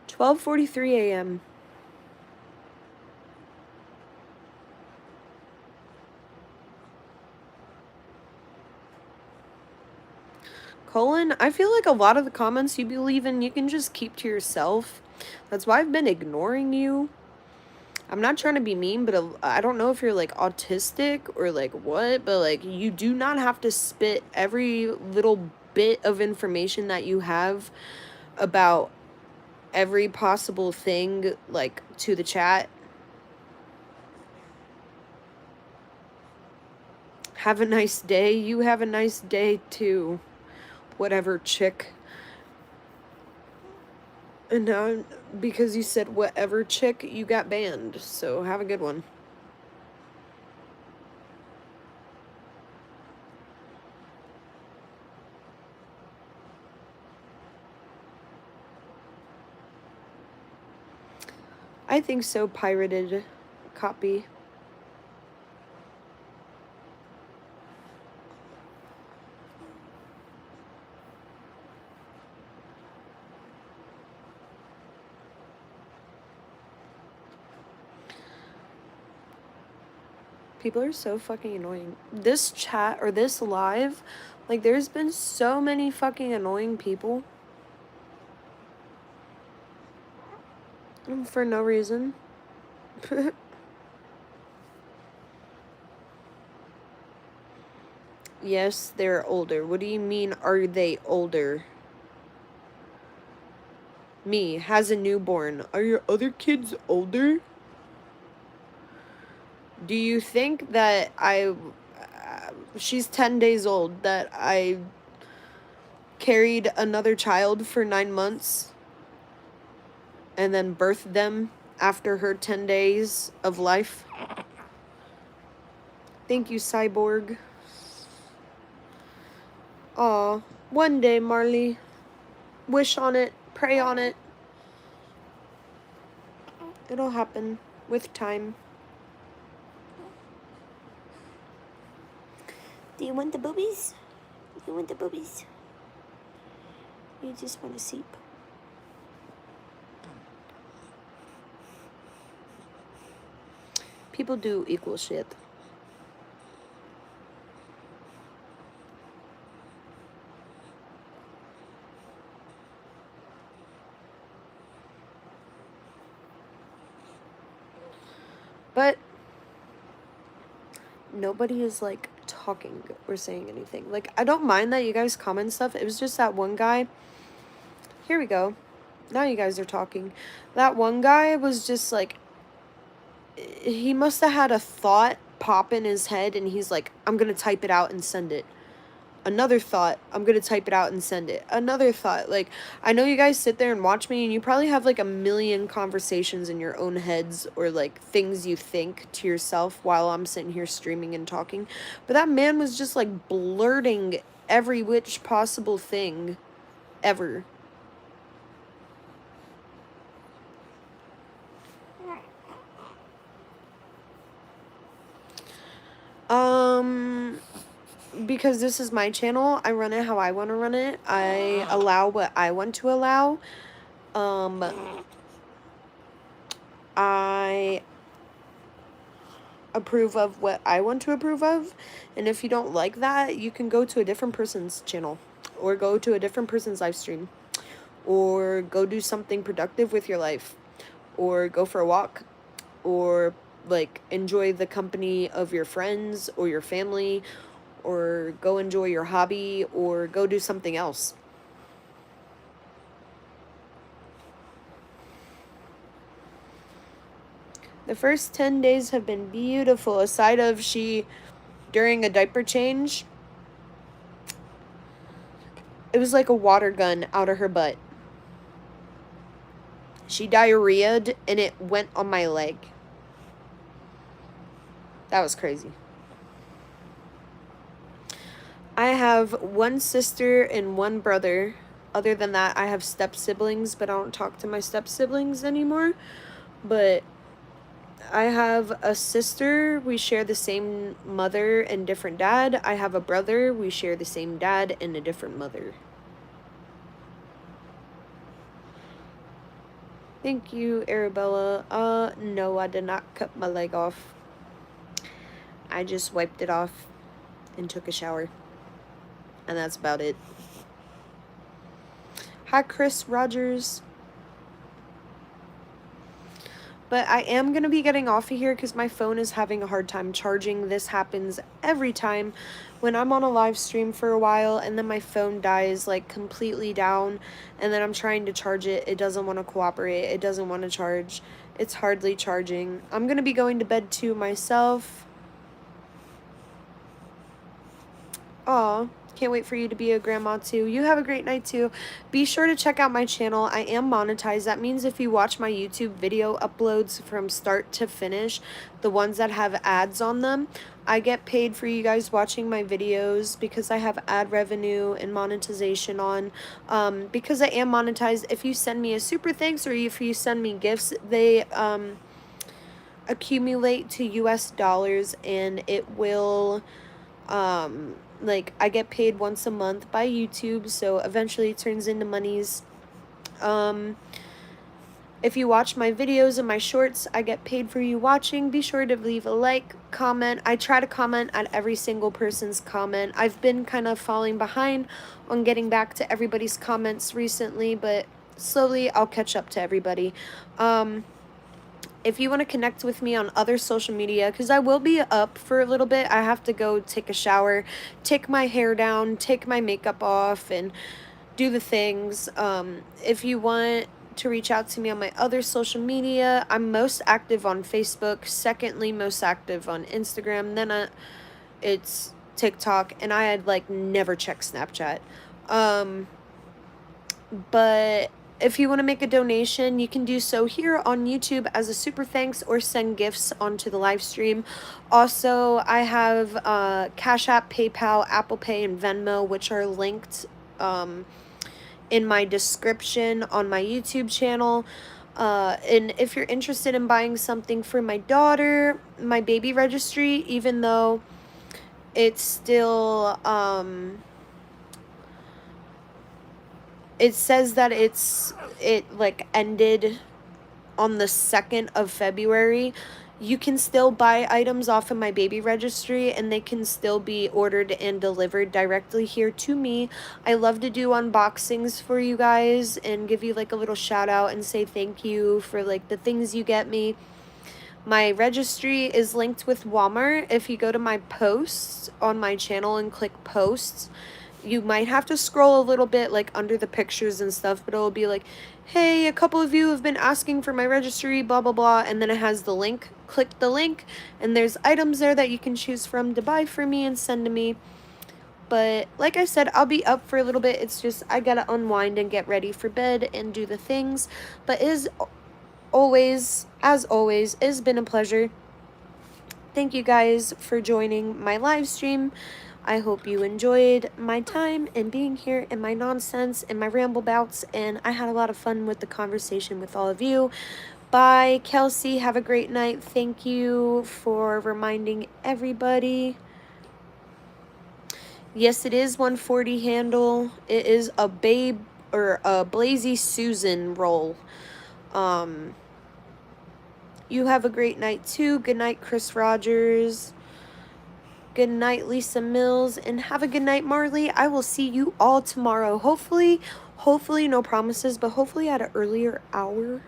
$12:43 a.m. Colin, I feel like a lot of the comments you believe in, you can just keep to yourself. That's why I've been ignoring you. I'm not trying to be mean, but I don't know if you're like autistic or like what, but like you do not have to spit every little bit of information that you have about every possible thing like to the chat. Have a nice day. You have a nice day too. Whatever, chick. And now, because you said whatever, chick, you got banned. So have a good one. I think so, pirated copy. People are so fucking annoying. This chat or this live, like there's been so many fucking annoying people. For no reason. Yes, they're older. What do you mean, are they older? Me has a newborn. Are your other kids older? Do you think that she's 10 days old, that I carried another child for 9 months and then birthed them after her 10 days of life? Thank you, Cyborg. Aw, one day, Marley. Wish on it, pray on it. It'll happen with time. Do you want the boobies? You want the boobies? You just want to sleep. People do equal shit. But nobody is like talking or saying anything. Like, I don't mind that you guys comment stuff. It was just that one guy. Here we go. Now you guys are talking. That one guy was just like, he must have had a thought pop in his head and he's like, I'm gonna type it out and send it. Another thought, I'm gonna type it out and send it. Another thought, like, I know you guys sit there and watch me and you probably have like a million conversations in your own heads or like things you think to yourself while I'm sitting here streaming and talking. But that man was just like blurting every which possible thing ever. Because this is my channel, I run it how I want to run it. I allow what I want to allow. I approve of what I want to approve of. And if you don't like that, you can go to a different person's channel. Or go to a different person's live stream. Or go do something productive with your life. Or go for a walk. Or, like, enjoy the company of your friends or your family. Or go enjoy your hobby. Or go do something else. The first 10 days have been beautiful, aside of she, during a diaper change, it was like a water gun out of her butt. She diarrheaed and it went on my leg. That was crazy. I have one sister and one brother. Other than that, I have step-siblings, but I don't talk to my step-siblings anymore. But I have a sister, we share the same mother and different dad. I have a brother, we share the same dad and a different mother. Thank you, Arabella. No, I did not cut my leg off. I just wiped it off and took a shower. And that's about it. Hi, Chris Rogers. But I am going to be getting off of here because my phone is having a hard time charging. This happens every time when I'm on a live stream for a while and then my phone dies like completely down and then I'm trying to charge it. It doesn't want to cooperate. It doesn't want to charge. It's hardly charging. I'm going to be going to bed too myself. Aw. Can't wait for you to be a grandma too. You have a great night too. Be sure to check out my channel. I am monetized. That means if you watch my YouTube video uploads from start to finish, the ones that have ads on them, I get paid for you guys watching my videos because I have ad revenue and monetization on. Because I am monetized, if you send me a super thanks or if you send me gifts, they accumulate to US dollars and it will like, I get paid once a month by YouTube, so eventually it turns into monies. If you watch my videos and my shorts, I get paid for you watching. Be sure to leave a like, comment. I try to comment at every single person's comment. I've been kind of falling behind on getting back to everybody's comments recently, but slowly I'll catch up to everybody. If you want to connect with me on other social media, because I will be up for a little bit. I have to go take a shower, take my hair down, take my makeup off, and do the things. If you want to reach out to me on my other social media. I'm most active on Facebook, secondly most active on Instagram, then it's TikTok, and I had like never checked Snapchat. But if you want to make a donation, you can do so here on YouTube as a super thanks or send gifts onto the live stream. Also, I have Cash App, PayPal, Apple Pay, and Venmo, which are linked in my description on my YouTube channel. And if you're interested in buying something for my daughter, my baby registry, even though it's still it says that it like ended on the 2nd of February, you can still buy items off of my baby registry and they can still be ordered and delivered directly here to me. I love to do unboxings for you guys and give you like a little shout out and say thank you for like the things you get me. My registry is linked with Walmart. If you go to my posts on my channel and click posts, you might have to scroll a little bit like under the pictures and stuff, but it'll be like, hey, a couple of you have been asking for my registry, blah blah blah, and then it has the link. Click the link and there's items there that you can choose from to buy for me and send to me. But like I said, I'll be up for a little bit. It's just I gotta unwind and get ready for bed and do the things. But as always, it's been a pleasure. Thank you guys for joining my live stream. I hope you enjoyed my time and being here and my nonsense and my ramble bouts, and I had a lot of fun with the conversation with all of you. Bye, Kelsey. Have a great night. Thank you for reminding everybody. Yes, it is 140 handle. It is a Babe or a Blazy Susan roll. You have a great night too. Good night, Chris Rogers. Good night, Lisa Mills, and have a good night, Marley. I will see you all tomorrow. Hopefully, no promises, but hopefully at an earlier hour.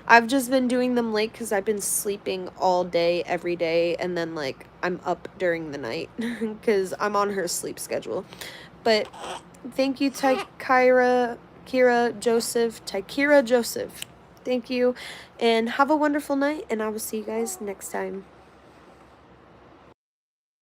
I've just been doing them late because I've been sleeping all day, every day, and then, like, I'm up during the night because I'm on her sleep schedule. But thank you, Kira Joseph. Thank you, and have a wonderful night, and I will see you guys next time.